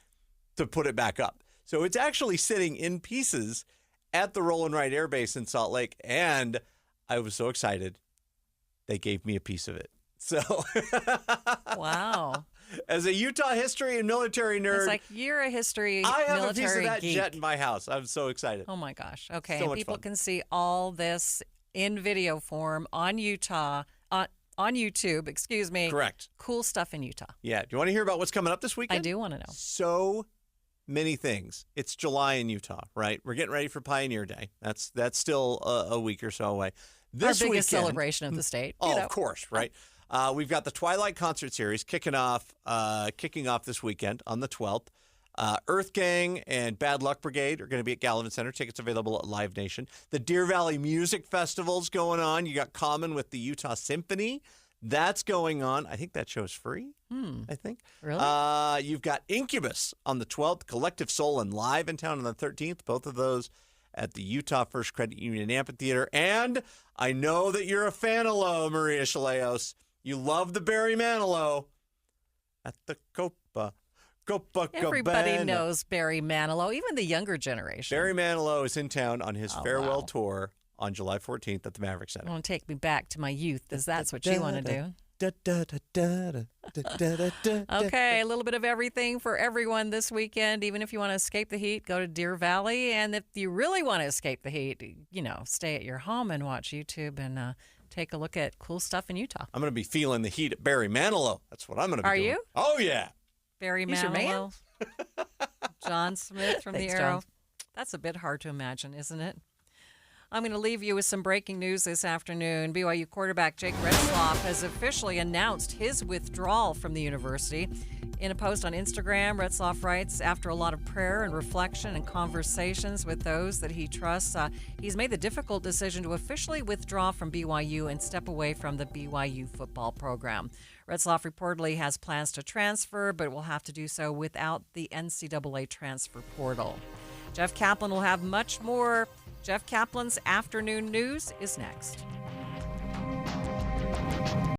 S18: to put it back up. So it's actually sitting in pieces at the Roll and Ride Air Base in Salt Lake. And I was so excited. They gave me a piece of it. So
S5: wow.
S18: As a Utah history and military nerd,
S5: it's like you're a history
S18: I have
S5: military
S18: a piece of that
S5: geek.
S18: jet in my house. I'm so excited.
S5: Oh my gosh. Okay.
S18: So
S5: And
S18: much
S5: people
S18: fun.
S5: can see all this in video form on YouTube, excuse me.
S18: Correct.
S5: Cool stuff in Utah.
S18: Yeah. Do you want to hear about what's coming up this weekend?
S5: I do want to know.
S18: So many things. It's July in Utah, right? We're getting ready for Pioneer Day. That's still a week or so away. This
S5: Our biggest
S18: weekend,
S5: celebration of the state.
S18: Oh, of course, right? We've got the Twilight Concert Series kicking off this weekend on the 12th. Earth Gang and Bad Luck Brigade are going to be at Gallivan Center. Tickets available at Live Nation. The Deer Valley Music Festival's going on. You got Common with the Utah Symphony. That's going on. I think that show's free. I think.
S5: Really?
S18: You've got Incubus on the 12th. Collective Soul and Live in town on the 13th. Both of those at the Utah First Credit Union Amphitheater. And I know that you're a fan of Low, Maria Shilaos. You love the Barry Manilow at the Copa
S5: Everybody
S18: Cabana.
S5: knows Barry Manilow, even the younger generation.
S18: Barry Manilow is in town on his farewell tour on July 14th at the Maverick Center.
S5: I want to take me back to my youth, because that's what you want to do. Okay, a little bit of everything for everyone this weekend. Even if you want to escape the heat, go to Deer Valley. And if you really want to escape the heat, stay at your home and watch YouTube and take a look at cool stuff in Utah.
S18: I'm going to be feeling the heat at Barry Manilow. That's what I'm going to be doing.
S5: Are you?
S18: Oh, yeah.
S5: Barry
S18: He's your
S5: Manilow. John Smith from
S18: Thanks,
S5: the Arrow.
S18: John.
S5: That's a bit hard to imagine, isn't it? I'm going to leave you with some breaking news this afternoon. BYU quarterback Jake Retzloff has officially announced his withdrawal from the university. In a post on Instagram, Retzloff writes, after a lot of prayer and reflection and conversations with those that he trusts, he's made the difficult decision to officially withdraw from BYU and step away from the BYU football program. Retzloff reportedly has plans to transfer, but will have to do so without the NCAA transfer portal. Jeff Kaplan will have much more. Jeff Kaplan's Afternoon News is next.